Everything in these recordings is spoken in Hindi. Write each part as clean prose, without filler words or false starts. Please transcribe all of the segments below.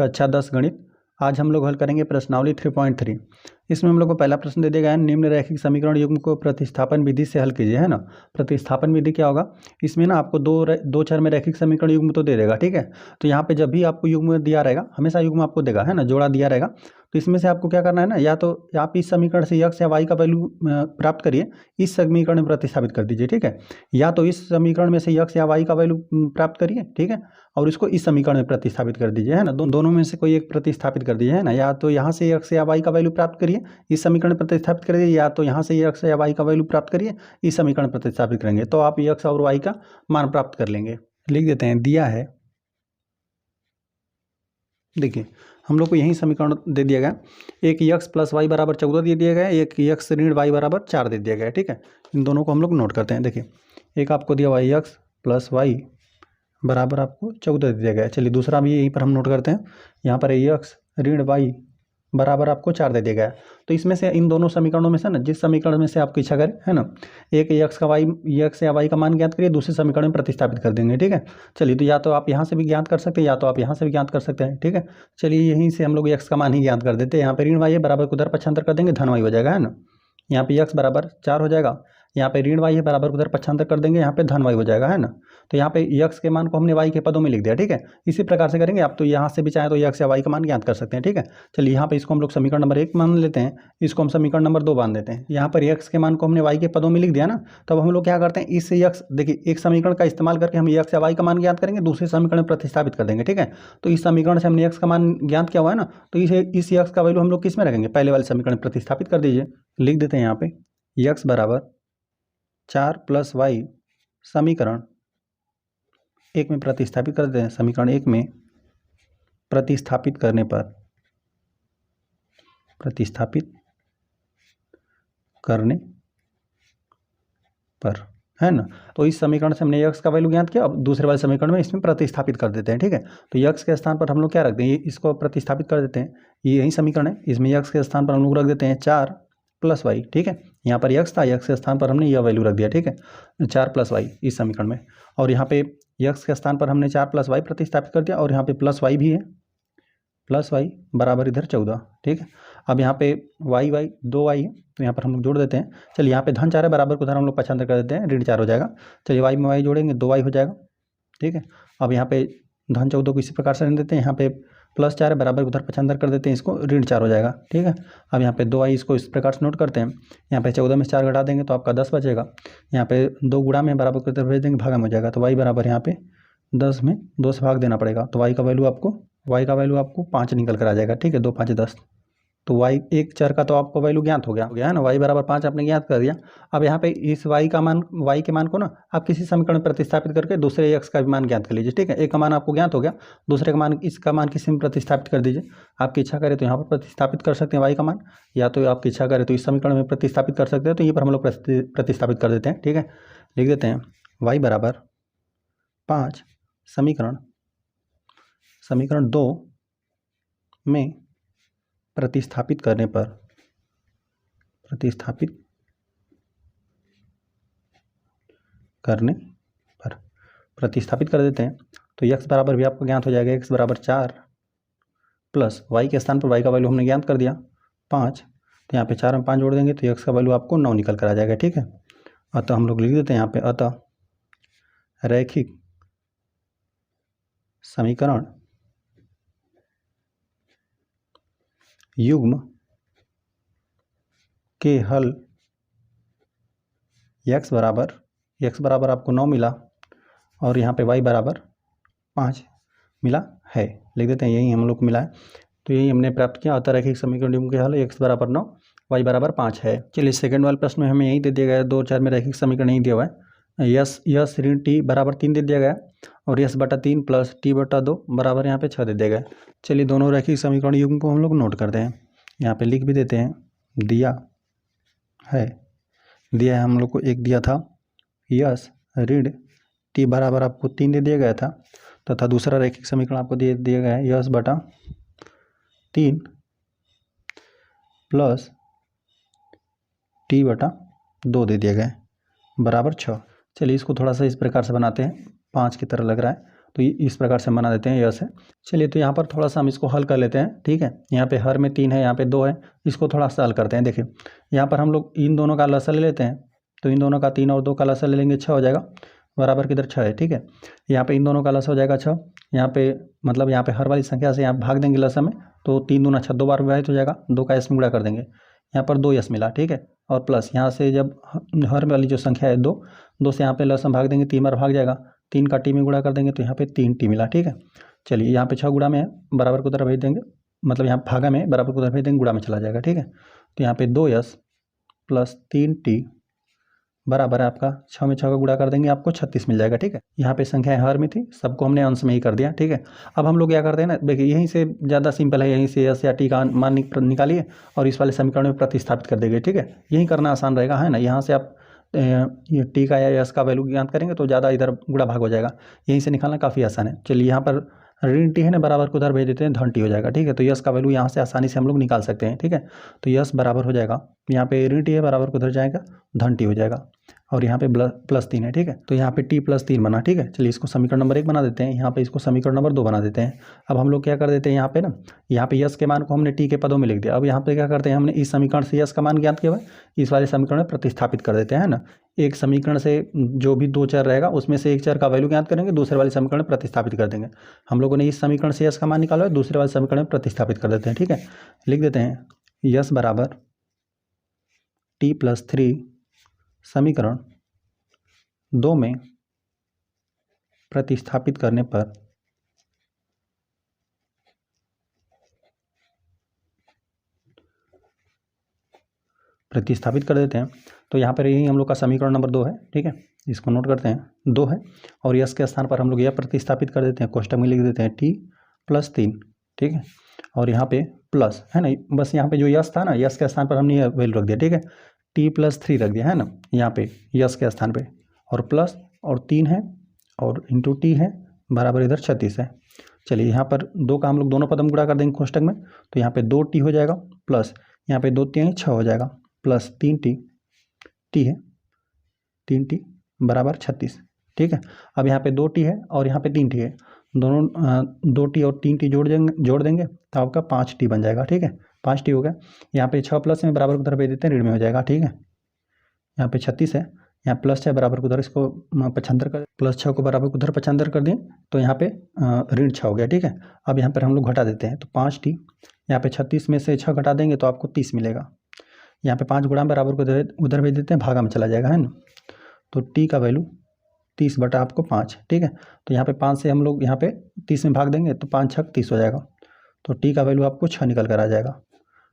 कक्षा 10 गणित। आज हम लोग हल करेंगे प्रश्नावली 3.3। इसमें हम लोग को पहला प्रश्न दे दिया गया है, निम्न रैखिक समीकरण युग्म को प्रतिस्थापन विधि से हल कीजिए, है ना। प्रतिस्थापन विधि क्या होगा, इसमें ना आपको दो चर में रैखिक समीकरण युग्म तो दे देगा, ठीक है। तो यहाँ पे जब भी आपको युग्म दिया रहेगा, हमेशा युग्म आपको देगा, है ना, जोड़ा दिया रहेगा। तो इसमें से आपको क्या करना है ना, या तो आप इस समीकरण से x या y का वैल्यू प्राप्त करिए, इस समीकरण में प्रतिस्थापित कर दीजिए, ठीक है। या तो इस समीकरण में से x या y का वैल्यू प्राप्त करिए, ठीक है, और इसको इस समीकरण में प्रतिस्थापित कर दीजिए, है ना। दोनों में से कोई एक प्रतिस्थापित कर दीजिए, है ना। या तो यहाँ से x या y का वैल्यू प्राप्त करिए, इस समीकरण में प्रतिस्थापित करिए, या तो यहाँ से x या y का वैल्यू प्राप्त करिए, इस समीकरण में प्रतिस्थापित करेंगे, तो आप x और y का मान प्राप्त कर लेंगे। लिख देते हैं, दिया है, देखिए हम लोग को यही समीकरण दे दिया गया, एक x प्लस वाई बराबर 14 दे दिया गया, एक x ऋण y बराबर 4 दे दिया गया, ठीक है। इन दोनों को हम लोग नोट करते हैं। देखिए एक आपको दिया हुआ x प्लस वाई बराबर आपको 14 दे दिया गया है। चलिए दूसरा भी यहीं पर हम नोट करते हैं, यहाँ पर x ऋण y बराबर आपको 4 दे दिया गया है। तो इसमें से इन दोनों समीकरणों में से ना, जिस समीकरण में से आपकी इच्छा करें, है ना, एक x या y का मान ज्ञात करिए, दूसरे समीकरण में प्रतिस्थापित कर देंगे, ठीक है। चलिए तो या तो आप यहाँ से भी ज्ञात कर सकते हैं, या तो आप यहाँ से भी ज्ञात कर सकते हैं, ठीक है। चलिए यहीं से हम लोग x का मान ही ज्ञात कर देते हैं। यहाँ पे ऋण y है, बराबर को उधर पक्षांतर कर देंगे, धन y हो जाएगा, है ना। यहाँ पे x बराबर 4 हो जाएगा, यहाँ पे ऋण y है, बराबर उधर पक्षांतर कर देंगे, यहाँ पे धन y हो जाएगा, है ना। तो यहाँ पे x के मान को हमने y के पदों में लिख दिया, ठीक है। इसी प्रकार से करेंगे आप, तो यहाँ से भी चाहे तो x या y का मान ज्ञात कर सकते हैं, ठीक है। चलिए यहाँ पे इसको हम लोग समीकरण नंबर 1 मान लेते हैं, इसको हम समीकरण नंबर 2 मान देते हैं। यहाँ पर x के मान को हमने y के पदों में लिख दिया ना, तब हम लोग क्या करते हैं, इस x, देखिए एक समीकरण का इस्तेमाल करके हम x या y का मान ज्ञात करेंगे, दूसरे समीकरण में प्रतिस्थापित कर देंगे, ठीक है। तो इस समीकरण से हमने x का मान ज्ञात किया हुआ है ना, तो इस x का वैल्यू हम लोग किस में रखेंगे, पहले वाले समीकरण में प्रतिस्थापित कर दीजिए। लिख देते हैं यहाँ पे x बराबर 4 प्लस वाई समीकरण 1 में प्रतिस्थापित कर देते हैं। समीकरण 1 में प्रतिस्थापित करने पर है ना, तो इस समीकरण से हमने x का वैल्यू ज्ञात किया, अब दूसरे वाले समीकरण में इसमें प्रतिस्थापित कर देते हैं, ठीक है। तो x के स्थान पर हम लोग क्या रखते हैं, इसको प्रतिस्थापित कर देते हैं, ये यही समीकरण है, इसमें x के स्थान पर हम लोग रख देते हैं 4 प्लस वाई, ठीक है। यहाँ पर x था, x के स्थान पर हमने यह वैल्यू रख दिया, ठीक है, 4 प्लस वाई इस समीकरण में। और यहाँ पे x के स्थान पर हमने 4 प्लस वाई प्रतिस्थापित कर दिया, और यहाँ पे प्लस वाई भी है, प्लस वाई बराबर इधर 14, ठीक है। अब यहाँ पे वाई 2y है, तो यहाँ पर हम लोग जोड़ देते हैं। चलिए यहाँ पे धन 4 है, बराबर को उधर हम लोग पक्षांतर कर देते हैं, ऋण 4 हो जाएगा। चलिए y में y जोड़ेंगे, 2y हो जाएगा, ठीक है। अब यहाँ पे धन 14 को इसी प्रकार से रहने देते हैं, यहाँ पे प्लस 4 है, बराबर उधर पक्षांतर कर देते हैं, इसको ऋण 4 हो जाएगा, ठीक है। अब यहाँ पे 2y, इसको इस प्रकार से नोट करते हैं, यहाँ पे 14 में 4 घटा देंगे तो आपका 10 बचेगा। यहाँ पे 2 गुणा में बराबर की तरफ भेज देंगे, भागा में हो जाएगा, तो y बराबर यहाँ पे 10 में 2 से भाग देना पड़ेगा, तो y का वैल्यू आपको 5 निकल कर आ जाएगा, ठीक है, 2 5 10। तो y एक चर का तो आपको वैल्यू ज्ञात हो गया है ना, y बराबर 5 आपने ज्ञात कर दिया। अब यहाँ पे इस y के मान को ना आप किसी समीकरण में प्रतिस्थापित करके दूसरे x का भी मान ज्ञात कर लीजिए, ठीक है। एक का मान आपको ज्ञात हो गया, दूसरे का मान, इसका मान किसी में प्रतिस्थापित कर दीजिए। आपकी इच्छा करे तो यहाँ पर प्रतिस्थापित कर सकते हैं y का मान, या तो आपकी इच्छा करे तो इस समीकरण में प्रतिस्थापित कर सकते हैं, तो यहीं पर हम लोग प्रतिस्थापित कर देते हैं, ठीक है। लिख देते हैं y बराबर 5 समीकरण 2 में प्रतिस्थापित करने पर प्रतिस्थापित कर देते हैं, तो x बराबर भी आपको ज्ञात हो जाएगा, x बराबर 4 प्लस y के स्थान पर y का वैल्यू हमने ज्ञात कर दिया 5, तो यहाँ पे 4 में 5 जोड़ देंगे तो x का वैल्यू आपको 9 निकल कर आ जाएगा, ठीक है। अतः हम लोग लिख देते हैं यहाँ पे, अतः रैखिक समीकरण युग्म के हल x बराबर आपको 9 मिला, और यहाँ पे y बराबर 5 मिला है। लिख देते हैं, यही हम लोग को मिला है, तो यही हमने प्राप्त किया। अतः रैखिक समीकरण युग्म के हल x बराबर 9 y बराबर 5 है। चलिए सेकंड वाले प्रश्न में हमें यही दे दिया गया है, 2 4 में रैखिक समीकरण नहीं दिया हुआ है। यस ऋण t बराबर 3 दे दिया गया, और यस बटा 3 प्लस t बटा 2 बराबर यहाँ पे 6 दे दिया गया। चलिए दोनों रैखिक समीकरण युग्म को हम लोग नोट करते हैं, यहाँ पे लिख भी देते हैं, दिया है हम लोग को एक दिया था यस ऋण t बराबर आपको 3 दे दिया गया था, तथा दूसरा रैखिक समीकरण आपको दे दिया गया है यस बटा 3 प्लस t बटा 2 दे दिया गया है, बराबर 6। चलिए इसको थोड़ा सा इस प्रकार से बनाते हैं, 5 की तरह लग रहा है, तो इस प्रकार से बना देते हैं यस है। चलिए तो यहाँ पर थोड़ा सा हम इसको हल कर लेते हैं, ठीक है। यहाँ पे हर में 3 है, यहाँ पे 2 है, इसको थोड़ा सा हल करते हैं। देखिए यहाँ पर हम लोग इन दोनों का लसा ले लेते हैं, तो इन दोनों का 3 और 2 का लसा ले लेंगे, 6 हो जाएगा, बराबर किधर 6 है, ठीक है। यहाँ पे इन दोनों का लसा हो जाएगा 6, यहाँ पे मतलब यहाँ पे हर वाली संख्या से यहाँ भाग देंगे लसा में, तो 3 दूना 6, 2 बार विभाजित हो जाएगा, 2 का यस में गुणा कर देंगे, यहाँ पर 2 यस मिला, ठीक है। और प्लस यहाँ से जब हर वाली जो संख्या है 2 से यहाँ पे लसा भाग देंगे, 3 बार भाग जाएगा, 3 का टी में गुणा कर देंगे, तो यहाँ पे 3 टी मिला, ठीक है। चलिए यहाँ पे 6 गुणा में है, बराबर को उधर भेज देंगे, मतलब यहाँ भागा में बराबर को उधर भेज देंगे, गुणा में चला जाएगा, ठीक है। तो यहाँ पे 2 यस प्लस 3 टी बराबर है आपका 6 में 6 का गुणा कर देंगे, आपको 36 मिल जाएगा, ठीक है। यहाँ पे संख्याएं हर में थी, सबको हमने अंश में ही कर दिया, ठीक है। अब हम लोग क्या करते हैं ना, देखिए यहीं से ज़्यादा सिंपल है, यहीं से यस या टी का मान निकालिए और इस वाले समीकरण में प्रतिस्थापित कर देंगे, ठीक है। यही करना आसान रहेगा, है ना। यहाँ से आप ये टी का या यस का वैल्यू ज्ञात करेंगे तो ज़्यादा इधर गुणा भाग हो जाएगा, यहीं से निकालना काफ़ी आसान है। चलिए यहाँ पर ऋण टी है ना, बराबर को उधर भेज देते हैं, धन टी हो जाएगा, ठीक है। तो यस का वैल्यू यहाँ से आसानी से हम लोग निकाल सकते हैं, ठीक है। तो यस बराबर हो जाएगा, यहाँ पे ऋण टी है, बराबर को उधर जाएगा, धन टी हो जाएगा, और यहाँ पे प्लस 3 है, ठीक है। तो यहाँ पे टी प्लस 3 बना, ठीक है। चलिए इसको समीकरण नंबर 1 बना देते हैं, यहाँ पे इसको समीकरण नंबर 2 बना देते हैं। अब हम लोग क्या कर देते हैं, यहाँ पे ना, यहाँ पे यस के मान को हमने टी के पदों में लिख दिया। अब यहाँ पे क्या करते हैं, हमने इस समीकरण से यस का मान ज्ञात किया हुआ है, इस वाले समीकरण में प्रतिस्थापित कर देते हैं ना। एक समीकरण से जो भी 2 चर रहेगा उसमें से एक चर का वैल्यू ज्ञात करेंगे, दूसरे वाले समीकरण में प्रतिस्थापित कर देंगे। हम लोगों ने इस समीकरण से यस का मान निकाला है, दूसरे वाले समीकरण में प्रतिस्थापित कर देते हैं, ठीक है। लिख देते हैं यस बराबर टी प्लस 3 समीकरण 2 में प्रतिस्थापित करने पर प्रतिस्थापित कर देते हैं। तो यहाँ पर यही हम लोग का समीकरण नंबर 2 है, ठीक है। इसको नोट करते हैं, 2 है, और यस के स्थान पर हम लोग यह प्रतिस्थापित कर देते हैं, कोष्टक में लिख देते हैं टी प्लस 3, ठीक है। और यहाँ पे प्लस है ना, बस यहाँ पे जो यस था ना, यस के स्थान पर हमने यह वैल्यू रख दिया, ठीक है। टी प्लस 3 रख दिया है ना यहाँ पे यस के स्थान पे, और प्लस और 3 है और इंटू टी है, बराबर इधर 36 है। चलिए यहाँ पर 2 का हम लोग दोनों पद में गुणा कर देंगे कोष्टक में, तो यहाँ पे 2 टी हो जाएगा, प्लस यहाँ पे 2 3 6 हो जाएगा, प्लस 3 टी है, 3 टी बराबर 36, ठीक है। अब यहाँ पे 2 टी है और यहाँ पे 3 टी है, दोनों 2 टी और 3 टी जोड़ देंगे तो आपका 5 टी बन जाएगा, ठीक है। 5 टी हो गया। यहाँ पे 6 प्लस में बराबर को उधर भेज देते हैं, ऋण में हो जाएगा, ठीक है। यहाँ पे 36 है, यहाँ प्लस 6 बराबर को उधर इसको 75 कर, प्लस 6 को बराबर को उधर 75 कर दिए, तो यहाँ पे ऋण 6 हो गया, ठीक है। अब यहाँ पर हम लोग घटा देते हैं, तो 5 टी, यहाँ पे 36 में से 6 घटा देंगे तो आपको 30 मिलेगा। यहाँ पे 5 गुणा बराबर को उधर भेज देते हैं, भागा में चला जाएगा, है ना। तो टी का वैल्यू 30 बटा आपको 5, ठीक है। तो यहाँ पे 5 से हम लोग यहाँ पे 30 में भाग देंगे तो 5 6 30 हो जाएगा, तो टी का वैल्यू आपको 6 निकल कर आ जाएगा।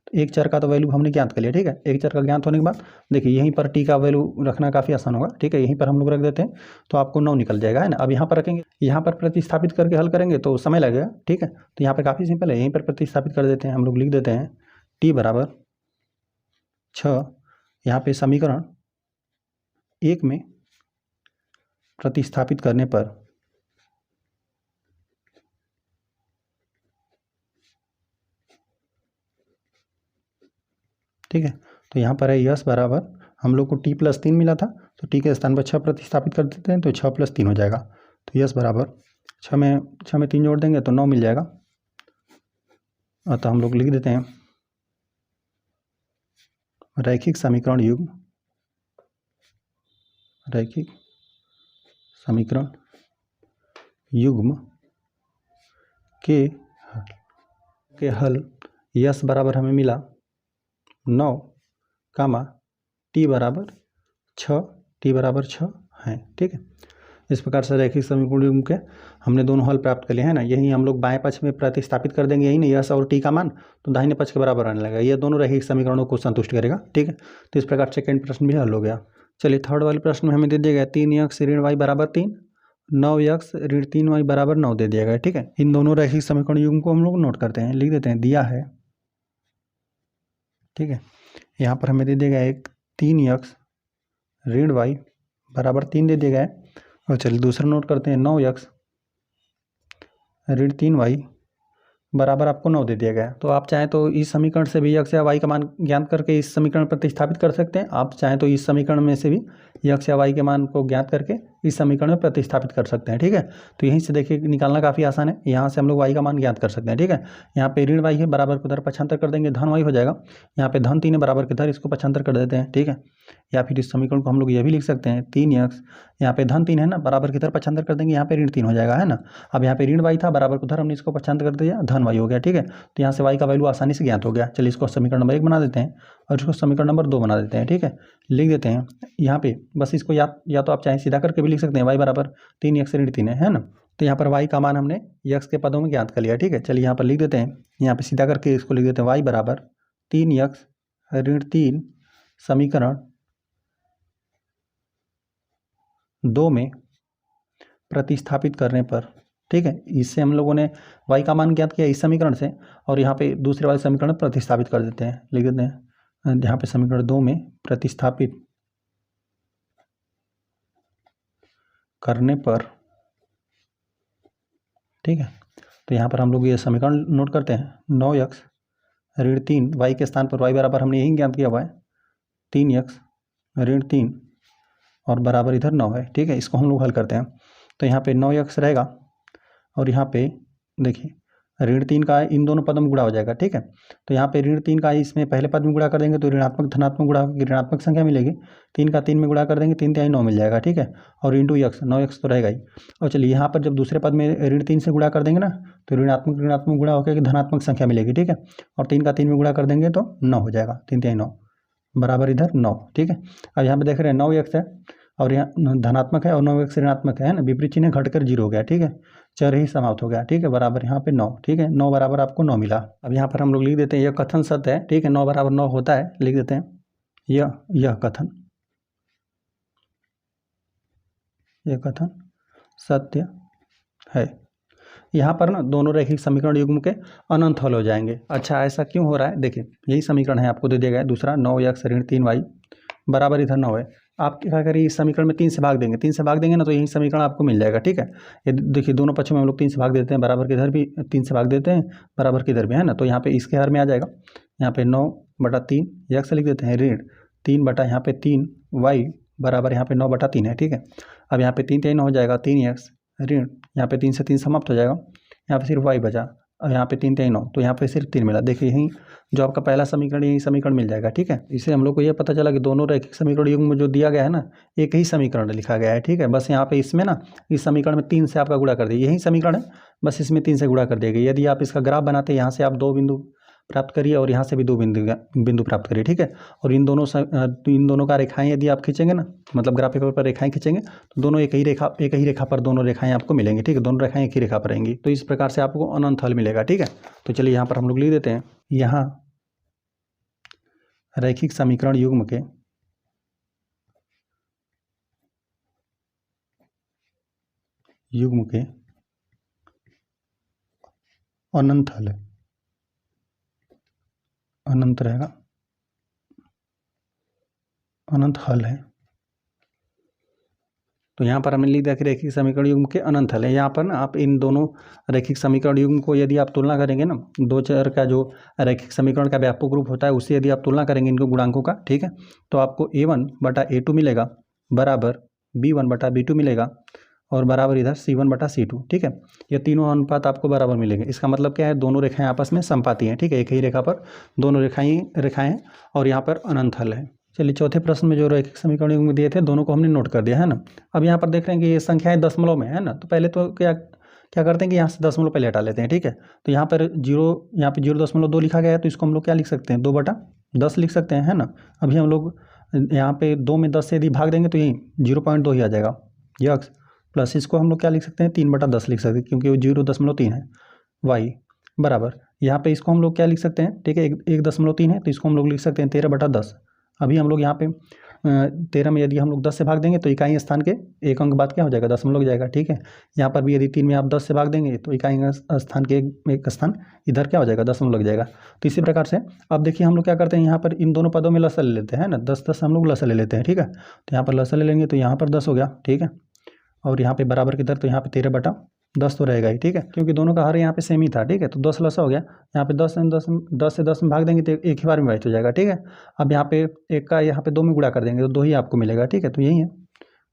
तो एक चर का तो वैल्यू हमने ज्ञात कर लिया, ठीक है। एक चर का ज्ञात होने के बाद देखिए यहीं पर टी का वैल्यू रखना काफ़ी आसान होगा, ठीक है। यहीं पर हम लोग रख देते हैं तो आपको 9 निकल जाएगा, है ना। अब यहाँ पर रखेंगे, यहाँ पर प्रतिस्थापित करके हल करेंगे तो समय लगेगा, ठीक है। तो यहाँ पर काफ़ी सिंपल है, यहीं पर प्रतिस्थापित कर देते हैं हम लोग, लिख देते हैं टी बराबर 6, यहाँ पे समीकरण 1 में प्रतिस्थापित करने पर ठीक है। तो यहाँ पर है यस बराबर, हम लोग को टी प्लस 3 मिला था, तो टी के स्थान पर 6 प्रतिस्थापित कर देते हैं, तो 6 प्लस 3 हो जाएगा। तो यस बराबर 6 में 3 जोड़ देंगे तो 9 मिल जाएगा। तो हम लोग लिख देते हैं रैखिक समीकरण युग्म के हल यस बराबर हमें मिला 9, टी बराबर 6 है, ठीक है। इस प्रकार से रैखिक समीकरण युग्म के हमने दोनों हल प्राप्त कर लिए, है ना। यही हम लोग बाएं पक्ष में प्रतिस्थापित कर देंगे, यही ना यस और टी का मान, तो दाहिने पक्ष के बराबर आने लगेगा। ये दोनों रैखिक समीकरणों को संतुष्ट करेगा, ठीक है। तो इस प्रकार सेकंड प्रश्न भी हल हो गया। चलिए थर्ड वाले प्रश्न में हमें दे दिया गया 3x ऋण y बराबर 3, 9x ऋण 3y बराबर 9 दे दिया गया, ठीक है। इन दोनों रैखिक समीकरण युग्म को हम लोग नोट करते हैं, लिख देते हैं दिया है, ठीक है। यहाँ पर हमें दे दिया गया एक 3x ऋण y बराबर 3 दे दिया गया है। और चलिए दूसरा नोट करते हैं 9x ऋण 3y बराबर आपको 9 दे दिया गया है। तो आप चाहें तो इस समीकरण से भी x या y का मान ज्ञात करके इस समीकरण प्रतिस्थापित कर सकते हैं, आप चाहें तो इस समीकरण में से भी x या y के मान को ज्ञात करके इस समीकरण में प्रतिस्थापित कर सकते हैं। ठीक है, तो यहीं से देखिए निकालना काफ़ी आसान है। यहाँ से हम लोग y का मान ज्ञात कर सकते हैं। ठीक है, यहाँ पे ऋण y है, बराबर को इधर पक्षांतर कर देंगे, धन y हो जाएगा। यहाँ पे धन 3 है, बराबर के इधर इसको पक्षांतर कर देते हैं। ठीक है, या फिर इस समीकरण को हम लोग ये भी लिख सकते हैं 3x, यहाँ पे धन 3 है ना, बराबर की इधर पक्षांतर कर देंगे, यहाँ पे ऋण 3 हो जाएगा, है ना। अब यहाँ पे ऋण y था, बराबर को उधर हमने इसको पक्षांतर कर दिया, धन y हो गया। ठीक है, तो यहाँ से y का वैल्यू आसानी से ज्ञात हो गया। चलिए इसको समीकरण नंबर 1 बना देते हैं और इसको समीकरण नंबर 2 बना देते हैं। ठीक है, लिख देते हैं यहाँ पे, बस इसको या तो आप चाहे सीधा करके भी लिख सकते हैं, y बराबर 3x ऋण 3 है ना। तो यहाँ पर y का मान हमने x के पदों में ज्ञात कर लिया। ठीक है, चलिए यहाँ पर लिख देते हैं, यहाँ पे सीधा करके इसको लिख देते हैं y बराबर 3x ऋण 3 समीकरण 2 में प्रतिस्थापित करने पर। ठीक है, इससे हम लोगों ने y का मान ज्ञात किया इस समीकरण से, और यहाँ पे दूसरे वाले समीकरण में प्रतिस्थापित कर देते हैं, लिख देते हैं यहाँ पे समीकरण 2 में प्रतिस्थापित करने पर। ठीक है, तो यहाँ पर हम लोग ये समीकरण नोट करते हैं, 9x ऋण 3 y के स्थान पर y बराबर हमने यही ज्ञात किया हुआ है 3x ऋण 3 और बराबर इधर 9 है। ठीक है, इसको हम लोग हल करते हैं, तो यहाँ पे 9x रहेगा और यहाँ पे देखिए ऋण 3 का इन दोनों पदों में गुणा हो जाएगा। ठीक है, तो यहाँ पे ऋण 3 का इसमें पहले पद में गुणा कर देंगे तो ऋणात्मक धनात्मक गुणा होकर ऋणात्मक संख्या मिलेगी, 3 का 3 में गुणा कर देंगे, 3 3 9 मिल जाएगा। ठीक है, और इंटू x 9x तो रहेगा ही। और चलिए यहाँ पर जब दूसरे पद में ऋण 3 से गुणा कर देंगे ना, तो ऋणात्मक ऋणात्मक गुणा होकर धनात्मक संख्या मिलेगी। ठीक है, और 3 का 3 में गुणा कर देंगे तो 9 हो जाएगा, 3 3 9 बराबर इधर 9। ठीक है, अब यहाँ पे देख रहे हैं 9x है और यहाँ धनात्मक है और 9x ऋणात्मक है ना, विपरीत चिन्ह घटकर 0 हो गया। ठीक है, चर ही समाप्त हो गया। ठीक है, बराबर यहाँ पे 9। ठीक है, 9 बराबर आपको 9 मिला। अब यहाँ पर हम लोग लिख देते हैं यह कथन सत्य है। ठीक है, 9 बराबर 9 होता है, लिख देते हैं यह कथन सत्य है। यहाँ पर ना दोनों रैखिक समीकरण युग्म के अनंत हल हो जाएंगे। अच्छा, ऐसा क्यों हो रहा है? देखिए यही समीकरण है, आपको दे दिया गया है दूसरा 9x ऋण 3y बराबर इधर 9 है। आप क्या करिए, इस समीकरण में 3 से भाग देंगे, 3 से भाग देंगे ना तो यही समीकरण आपको मिल जाएगा। ठीक है, ये देखिए दोनों पक्षों में हम लोग 3 से भाग देते हैं, बराबर के इधर भी 3 से भाग देते हैं, बराबर के इधर भी, है ना। तो यहाँ पे इसके हर में आ जाएगा, यहाँ पे 9/3 x लिख देते हैं ऋण 3 बटा यहाँ पे 3y बराबर यहाँ पे 9/3 है। ठीक है, अब यहाँ पे 3 3 हो जाएगा, 3x ऋण यहाँ पे 3 से 3 समाप्त हो जाएगा, यहाँ पे सिर्फ y बचा, और यहाँ पे 3 3 9 तो यहाँ पे सिर्फ 3 मिला। देखिए यही जो आपका पहला समीकरण, यही समीकरण मिल जाएगा। ठीक है, इससे हम लोग को ये पता चला कि दोनों रैखिक समीकरण युग्म में जो दिया गया है ना, एक ही समीकरण लिखा गया है। ठीक है, बस यहाँ पे इसमें ना इस समीकरण में 3 से आपका गुणा कर दिया, यही समीकरण है, बस इसमें 3 से गुणा कर दिया गया। यदि आप इसका ग्राफ बनाते हैं, यहाँ से आप 2 बिंदु प्राप्त करिए और यहाँ से भी 2 बिंदु प्राप्त करिए। ठीक है, और इन दोनों का रेखाएं यदि आप खींचेंगे ना, मतलब ग्राफ पेपर पर रेखाएं खींचेंगे तो दोनों एक ही रेखा पर दोनों रेखाएं आपको मिलेंगी। ठीक है, दोनों रेखाएं एक ही रेखा पर रहेंगी, तो इस प्रकार से आपको अनंत हल मिलेगा। ठीक है, तो चलिए यहाँ पर हम लोग लिख देते हैं, यहाँ रैखिक समीकरण युग्म के अनंत हल है, अनंत रहेगा, अनंत हल है। तो यहाँ पर हमने लिख दिया कि रैखिक समीकरण युग्म के अनंत हल है। यहाँ पर ना आप इन दोनों रैखिक समीकरण युग्म को यदि आप तुलना करेंगे ना, दो चर का जो रैखिक समीकरण का व्यापक रूप होता है, उससे यदि आप तुलना करेंगे इनको गुणांकों का, ठीक है, तो आपको a1/a2 मिलेगा बराबर b1/b2 मिलेगा और बराबर इधर c1/c2। ठीक है, ये तीनों अनुपात आपको बराबर मिलेंगे। इसका मतलब क्या है, दोनों रेखाएं आपस में समपाती हैं। ठीक है, एक ही रेखा पर दोनों रेखाएं और यहाँ पर अनंत हल है। चलिए चौथे प्रश्न में जो रैखिक समीकरण युग्म दिए थे, दोनों को हमने नोट कर दिया, है ना। अब यहाँ पर देख रहे हैं कि ये संख्याएं दशमलव में है ना, तो पहले तो क्या करते हैं कि यहाँ से दशमलव पहले हटा लेते हैं। ठीक है, तो यहाँ पर 0.2 लिखा गया है, तो इसको हम लोग क्या लिख सकते हैं, 2/10 लिख सकते हैं, है ना। अभी हम लोग यहाँ पे 2 में 10 से यदि भाग देंगे तो यही 0.2 ही आ जाएगा यक्स, प्लस इसको हम लोग क्या लिख सकते हैं, 3/10 लिख सकते हैं, क्योंकि वो 0.3 है y बराबर, यहाँ पे इसको हम लोग क्या लिख सकते हैं, ठीक है, 1.3 है, तो इसको हम लोग लिख सकते हैं 13/10। अभी हम लोग यहाँ पे 13 में यदि हम लोग 10 से भाग देंगे तो इकाई स्थान के एक अंक बाद क्या हो जाएगा, दशमलव हो जाएगा। ठीक है, यहाँ पर भी यदि 3 में आप 10 से भाग देंगे तो इकाई स्थान के एक स्थान इधर क्या हो जाएगा, दशमलव लग जाएगा। तो इसी प्रकार से अब देखिए हम लोग क्या करते हैं, यहाँ पर इन दोनों पदों में लसल ले लेते हैं ना, 10 हम लोग लसल ले लेते हैं। ठीक है, तो यहाँ पर लसल ले लेंगे तो यहाँ पर 10 हो गया। ठीक है, और यहाँ पे बराबर की तरफ तो यहाँ पे 13/10 तो रहेगा ही। ठीक है, क्योंकि दोनों का हर यहाँ पे सेम ही था। ठीक है, तो 10 लसा हो गया, यहाँ पे 10 से 10 में भाग देंगे तो एक ही बार में विभाजित हो जाएगा। ठीक है, अब यहाँ पे 1 का यहाँ पे 2 में गुणा कर देंगे तो 2 ही आपको मिलेगा। ठीक है, तो यही है,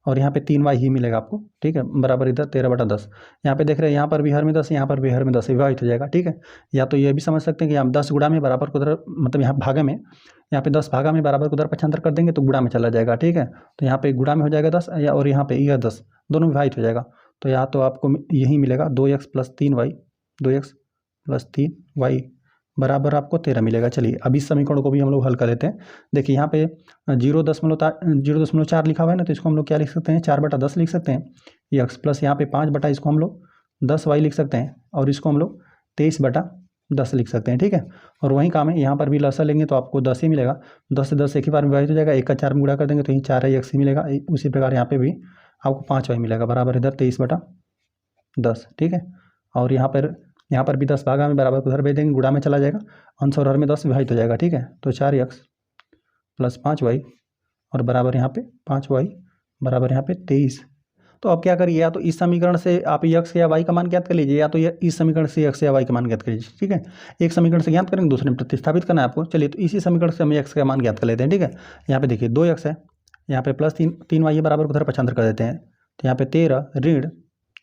और यहाँ पे 3y ही मिलेगा आपको, ठीक है, बराबर इधर 13/10। यहाँ पे देख रहे हैं यहाँ पर भी हर में 10, यहाँ पर भी हर में 10 विभाजित हो जाएगा, ठीक है। या तो ये भी समझ सकते हैं कि हम 10 गुणा में बराबर को उधर, मतलब यहाँ भागा में, यहाँ पे 10 भागा में बराबर को उधर पक्षांतर कर देंगे तो गुणा में चला जाएगा, ठीक है। तो यहाँ पे गुणा में हो जाएगा 10 या और यहाँ पे यह 10 दोनों विभाजित हो जाएगा। तो यहाँ तो आपको यही मिलेगा 2x + 3y, 2x + 3y बराबर आपको 13 मिलेगा। चलिए अब इस समीकरण को भी हम लोग हल कर लेते हैं। देखिए यहाँ पे 0.4 लिखा हुआ है ना, तो इसको हम लोग क्या लिख सकते हैं, 4/10 लिख सकते हैं x प्लस यहाँ पे 5 बटा इसको हम लोग 10y लिख सकते हैं और इसको हम लोग 23/10 लिख सकते हैं, ठीक है। और वही काम है, यहाँ पर भी लसा लेंगे तो आपको 10 ही मिलेगा। 10 से 10 एक ही बार में विभाजित हो जाएगा, 1 का 4 में गुणा कर देंगे तो यही 4x ही मिलेगा। उसी प्रकार यहाँ पे भी आपको 5y मिलेगा बराबर इधर 23/10, ठीक है। और यहाँ पर भी 10 भागा में बराबर उधर भेज देंगे, गुणा में चला जाएगा, अंश और हर में 10 विभाजित हो जाएगा, ठीक है। तो 4x + 5y और बराबर यहाँ पे 5y बराबर यहाँ पे 23। तो अब क्या करिए, या तो इस समीकरण से आप x या y का मान ज्ञात कर लीजिए, या तो इस समीकरण से x या y का मान ज्ञात कर लीजिए, ठीक है। एक समीकरण से ज्ञात करेंगे, दूसरे में प्रतिस्थापित करना है आपको। चलिए तो इसी समीकरण से हम x का मान ज्ञात कर लेते हैं, ठीक है। यहाँ पे देखिए 2x है, यहाँ पे प्लस 3y बराबर उधर पक्षांतर कर देते हैं, तो यहाँ पे 13 ऋण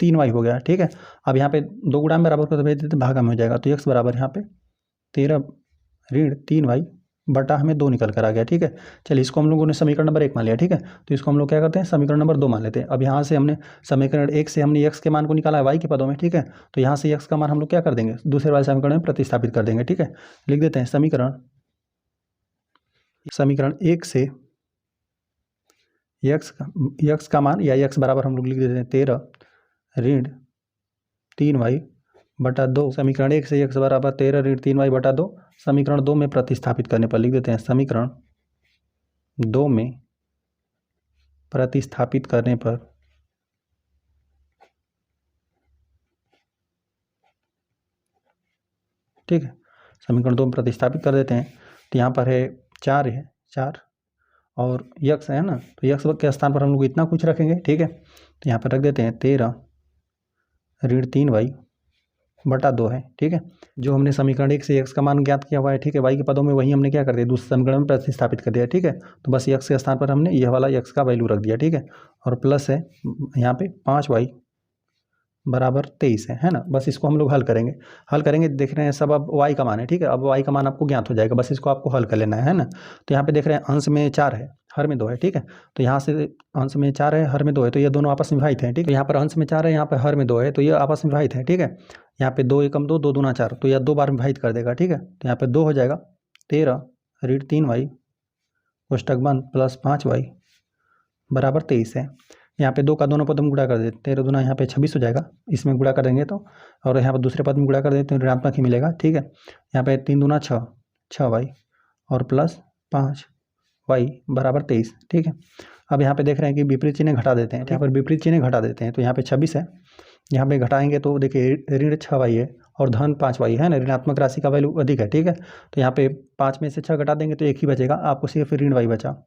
3y हो गया, ठीक है। अब यहाँ पे 2 गुणा में बराबर को भेज देते भागा में हो जाएगा, तो x बराबर यहाँ पे 13 ऋण 3y बटा हमें 2 निकल कर आ गया, ठीक है। चलिए इसको हम लोगों ने समीकरण नंबर 1 मान लिया, ठीक है। तो इसको हम लोग क्या करते हैं, समीकरण नंबर 2 मान लेते हैं। अब यहाँ से हमने समीकरण 1 से हमने x के मान को निकाला है y के पदों में, ठीक है। तो यहाँ से x का मान हम लोग क्या कर देंगे, दूसरे वाले समीकरण में प्रतिस्थापित कर देंगे, ठीक है। लिख देते हैं समीकरण 1 से x का मान या x बराबर हम लोग लिख देते हैं 13 ऋण 3y बटा 2। समीकरण 1 से x बराबर 13 ऋण 3y बटा 2 समीकरण 2 में प्रतिस्थापित करने पर लिख देते हैं समीकरण 2 में प्रतिस्थापित करने पर ठीक है, समीकरण 2 में प्रतिस्थापित कर देते हैं। तो यहाँ पर है 4 और x है ना, तो x के स्थान पर हम लोग इतना कुछ रखेंगे, ठीक है। तो यहाँ पर रख देते हैं 13 ऋण 3y बटा 2 है, ठीक है। जो हमने समीकरण 1 से x का मान ज्ञात किया हुआ है, ठीक है, y के पदों में वही हमने क्या कर दिया, दूसरे समीकरण में प्रतिस्थापित कर दिया, ठीक है। तो बस x के स्थान पर हमने यह वाला x का वैल्यू रख दिया, ठीक है। और प्लस है यहाँ पे 5y बराबर 23 है ना। बस इसको हम लोग हल करेंगे, देख रहे हैं सब अब y का मान है, ठीक है। अब y का मान आपको ज्ञात हो जाएगा, बस इसको आपको हल कर लेना है ना। तो यहाँ पे देख रहे हैं अंश में 4 है, हर में 2 है, ठीक है। तो यहाँ से अंश में 4 है, हर में 2 है, तो ये दोनों आपस में विभाजित हैं, ठीक है। यहाँ पर अंश में 4 है, यहाँ पर हर में 2 है, तो ये आपस में विभाजित है, ठीक है। यहाँ पे 2 एकम 2, 2 दूना 4, तो यह 2 बार विभाजित कर देगा, ठीक है। तो यहाँ पे 2 हो जाएगा 13 ऋण 3y कोष्टक बंद प्लस 5y बराबर 23 है। यहाँ पे 2 का दोनों पद में गुणा कर देते, 13 दूना यहाँ पे 26 हो जाएगा, इसमें गुणा कर देंगे तो, और यहाँ पर दूसरे पद में गुणा कर देते हैं ऋणात्मक ही मिलेगा, ठीक है। यहाँ पे 3 दूना 6, 6y और प्लस 5y बराबर 23, ठीक है। अब यहाँ पे देख रहे हैं कि विपरीत चिन्ह घटा देते हैं, यहाँ पर विपरीत चिन्ह घटा देते हैं, तो यहाँ पे 26 है, यहाँ पे घटाएंगे तो देखिए ऋण 6y है और धन 5y है ना, ऋणात्मक राशि का वैल्यू अधिक है, ठीक है। तो यहाँ पे 5 में से 6 घटा देंगे तो 1 ही बचेगा, आपको सिर्फ ऋण y बचा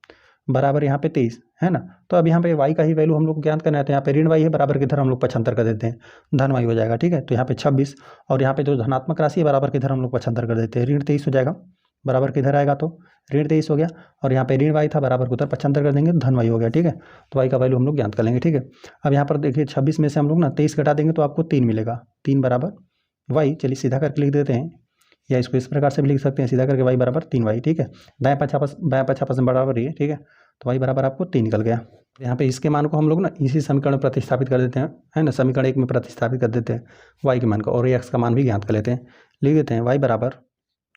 बराबर यहाँ पे 23 है ना। तो अब यहाँ पे y का ही वैल्यू हम लोग को ज्ञात करना है, तो यहाँ पे ऋण y है बराबर के इधर हम लोग पक्षांतर कर देते हैं, धन y हो जाएगा, ठीक है। तो यहाँ पे 26 और यहाँ पे जो धनात्मक राशि है बराबर के इधर हम लोग पक्षांतर कर देते हैं, ऋण 23 हो जाएगा, बराबर के इधर आएगा तो ऋण 23 हो गया, और यहाँ पे ऋण y था बराबर के उधर पक्षांतर कर देंगे तो धन y हो गया, ठीक है। तो y का वैल्यू हम लोग ज्ञात कर लेंगे, ठीक है। अब यहाँ पर देखिए 26 में से हम लोग ना 23 घटा देंगे तो आपको 3 मिलेगा, 3 बराबर y। चलिए सीधा करके लिख देते हैं, या इसको इस प्रकार से भी लिख सकते हैं, सीधा करके y बराबर 3y, ठीक है। दाएं पक्ष आपस में बराबर ही है, ठीक है। तो y बराबर आपको 3 निकल गया। यहाँ पे इसके मान को हम लोग ना इसी समीकरण में प्रतिस्थापित कर देते हैं, है ना, समीकरण 1 में प्रतिस्थापित कर देते हैं y के मान को, और x का मान भी ज्ञात कर लेते हैं। लिख देते हैं y बराबर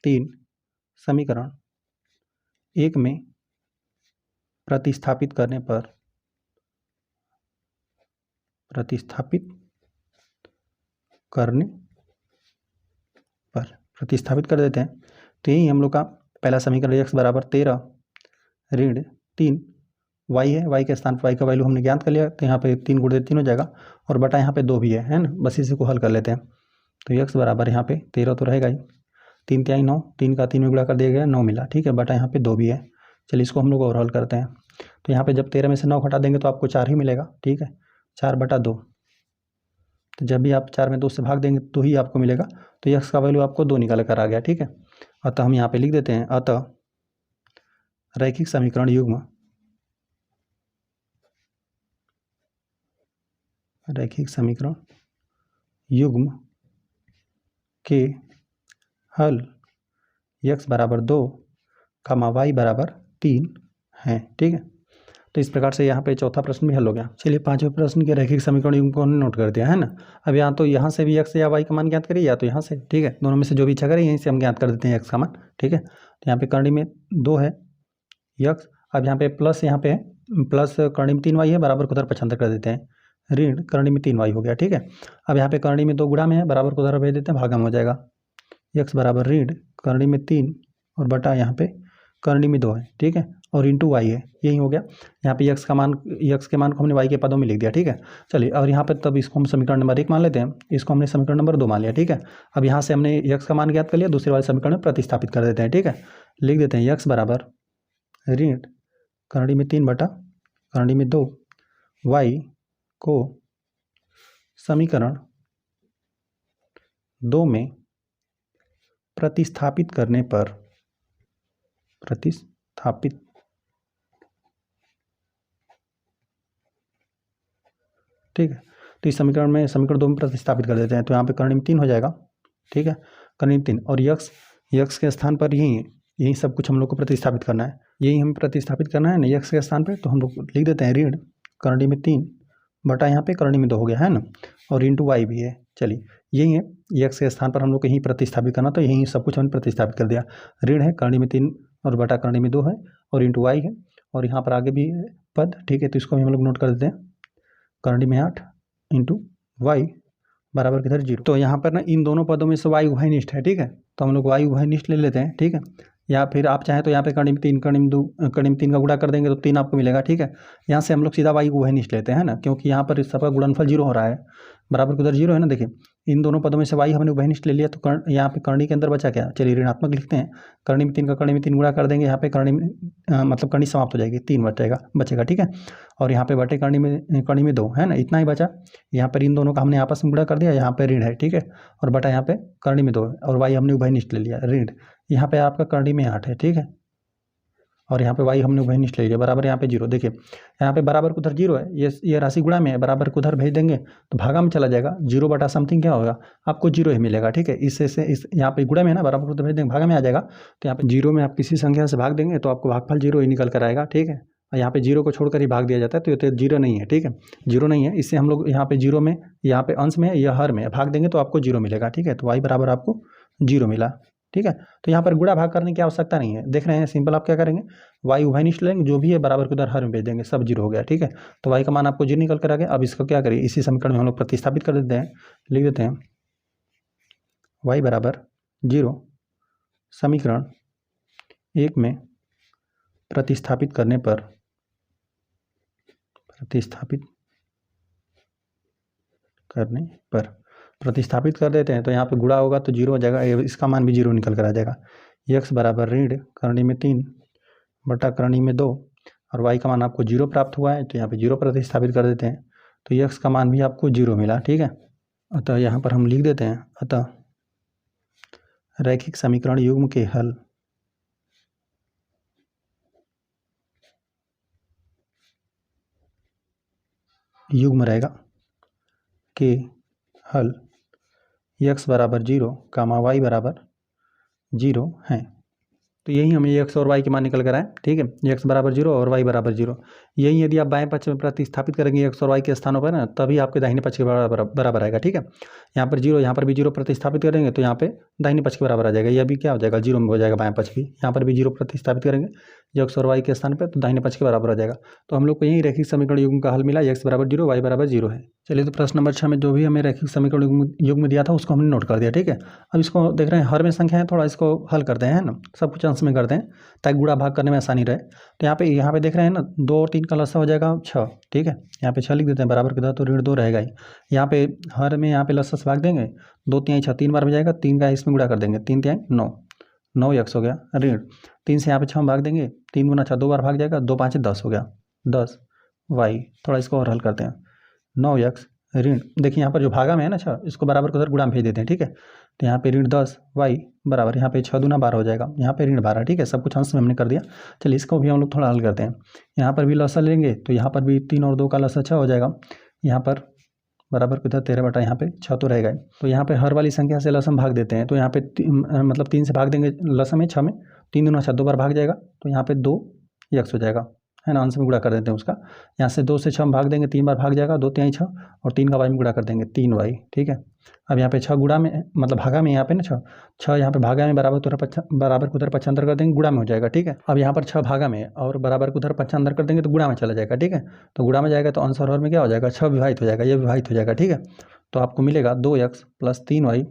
3 समीकरण 1 में प्रतिस्थापित करने पर प्रतिस्थापित कर देते हैं, तो यही हम लोग का पहला समीकरण x बराबर 13 ऋण 3y है, y के स्थान पर y का वैल्यू हमने ज्ञात कर लिया, तो यहाँ पे 3 गुणे 3 हो जाएगा, और बटा यहाँ पे 2 भी है ना। बस इसी को हल कर लेते हैं, तो x बराबर यहाँ पे 13 तो रहेगा ही, 3 तिहाई 9, 3 का 3 में गुणा कर दिया गया 9 मिला, ठीक है, बटा यहाँ पे 2 भी है। चलिए इसको हम लोग और हल करते हैं, तो यहाँ पे जब 13 में से 9 घटा देंगे तो आपको 4 ही मिलेगा, ठीक है, 4/2। तो जब भी आप 4 में 2 से भाग देंगे तो ही आपको मिलेगा, तो x का वैल्यू आपको 2 निकाल कर आ गया, ठीक है। अतः हम यहाँ पे लिख देते हैं, अतः रैखिक समीकरण युग्म रैखिक समीकरण युग्म के हल x बराबर 2 कमा y बराबर 3 हैं। ठीक है, तो इस प्रकार से यहाँ पे चौथा प्रश्न भी हल हो गया। चलिए पांचवें प्रश्न के रैखिक समीकरण युग्म को हमने नोट कर दिया है ना। अब यहाँ तो यहाँ से भी x या y का मान ज्ञात करिए या तो यहाँ से, ठीक है, दोनों में से जो भी इच्छा करें यहीं से हम ज्ञात कर देते हैं x का मान। ठीक है, तो यहाँ पे करणी में 2 है x, अब यहाँ पे प्लस, यहाँ पे प्लस करणी में 3y है, बराबर को उधर पक्षांतर कर देते हैं, ऋण करणी में 3y हो गया। ठीक है, अब यहाँ पे करणी में 2 गुणा में है, बराबर को उधर भेज देते हैं, भागा में हो जाएगा, x बराबर ऋण करणी में 3 और बटा यहाँ पे करणी में 2 है। ठीक है, और इंटू y है, यही हो गया। यहाँ पे x के मान को हमने y के पदों में लिख दिया। ठीक है, चलिए और यहाँ पे तब इसको हम समीकरण नंबर 1 मान लेते हैं, इसको हमने समीकरण नंबर 2 मान लिया। ठीक है, अब यहाँ से हमने x का मान ज्ञात कर लिया, दूसरे वाले समीकरण में प्रतिस्थापित कर देते हैं। ठीक है, लिख देते हैं x बराबर ऋण करणी में 3 बटा करणी में 2 y को समीकरण 2 में प्रतिस्थापित करने पर ठीक है, तो इस समीकरण 2 में प्रतिस्थापित कर देते हैं, तो यहाँ पे करणी में 3 हो जाएगा। ठीक है, करणी में 3 और यक्स के स्थान पर यही सब कुछ हम लोग को प्रतिस्थापित करना है, यही हमें प्रतिस्थापित करना है ना यक्स के स्थान पे, तो हम लोग लिख देते हैं ऋण करणी में 3 बटा यहाँ पे करणी में 2 हो गया है ना, और इंटू वाई भी है। चलिए यही है, यक्स के स्थान पर हम लोग को यहीं प्रतिस्थापित करना, तो यहीं सब कुछ हमने प्रतिस्थापित कर दिया। ऋण है करणी में 3 और बटा करणी में 2 है, और इंटू वाई है, और यहाँ पर आगे भी है पद। ठीक है, तो इसको हम लोग नोट कर देते हैं, करणी में 8 इंटू वाई बराबर किधर 0। तो यहाँ पर ना इन दोनों पदों में से वाई उभयनिष्ठ है। ठीक है, तो हम लोग वाई उभयनिष्ठ ले लेते हैं। ठीक है, या फिर आप चाहें तो यहाँ पे करणी में 3 करणी में 2 करणी में 3 का गुणा कर देंगे तो 3 आपको मिलेगा। ठीक है, यहाँ से हम लोग सीधा वाई उभयनिष्ठ लेते हैं ना, क्योंकि यहाँ पर इस सबका गुणनफल 0 हो रहा है, बराबर किधर 0 है ना। देखिए इन दोनों पदों में से वाई हमने उभयनिष्ठ ले लिया, तो यहाँ पे करणी के अंदर बचा क्या, चलिए ऋणात्मक लिखते हैं, करणी में 3 का करणी में 3 गुणा कर देंगे, यहाँ पे करणी में मतलब करणी समाप्त हो जाएगी, 3 बचेगा। ठीक है, और यहाँ पे बटे करणी में 2 है ना, इतना ही बचा। यहाँ पर इन दोनों का हमने आपस में गुणा कर दिया, यहाँ पे ऋण है। ठीक है, और बटा यहाँ पे करणी में 2 है, और वाई हमने उभयनिष्ठ ले लिया ऋण, यहाँ पे आपका करणी में 8 है। ठीक है, और यहाँ पे वाई हमने उभयनिष्ठ ले लिया, बराबर यहाँ पे 0। देखिए यहाँ पे बराबर को उधर 0 है, ये राशि गुणा में है, बराबर को उधर भेज देंगे तो भागा में चला जाएगा, 0 बटा समथिंग क्या होगा, आपको 0 ही मिलेगा। ठीक है, इस यहाँ पे गुणा में है ना, बराबर को उधर भेज देंगे, भागा में आ जाएगा, तो यहाँ पे 0 में आप किसी संख्या से भाग देंगे तो आपको भागफल 0 ही निकल कर आएगा। ठीक है, और यहाँ पे 0 को छोड़कर ही भाग दिया जाता है, तो ये 0 नहीं है। ठीक है, 0 नहीं है, इससे हम लोग यहाँ पे 0 में, यहाँ पे अंश में या हर में भाग देंगे तो आपको 0 मिलेगा। ठीक है, तो वाई बराबर आपको 0 मिला। ठीक है, तो यहाँ पर गुणा भाग करने की आवश्यकता नहीं है, देख रहे हैं, सिंपल आप क्या करेंगे, वाई उभयनिष्ठ लेंगे, जो भी है बराबर को उधर हर में भेज देंगे, सब 0 हो गया। ठीक है, तो वाई का मान आपको 0 निकल कर आ गया। अब इसको क्या करिए, इसी समीकरण में हम लोग प्रतिस्थापित कर देते हैं, लिख देते हैं वाई बराबर 0 समीकरण 1 में प्रतिस्थापित करने पर प्रतिस्थापित कर देते हैं, तो यहाँ पे गुणा होगा तो 0 हो जाएगा, इसका मान भी 0 निकल कर आ जाएगा। x बराबर ऋण करणी में 3 बटा करणी में 2, और y का मान आपको 0 प्राप्त हुआ है, तो यहाँ पे 0 प्रतिस्थापित कर देते हैं, तो x का मान भी आपको 0 मिला। ठीक है, अतः यहाँ पर हम लिख देते हैं, अतः रैखिक समीकरण युग्म के हल युग्म रहेगा के हल x बराबर 0 कामा y बराबर 0 हैं। तो यही हमें x और y के मान निकल कर आए। ठीक है, x बराबर 0 और y बराबर 0, यही यदि आप बाएं पक्ष में प्रतिस्थापित करेंगे x और y के स्थानों पर ना, तभी आपके दाहिने पक्ष के बराबर आएगा। ठीक है, यहाँ पर 0, यहाँ पर भी 0 प्रतिस्थापित करेंगे तो यहाँ पे दाहिने पक्ष के बराबर आ जाएगा, यह भी क्या हो जाएगा, 0 में हो जाएगा, बाएं पक्ष भी, यहाँ पर भी 0 प्रतिस्थापित करेंगे x और y के स्थान पर, तो दाहिने पक्ष के बराबर आ जाएगा। तो हम लोग को यही रैखिक समीकरण युग्म का हल मिला, x बराबर 0 y बराबर 0 है। चलिए, तो प्रश्न नंबर 6 में जो भी हमें रैखिक समीकरण युग्म दिया था उसको हमने नोट कर दिया। ठीक है, अब इसको देख रहे हैं हर में संख्या है, थोड़ा इसको हल करते हैं ना, सब कुछ अंश में करते हैं ताकि गुणा भाग करने में आसानी रहे। तो यहाँ पे देख रहे हैं ना, 2 और 3 का लसा हो जाएगा 6। ठीक है, यहाँ पे 6 लिख देते हैं, बराबर किधर, तो ऋण 2 रहेगा ही। यहाँ पे हर में यहाँ पे लसा से भाग देंगे, 2 तिहाई 6, 3 बार में जाएगा, 3 का इसमें गुणा कर देंगे, 3 तिहाई 9 x हो गया ऋण, 3 से यहाँ पे 6 भाग देंगे, 3 गुना 6 2 बार भाग जाएगा, 2 5 10 हो गया 10 y। थोड़ा इसको और हल करते हैं, 9x ऋण, देखिए यहाँ पर जो भागा में है ना 6, इसको बराबर को उधर गुणा में भेज देते हैं। ठीक है, तो यहाँ पे ऋण 10 y बराबर, यहाँ पे 6 दूना 12 हो जाएगा, यहाँ पे ऋण 12। ठीक है, सब कुछ अंश में हमने कर दिया। चलिए इसको भी हम लोग थोड़ा हल करते हैं, यहाँ पर भी लसा लेंगे तो यहाँ पर भी 3 और 2 का लसा 6 हो जाएगा, यहाँ पर बराबर किधर 13 बटा यहाँ पे 6 तो रहेगा ही। तो यहाँ पे हर वाली संख्या से लसम भाग देते हैं, तो यहाँ पे मतलब 3 से भाग देंगे लसम है 6 में, 3 दूना 6 2 बार भाग जाएगा, तो यहाँ पे 2x हो जाएगा, है ना, अंश में गुणा कर देते हैं उसका। यहाँ से 2 से 6 में भाग देंगे, 3 बार भाग जाएगा, 2 3 6 और 3 का y में गुणा कर देंगे 3y, ठीक है। अब यहाँ पे 6 गुणा में मतलब भागा में यहाँ पे ना 6 यहाँ पे भागा में बराबर को उधर पक्षांतर कर देंगे, गुणा में हो जाएगा, ठीक है। अब यहाँ पर 6 भागा में और बराबर को उधर पक्षांतर कर देंगे तो गुणा में चला जाएगा, ठीक है। तो गुणा में जाएगा तो अंश और हर में क्या हो जाएगा, 6 विभाजित हो जाएगा, ये विभाजित हो जाएगा, ठीक है। तो आपको मिलेगा 2x + 3y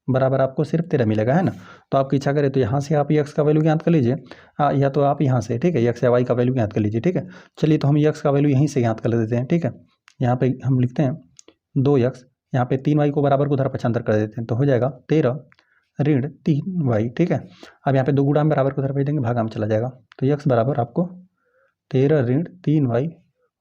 बराबर आपको सिर्फ 13 मिलेगा, है ना। तो आपकी इच्छा करे तो यहाँ से आप x का वैल्यू ज्ञात कर लीजिए, या तो आप यहाँ से, ठीक है, x या y का वैल्यू ज्ञात कर लीजिए, ठीक है। चलिए तो हम x का वैल्यू यहीं से ज्ञात कर देते हैं, ठीक है। यहाँ पे हम लिखते हैं 2x, यहाँ पे 3y को बराबर को उधर पक्षांतर कर देते हैं, तो हो जाएगा 13 ऋण 3y, ठीक है। अब यहाँ पे 2 गुणा में बराबर को उधर भेज देंगे, भागा में चला जाएगा, तो x बराबर आपको 13 ऋण 3y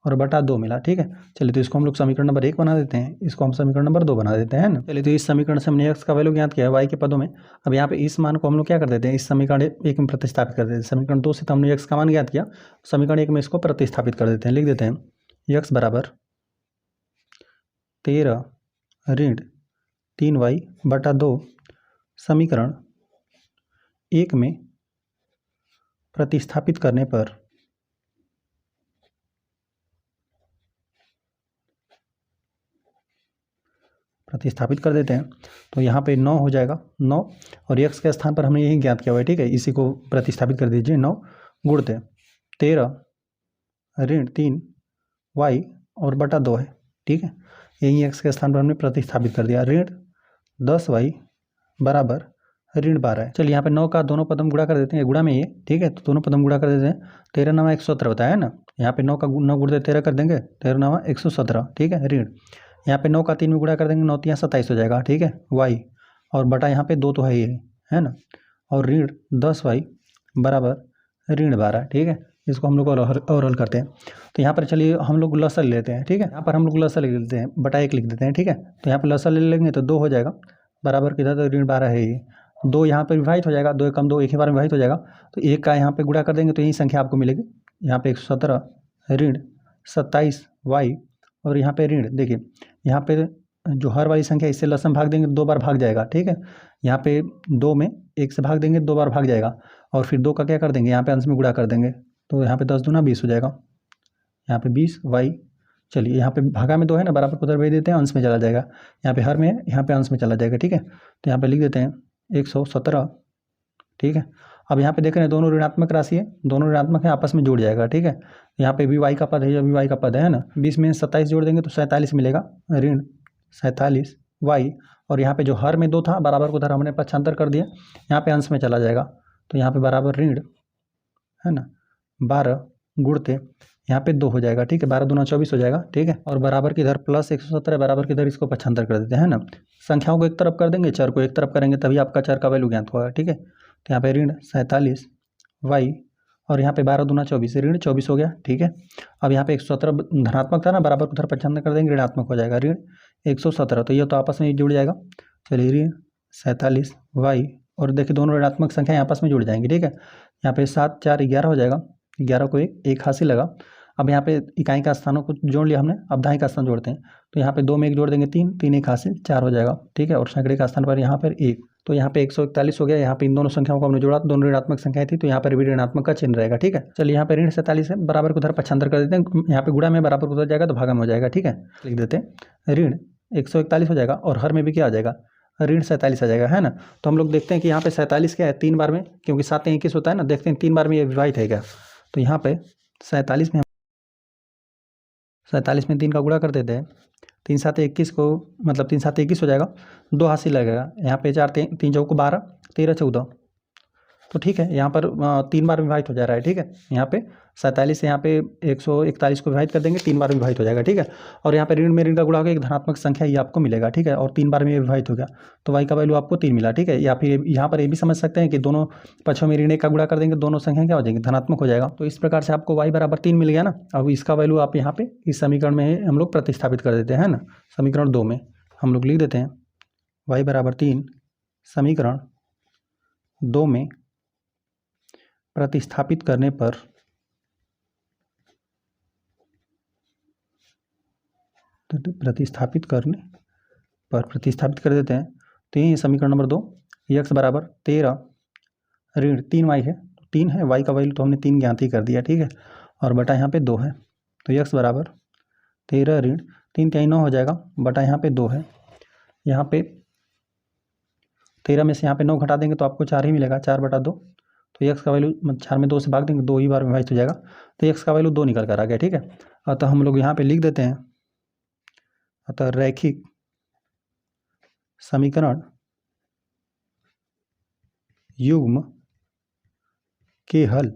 और बटा 2 मिला, ठीक है। चलिए तो इसको हम लोग समीकरण नंबर 1 बना देते हैं, इसको हम समीकरण नंबर 2 बना देते हैं ना। चलिए तो इस समीकरण से हमने x का वैल्यू ज्ञात किया है y के पदों में। अब यहाँ पे इस मान को हम लोग क्या कर देते हैं, इस समीकरण 1 में प्रतिस्थापित कर देते हैं। समीकरण 2 से तो हमने x का मान ज्ञात किया, समीकरण 1 में इसको प्रतिस्थापित कर देते हैं, लिख देते हैं x बराबर 13 ऋण 3y बटा 2 समीकरण 1 में प्रतिस्थापित करने पर प्रतिस्थापित कर देते हैं, तो यहाँ पे 9 हो जाएगा, 9 और x के स्थान पर हमने यही ज्ञात किया हुआ है, ठीक है। इसी को प्रतिस्थापित कर दीजिए, 9 गुणते 13 ऋण 3y और बटा 2 है, ठीक है। यही x के स्थान पर हमने प्रतिस्थापित कर दिया, ऋण 10y बराबर ऋण 12 है। चलिए यहाँ पे 9 का दोनों पद हम गुणा कर देते हैं, गुणा में ये, ठीक है, तो दोनों पद हम गुणा कर देते हैं। 13 9 117 होता है ना, यहाँ पे 9 का 9 गुणते 13 कर देंगे, 13 9 117, ठीक है, ऋण यहाँ पे 9 का 3 में गुणा कर देंगे, 9 3 27 हो जाएगा, ठीक है, y और बटा यहाँ पे 2 तो है ही है ना, और ऋण 10y बराबर ऋण 12, ठीक है। इसको हम लोग और हल करते हैं, तो यहाँ पर चलिए हम लोग लसल लेते हैं, ठीक है। यहाँ पर हम लोग लसल लिख देते हैं, बटा 1 लिख देते हैं, ठीक है। तो यहाँ पर लसल ले लेंगे तो 2 हो जाएगा, बराबर किधर तो ऋण 12 है ये, 2 यहाँ पर विभाजित हो जाएगा, 2 कम 2 एक ही बार में विभाजित हो जाएगा, तो 1 का यहाँ पे गुणा कर देंगे तो यही संख्या आपको मिलेगी। यहाँ पे 117 ऋण 27y और यहाँ पे ऋण, देखिए यहाँ पे जो हर वाली संख्या इससे लसम भाग देंगे 2 बार भाग जाएगा, ठीक है। यहाँ पे 2 में 1 से भाग देंगे 2 बार भाग जाएगा, और फिर 2 का क्या कर देंगे, यहाँ पे अंश में गुणा कर देंगे, तो यहाँ पे 10 दूना 20 हो जाएगा, यहाँ पे 20y। चलिए यहाँ पे भागा में 2 है ना, बराबर को उधर भेज देते हैं, अंश में चला जाएगा, यहाँ पे हर में है, यहाँ पे अंश में चला जाएगा, ठीक है। तो यहाँ पे लिख देते हैं 117, ठीक है। अब यहाँ पे देख रहे हैं दोनों ऋणात्मक राशि है, दोनों ऋणात्मक है, आपस में जुड़ जाएगा, ठीक है। यहाँ पे भी y का पद है, ये भी y का पद है ना, 20 में 27 जोड़ देंगे तो 47 मिलेगा, ऋण 47y, और यहाँ पे जो हर में 2 था बराबर को उधर हमने पक्षांतर कर दिया, यहाँ पे अंश में चला जाएगा, तो यहाँ पे बराबर ऋण, है ना, 12 गुणते यहाँ पे 2 हो जाएगा, ठीक है, 12 दूना 24 हो जाएगा, ठीक है। और बराबर की इधर प्लस 117 बराबर की इधर इसको पक्षांतर कर देते हैं ना, संख्याओं को एक तरफ कर देंगे, चर को एक तरफ करेंगे, तभी आपका चर का वैल्यू ज्ञात होगा, ठीक है। तो यहाँ पे ऋण 47y और यहाँ पे 12 दूना 24, ऋण 24 हो गया, ठीक है। अब यहाँ पे 117 धनात्मक था ना, बराबर को उधर पक्षांतर कर देंगे, ऋणात्मक हो जाएगा, ऋण 117, तो ये तो आपस में जुड़ जाएगा। चलिए ऋण 47y और देखिए दोनों ऋणात्मक संख्या आपस में जुड़ जाएंगी, ठीक है। यहाँ पे 7 4 11 हो जाएगा, 11 को एक हासिल लगा। अब यहाँ पे इकाई का स्थानों को जोड़ लिया हमने, अब दहाई का स्थान जोड़ते हैं, तो यहाँ पे 2 में 1 जोड़ देंगे 3, 3 1 हासिल 4 हो जाएगा, ठीक है। और सैकड़े का स्थान पर यहाँ पर 1, तो यहाँ पे 141 हो गया। यहाँ पे इन दोनों संख्याओं को हमने जोड़ा, दोनों ऋणात्मक संख्याएं थी, तो यहाँ पर भी ऋणात्मक का चिन्ह रहेगा, ठीक है। चलिए यहाँ पे ऋण 47 है, बराबर को उधर पक्षांतर कर देते हैं, यहाँ पे गुणा में बराबर को उधर जाएगा तो भागा में हो जाएगा, ठीक है। लिख देते हैं ऋण 141 हो जाएगा, और हर में भी क्या आ जाएगा, ऋण 47 आ जाएगा, है ना। तो हम लोग देखते हैं कि यहाँ पे 47 क्या है, 3 बार में, क्योंकि 7 21 होता है ना, देखते हैं 3 बार में ये विभाजित है क्या। तो यहाँ पे 47 में 3 का गुणा कर देते हैं, 3 7 21 को, मतलब 3 7 21 हो जाएगा, 2 हासिल लगेगा, यहाँ पे 4 3 चौको 12 13 14, तो ठीक है, यहाँ पर 3 बार विभाजित हो जा रहा है, ठीक है। यहाँ पे 47 से यहाँ पे 141 को विभाजित कर देंगे, 3 बार विभाजित हो जाएगा, ठीक है। और यहाँ पे ऋण में ऋण का गुणा होकर एक धनात्मक संख्या ये आपको मिलेगा, ठीक है, और 3 बार में ये विभाजित हो गया, तो y का वैल्यू आपको 3 मिला, ठीक है। या फिर यहाँ पर ये भी समझ सकते हैं कि दोनों पक्षों में ऋण 1 का गुणा कर देंगे, दोनों संख्या क्या हो जाएंगी, धनात्मक हो जाएगा। तो इस प्रकार से आपको y बराबर 3 मिल गया ना। अब इसका वैल्यू आप यहाँ पे इस समीकरण में हम लोग प्रतिस्थापित कर देते हैं ना, समीकरण 2 में हम लोग लिख देते हैं y बराबर 3 समीकरण 2 में प्रतिस्थापित करने पर तो प्रतिस्थापित कर देते हैं। तो यही समीकरण नंबर 2, x बराबर 13 ऋण 3y है, 3 है, y का वैल्यू तो हमने 3 ज्ञात ही कर दिया, ठीक है, और बटा यहाँ पे 2 है। तो x बराबर 13 ऋण 3 3 9 हो जाएगा, बटा यहाँ पे 2 है। यहाँ पे 13 में से यहाँ पे 9 घटा देंगे तो आपको 4 ही मिलेगा, 4 बटा 2। तो x का वैल्यू 4 में 2 से भाग देंगे, 2 ही बार विभाजित हो जाएगा, तो x का वैल्यू 2 निकल कर आ गया, ठीक है। अतः हम लोग यहाँ पे लिख देते हैं, अतः रैखिक समीकरण युग्म के हल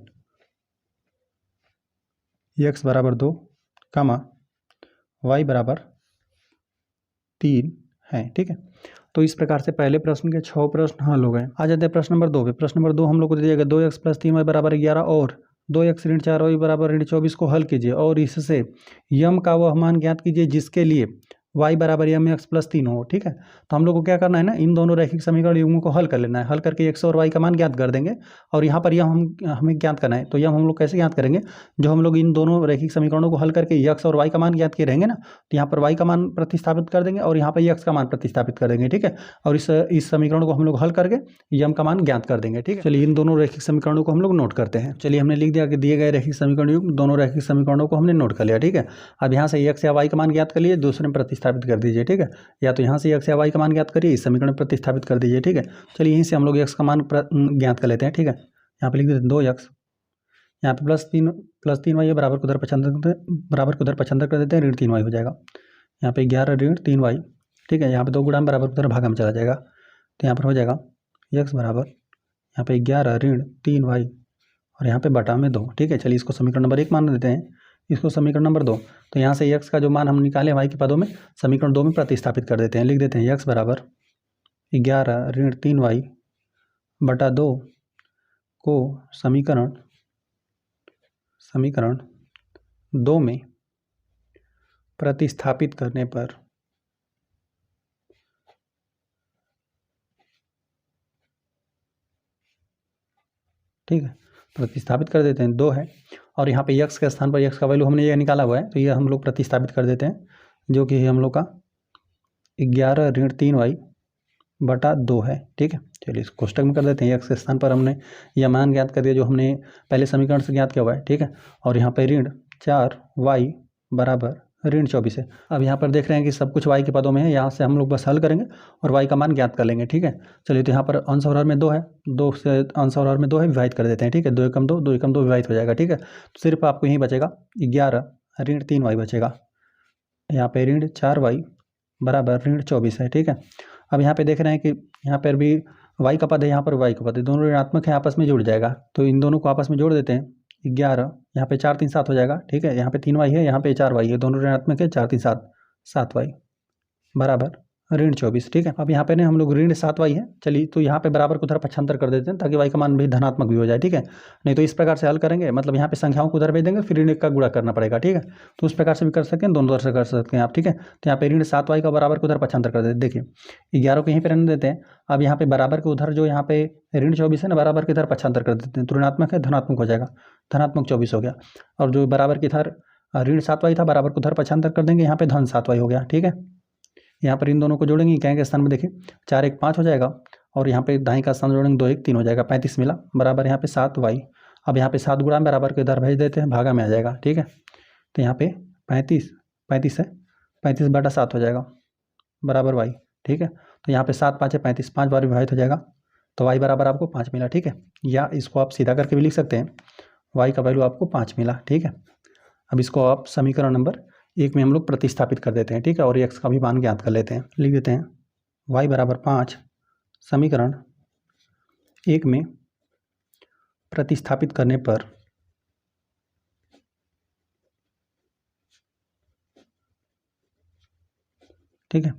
x बराबर 2, y बराबर 3 है, ठीक है। तो इस प्रकार से पहले प्रश्न के 6 प्रश्न हल हो गए। आ जाते हैं प्रश्न नंबर 2 पे। प्रश्न नंबर 2 हम लोग को दिया गया 2x + 3y बराबर 11 और 2x ऋण 4y बराबर ऋण 24 को हल कीजिए और इससे यम का वह मान ज्ञात कीजिए जिसके लिए y बराबर mx + 3 हो, ठीक है। तो हम लोग को क्या करना है ना, इन दोनों रैखिक समीकरण युग्मों को हल कर लेना है। हल करके x और y का मान ज्ञात कर देंगे और यहाँ पर यम हमें ज्ञात करना है। तो यम हम लोग कैसे ज्ञात करेंगे, जो हम लोग इन दोनों रैखिक समीकरणों को हल करके x और y का मान ज्ञात किए रहेंगे ना, तो यहाँ पर y का मान प्रतिस्थापित कर देंगे और यहाँ पर x का मान प्रतिस्थापित कर देंगे, ठीक है। और इस समीकरण को हम लोग हल करके यम का मान ज्ञात कर देंगे, ठीक है। चलिए इन दोनों रैखिक समीकरणों को हम लोग नोट करते हैं। चलिए हमने लिख दिया कि दिए गए रैखिक समीकरण युग्म, दोनों रैखिक समीकरणों को हमने नोट कर लिया, ठीक है। अब यहाँ से x या y का मान ज्ञात कर लिए, दूसरे में प्रतिस्थापित कर दीजिए, ठीक है। या तो यहाँ से x या y का मान ज्ञात करिए, इस समीकरण में प्रतिस्थापित कर दीजिए, ठीक है। चलिए यहीं से हम लोग x का मान ज्ञात कर लेते हैं, ठीक है। यहाँ पे लिख देते हैं 2x, यहाँ पे प्लस 3y बराबर को उधर पक्षांतर कर देते हैं, ऋण 3y हो जाएगा। यहाँ पे 11 ऋण 3y, ठीक है। यहाँ पे 2 गुणा में बराबर उधर भागा में चला जाएगा, तो यहाँ पर हो जाएगा x बराबर यहाँ पे 11 ऋण 3y और यहाँ पे बटा में 2, ठीक है। चलिए इसको समीकरण नंबर 1 मान देते हैं, इसको समीकरण नंबर 2। तो यहाँ से x का जो मान हम निकाले y के पदों में समीकरण 2 में प्रतिस्थापित कर देते हैं। लिख देते हैं x बराबर 11 ऋण 3y बटा 2 को समीकरण 2 में प्रतिस्थापित करने पर ठीक है, प्रतिस्थापित कर देते हैं। 2 है और यहाँ पे x के स्थान पर x का वैल्यू हमने ये निकाला हुआ है, तो ये हम लोग प्रतिस्थापित कर देते हैं, जो कि हम लोग का 11 ऋण 3y बटा 2 है, ठीक है। चलिए इस कोष्टक में कर देते हैं। x के स्थान पर हमने यह मान ज्ञात कर दिया जो हमने पहले समीकरण से ज्ञात किया हुआ है, ठीक है। और यहाँ पे ऋण 4y बराबर ऋण 24 है। अब यहाँ पर देख रहे हैं कि सब कुछ y के पदों में है, यहाँ से हम लोग बस हल करेंगे और y का मान ज्ञात कर लेंगे, ठीक है। चलिए तो यहाँ पर अंश और हर में 2 है, 2 से अंश और हर में 2 है, विभाजित कर देते हैं, ठीक है। 2 एकम 2 विभाजित हो जाएगा, ठीक है। तो सिर्फ आपको यही बचेगा 11 ऋण 3y बचेगा, यहाँ पे ऋण 4y बराबर ऋण 24 है, ठीक है। अब यहाँ पे देख रहे हैं कि यहाँ पर भी y का पद है, यहाँ पर y का पद है, दोनों ऋणात्मक है, आपस में जुड़ जाएगा। तो इन दोनों को आपस में जोड़ देते हैं, 11 यहाँ पे 4 3 7 हो जाएगा, ठीक है। यहाँ पे 3y है, यहाँ पे 4y है, दोनों ऋणात्मक है, 4 3 7 7y बराबर ऋण 24, ठीक है। अब यहाँ पे ना हम लोग ऋण 7y है, चलिए तो यहाँ पे बराबर को उधर पक्षांतर कर देते हैं ताकि y का मान भी धनात्मक भी हो जाए, ठीक है। नहीं तो इस प्रकार से हल करेंगे, मतलब यहाँ पे संख्याओं को उधर भेज देंगे, फिर ऋण का गुणा करना पड़ेगा, ठीक है। तो उस प्रकार से भी कर सकते हैं, दोनों तरह से कर सकते हैं आप, ठीक है। तो यहाँ पे ऋण 7y का बराबर को उधर पक्षांतर कर देते हैं, देखिए 11 को यहीं पर रहने देते हैं। अब यहाँ पे बराबर के उधर जो यहाँ पे ऋण 24 है ना, बराबर के इधर पक्षांतर कर देते हैं, तो ऋणात्मक है धनात्मक हो जाएगा, धनात्मक 24 हो गया। और जो बराबर के इधर ऋण 7y था, बराबर को उधर पक्षांतर कर देंगे, यहाँ पे धन 7y हो गया, ठीक है। यहाँ पर इन दोनों को जोड़ेंगे, क्या के स्थान में देखिए 4 1 5 हो जाएगा और यहाँ पे दाएं का स्थान जोड़ेंगे 2 1 3 हो जाएगा, 35 मिला, बराबर यहाँ पे 7y। अब यहाँ पे 7 गुणा बराबर के इधर भेज देते हैं, भागा में आ जाएगा, ठीक है। तो यहाँ पे 35 है, 35 बटा 7 हो जाएगा बराबर y, ठीक है। तो यहाँ पे 7 5 है 35, 5 बार विभाजित हो जाएगा, तो y बराबर आपको 5 मिला, ठीक है। या इसको आप सीधा करके भी लिख सकते हैं, y का वैल्यू आपको 5 मिला, ठीक है। अब इसको आप समीकरण नंबर 1 में हम लोग प्रतिस्थापित कर देते हैं, ठीक है। और x का भी मान ज्ञात कर लेते हैं, लिख देते हैं y बराबर 5 समीकरण 1 में प्रतिस्थापित करने पर ठीक है,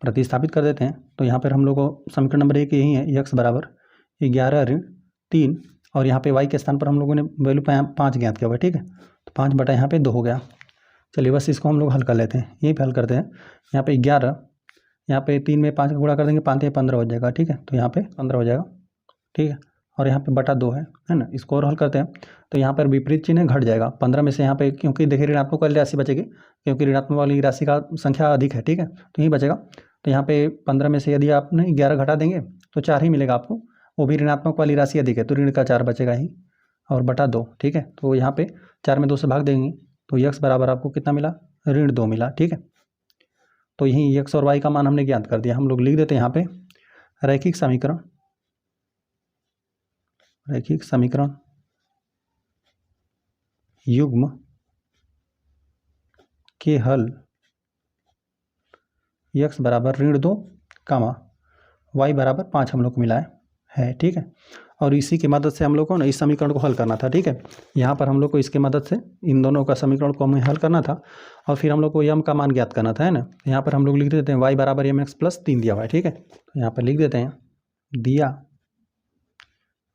प्रतिस्थापित कर देते हैं। तो यहाँ पर हम लोग को समीकरण नंबर 1 यही है, x बराबर 11 ऋण 3 और यहाँ पे y के स्थान पर हम लोगों ने वैल्यू 5 ज्ञात किया हुआ है, ठीक है। तो 5 बटा यहाँ पे 2 हो गया। चलिए बस इसको हम लोग हल कर लेते हैं, यहीं पे हल करते हैं। यहाँ पे 11, यहाँ पे 3 में 5 का गुणा कर देंगे, 5 से 15 हो जाएगा, ठीक है। तो यहाँ पे 15 हो जाएगा, ठीक है। और यहाँ पे बटा 2 है ना। इसको और हल करते हैं तो यहाँ पर विपरीत चिन्ह घट जाएगा। 15 में से यहाँ पे क्योंकि देखिए ऋणात्मक वाली राशि बचेगी, क्योंकि ऋणात्मक वाली राशि का संख्या अधिक है, ठीक है, तो यही बचेगा। तो यहाँ पे 15 में से यदि आपने 11 घटा देंगे तो 4 ही मिलेगा आपको, वो भी ऋणात्मक वाली राशि अधिक है तो ऋण का 4 बचेगा ही, और बटा 2, ठीक है। तो यहाँ पे 4 में 2 से भाग देंगे तो यक्स बराबर आपको कितना मिला, ऋण 2 मिला, ठीक है। तो यही यक्स और वाई का मान हमने ज्ञात कर दिया। हम लोग लिख देते हैं यहाँ पे रैखिक समीकरण युग्म के हल यक्स बराबर ऋण 2 कामा वाई बराबर 5 हम लोग को मिला है, ठीक है। और इसी की मदद से हम लोग को ना इस समीकरण को हल करना था, ठीक है। यहाँ पर हम लोग को इसके मदद से इन दोनों का समीकरण को हमें हल करना था और फिर हम लोग को यम का मान ज्ञात करना था, है ना। यहाँ पर हम लोग लिख देते हैं वाई बराबर एम एक्स प्लस 3 दिया हुआ है, ठीक है। तो यहाँ पर लिख देते हैं दिया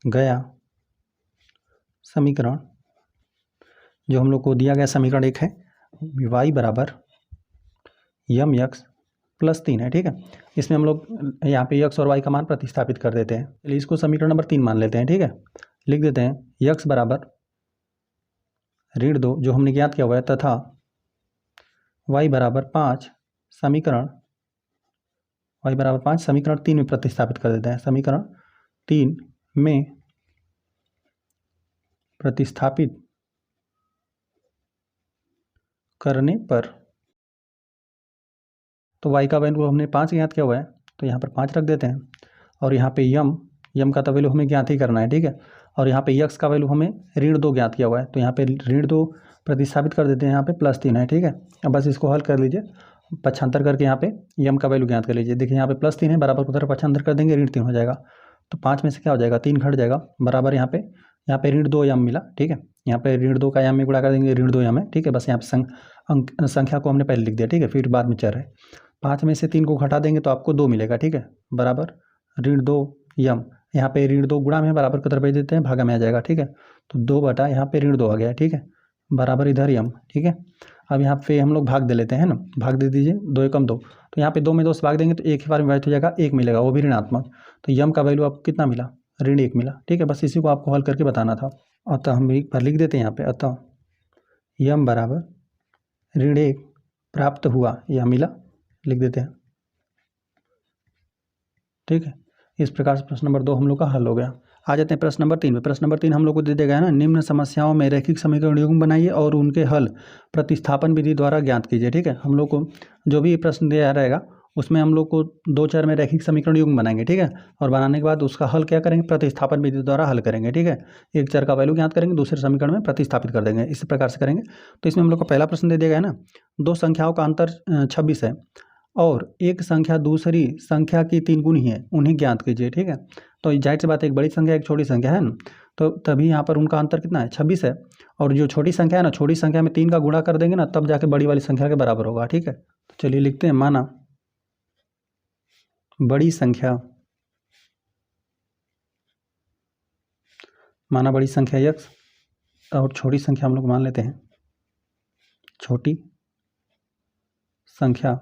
गया समीकरण, जो हम लोग को दिया गया समीकरण एक है वाई बराबर यम एक्स प्लस 3 है, ठीक है। इसमें हम लोग यहाँ पे यक्स और वाई का मान प्रतिस्थापित कर देते हैं। चलिए इसको समीकरण नंबर 3 मान लेते हैं, ठीक है। लिख देते हैं यक्स बराबर ऋण 2 जो हमने ज्ञात किया हुआ है तथा वाई बराबर 5 समीकरण 3 में प्रतिस्थापित कर देते हैं। समीकरण 3 में प्रतिस्थापित करने पर तो y का वैल्यू हमने 5 ज्ञात किया हुआ है तो यहाँ पर 5 रख देते हैं, और यहाँ पे यम का तो वैल्यू हमें ज्ञात ही करना है, ठीक है। और यहाँ पे यक्स का वैल्यू हमें ऋण 2 ज्ञात किया हुआ है तो यहाँ पे ऋण 2 प्रतिस्थापित कर देते हैं, यहाँ पे प्लस 3 है, ठीक है। अब बस इसको हल कर लीजिए, पक्षांतर करके यहाँ पे यम का वैल्यू ज्ञात कर लीजिए। देखिए यहाँ पे प्लस 3 है, बराबर को तरफ पक्षांतर कर देंगे ऋण 3 हो जाएगा, तो 5 में से क्या हो जाएगा 3 घट जाएगा, बराबर यहाँ पे ऋण 2 यम मिला, ठीक है। यहाँ पे ऋण 2 का यम में गुणा कर देंगे, ऋण 2 यम है, ठीक है। बस यहाँ पे संख्या को हमने पहले लिख दिया, ठीक है, फिर बाद में चर है। 5 में से 3 को घटा देंगे तो आपको 2 मिलेगा, ठीक है, बराबर ऋण 2 यम। यहाँ पे ऋण 2 गुणा में बराबर की तरफ भेज देते हैं, भागा में आ जाएगा, ठीक है। तो 2 बटा यहाँ पे ऋण 2 आ गया, ठीक है, बराबर इधर यम, ठीक है। अब यहाँ पे हम लोग भाग दे लेते हैं ना, भाग दे दीजिए, 2 एकम 2, तो यहाँ पे 2 में 2 से भाग देंगे तो एक ही बार में विभाजित हो जाएगा, 1 मिलेगा, वो भी ऋणात्मक। तो यम का वैल्यू आपको कितना मिला, ऋण 1 मिला, ठीक है। बस इसी को आपको हल करके बताना था। अतः हम एक बार लिख देते हैं यहाँ पे, अतः यम बराबर ऋण 1 प्राप्त हुआ या मिला, लिख देते हैं, ठीक है। इस प्रकार से प्रश्न नंबर 2 हम लोग का हल हो गया। आ जाते हैं प्रश्न नंबर 3 में। प्रश्न नंबर 3 हम लोग को दे दिया गया है ना, निम्न समस्याओं में रैखिक समीकरण युग्म बनाइए और उनके हल प्रतिस्थापन विधि द्वारा ज्ञात कीजिए, ठीक है। हम लोग को जो भी प्रश्न दिया रहेगा उसमें हम लोग को 2 चर में रैखिक समीकरण युग्म बनाएंगे, ठीक है। और बनाने के बाद उसका हल क्या करेंगे, प्रतिस्थापन विधि द्वारा हल करेंगे, ठीक है। एक चर का वैल्यू ज्ञात करेंगे, दूसरे समीकरण में प्रतिस्थापित कर देंगे, इस प्रकार से करेंगे। तो इसमें हम लोग को पहला प्रश्न दे दिया गया है ना, 2 संख्याओं का अंतर 26 है और एक संख्या दूसरी संख्या की 3 गुनी है, उन्हें ज्ञात कीजिए, ठीक है। तो जाहिर सी बात है, एक बड़ी संख्या एक छोटी संख्या है ना, तो तभी यहाँ पर उनका अंतर कितना है, 26 है। और जो छोटी संख्या है ना, छोटी संख्या में 3 का गुणा कर देंगे ना, तब जाके बड़ी वाली संख्या के बराबर होगा, ठीक है। तो चलिए लिखते हैं, माना बड़ी संख्या यक्स और छोटी संख्या हम लोग मान लेते हैं छोटी संख्या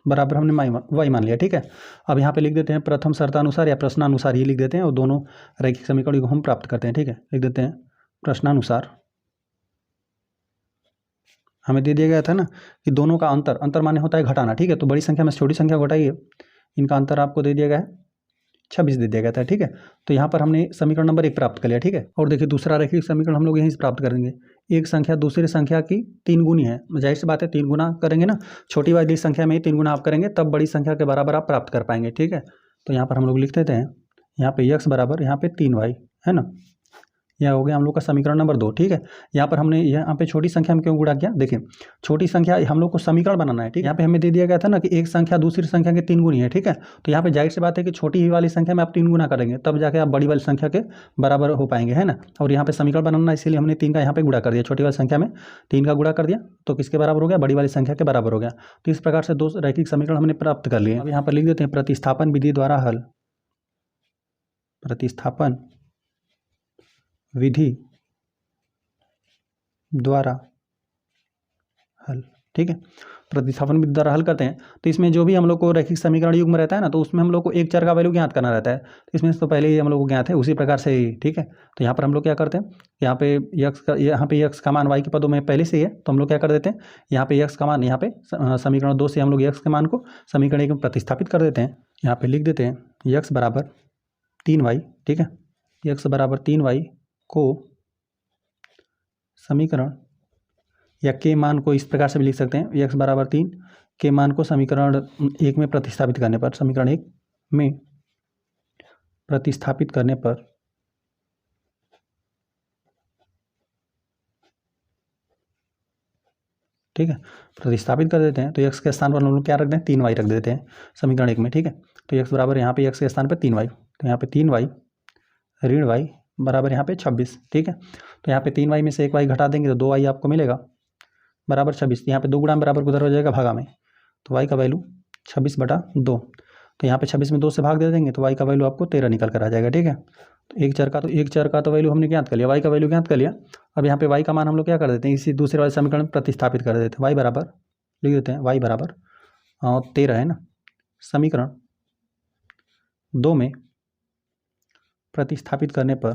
बराबर हमने वाई मान लिया, ठीक है। अब यहाँ पे लिख देते हैं प्रथम शर्तानुसार या प्रश्नानुसार ही लिख देते हैं और दोनों रैखिक समीकरण को हम प्राप्त करते हैं, ठीक है। लिख देते हैं प्रश्नानुसार हमें दे दिया गया था ना कि दोनों का अंतर माने होता है घटाना, ठीक है। तो बड़ी संख्या में छोटी संख्या घटाइए, इनका अंतर आपको दे दिया गया है 26 दे दिया गया था, ठीक है। तो यहाँ पर हमने समीकरण नंबर 1 प्राप्त कर लिया, ठीक है। और देखिए दूसरा रैखिक समीकरण हम लोग यहीं से प्राप्त करेंगे, एक संख्या दूसरी संख्या की 3 गुनी है, जाहिर सी बात है 3 गुना करेंगे ना, छोटी वाली संख्या में ही 3 गुना आप करेंगे तब बड़ी संख्या के बराबर आप प्राप्त कर पाएंगे, ठीक है। तो यहाँ पर हम लोग लिख देते हैं, यहाँ पे यक्स बराबर यहाँ पे 3y है ना, यह हो गया हम लोग का समीकरण नंबर 2, ठीक है। यहाँ पर हमने यहाँ पे छोटी संख्या में क्यों गुणा किया, देखिए छोटी संख्या हम लोग को समीकरण बनाना है, ठीक है। यहाँ पे हमें दे दिया गया था ना कि एक संख्या दूसरी संख्या के 3 गुनी है, ठीक है। तो यहाँ पे जाहिर सी बात है कि छोटी ही वाली संख्या में आप 3 गुना करेंगे तब जाके आप बड़ी वाली संख्या के बराबर हो पाएंगे, है ना। और यहाँ पे समीकरण बनाना, इसीलिए हमने 3 का यहाँ पे गुणा कर दिया, छोटी वाली संख्या में 3 का गुणा कर दिया तो किसके बराबर हो गया, बड़ी वाली संख्या के बराबर हो गया। तो इस प्रकार से 2 रैखिक समीकरण हमने प्राप्त कर लिए। अब यहाँ पर लिख देते हैं प्रतिस्थापन विधि द्वारा हल, प्रतिस्थापन विधि द्वारा हल, ठीक है। प्रतिस्थापन विधि द्वारा हल करते हैं तो इसमें जो भी हम लोग को रैखिक समीकरण युग्म रहता है ना, तो उसमें हम लोग को एक चर का वैल्यू ज्ञात करना रहता है। तो इसमें तो पहले ही हम लोग को ज्ञात है, उसी प्रकार से ही, ठीक है। तो यहाँ पर हम लोग क्या करते हैं, यहाँ पे यक्स का मान y के पदों में पहले से ही है, तो हम लोग क्या कर देते हैं, यहाँ पे यक्स का मान, यहाँ पे समीकरण 2 से हम लोग यक्स के मान को समीकरण 1 में प्रतिस्थापित कर देते हैं। यहाँ पे लिख देते हैं यक्स बराबर 3y, ठीक है। यक्स बराबर 3y को समीकरण या के मान को इस प्रकार से भी लिख सकते हैं, यक्स बराबर 3 के मान को समीकरण 1 में प्रतिस्थापित करने पर, समीकरण 1 में प्रतिस्थापित करने पर ठीक है, प्रतिस्थापित कर देते हैं। तो यक्स के स्थान पर हम लोग क्या रख दें, 3y रख देते हैं समीकरण 1 में, ठीक है। तो यक्स बराबर यहाँ पे यक्स के स्थान पर 3y, तो यहाँ पे 3y ऋण y बराबर यहाँ पे 26, ठीक है। तो यहाँ पे 3y में से एक y घटा देंगे तो 2y आपको मिलेगा बराबर 26। यहाँ पे 2 गुणा में बराबर उधर हो जाएगा भागा में, तो y का वैल्यू 26/2। तो यहाँ पे 26 में 2 से भाग दे देंगे तो y का वैल्यू आपको 13 निकल कर आ जाएगा, ठीक है। तो एक चर का तो वैल्यू हमने ज्ञात कर लिया, y का वैल्यू ज्ञात कर लिया। अब यहाँ पे y का मान हम लोग क्या कर देते हैं, इसी दूसरे वाले समीकरण में प्रतिस्थापित कर देते हैं। y बराबर लिख देते हैं, y बराबर 13 है ना, समीकरण 2 में प्रतिस्थापित करने पर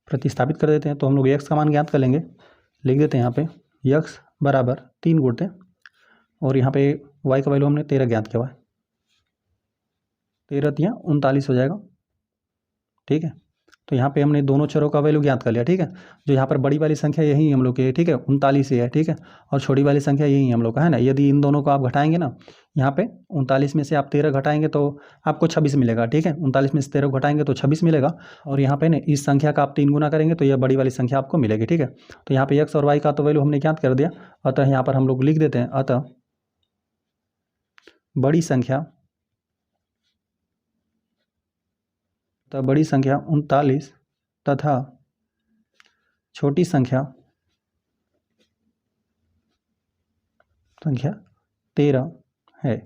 प्रतिस्थापित कर देते हैं तो हम लोग x का मान ज्ञात कर लेंगे। लिख देते हैं यहाँ पे x बराबर 3 गुणते और यहाँ पे y का वैल्यू हमने 13 ज्ञात किया हुआ है, 13 या 39 हो जाएगा, ठीक है। तो यहाँ पे हमने दोनों चरों का वैल्यू ज्ञात कर लिया, ठीक है। जो यहाँ पर बड़ी वाली संख्या यही हम लोग की है, ठीक है, 39 ही है, ठीक है। और छोटी वाली संख्या यही हम लोग का है ना। यदि इन दोनों को आप घटाएंगे ना, यहाँ पे 39 में से आप 13 घटाएंगे तो आपको 26 मिलेगा, ठीक है। 39 में से 13 घटाएंगे तो 26 मिलेगा। और यहाँ पे ना इस संख्या का आप 3 गुना करेंगे तो यह बड़ी वाली संख्या आपको मिलेगी, ठीक है। तो यहाँ पे एक्स और वाई का तो वैल्यू हमने ज्ञात कर दिया, अतः यहाँ पर हम लोग लिख देते हैं, अतः बड़ी संख्या 39 तथा छोटी संख्या 13 है।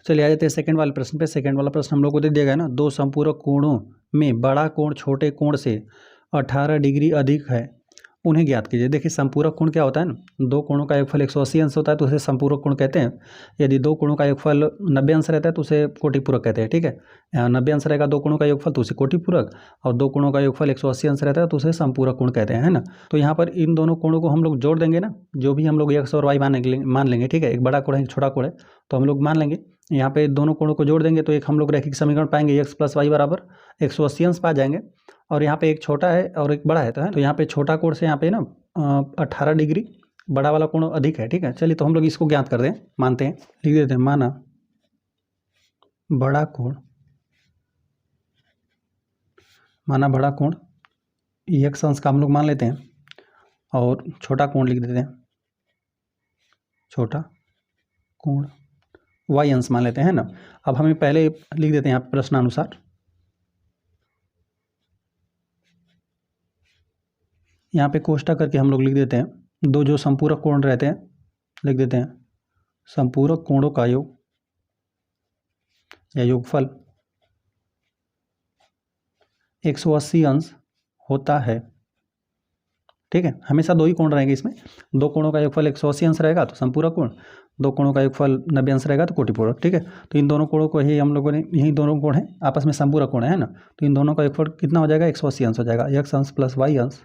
चलिए आ जाते हैं सेकंड वाले प्रश्न पे। सेकंड वाला प्रश्न हम लोग को दे दिया गया ना, दो संपूरक कोणों में बड़ा कोण छोटे कोण से 18 डिग्री अधिक है, उन्हें ज्ञात कीजिए। देखिए संपूरक कोण क्या होता है ना, दो कोणों का योगफल 180 अंश होता है तो उसे संपूरक कोण कहते हैं। यदि दो कोणों का योगफल 90 अंश रहता है तो उसे कोटिपूरक कहते हैं, ठीक है। 90 अंश रहेगा दो कोणों का योगफल तो उसे कोटिपूरक, और दो कोणों का योगफल 180 अंश रहता है तो उसे संपूरक कोण कहते हैं, है ना। तो यहाँ पर इन दोनों कोणों को हम लोग जोड़ देंगे ना, जो भी हम लोग एक्स और वाई मान लेंगे, ठीक है। एक बड़ा कोण है एक छोटा कोण है, तो हम लोग मान लेंगे यहाँ पे दोनों कोणों को जोड़ देंगे तो एक हम लोग रैखिक समीकरण पाएंगे, एक्स प्लस वाई बराबर 180 अंश पा जाएंगे। और यहाँ पे एक छोटा है और एक बड़ा है, तो यहाँ पे छोटा कोण से यहाँ पे ना 18 डिग्री बड़ा वाला कोण अधिक है, ठीक है। चलिए तो हम लोग इसको ज्ञात कर दें, मानते हैं, लिख देते हैं, माना बड़ा कोण एक्स अंश का हम लोग मान लेते हैं और छोटा कोण लिख देते हैं, छोटा कोण वाई अंश मान लेते हैं ना। अब हमें पहले लिख देते हैं यहाँ प्रश्नानुसार, यहाँ पे कोष्ठक करके हम लोग लिख देते हैं, दो जो संपूरक कोण रहते हैं लिख देते हैं, संपूरक कोणों का योग या योगफल 180 अंश होता है, ठीक है। हमेशा दो ही कोण रहेंगे इसमें, दो कोणों का योगफल 180 अंश रहेगा तो संपूरक कोण, दो कोणों का योगफल 90 अंश रहेगा तो कोटिपूरक, ठीक है। तो इन दोनों कोणों को ही हम लोगों ने, यही दोनों कोण हैं आपस में संपूरक कोण है ना, तो इन दोनों का योगफल कितना हो जाएगा, 180 अंश हो जाएगा। एक्स अंश प्लस वाई अंश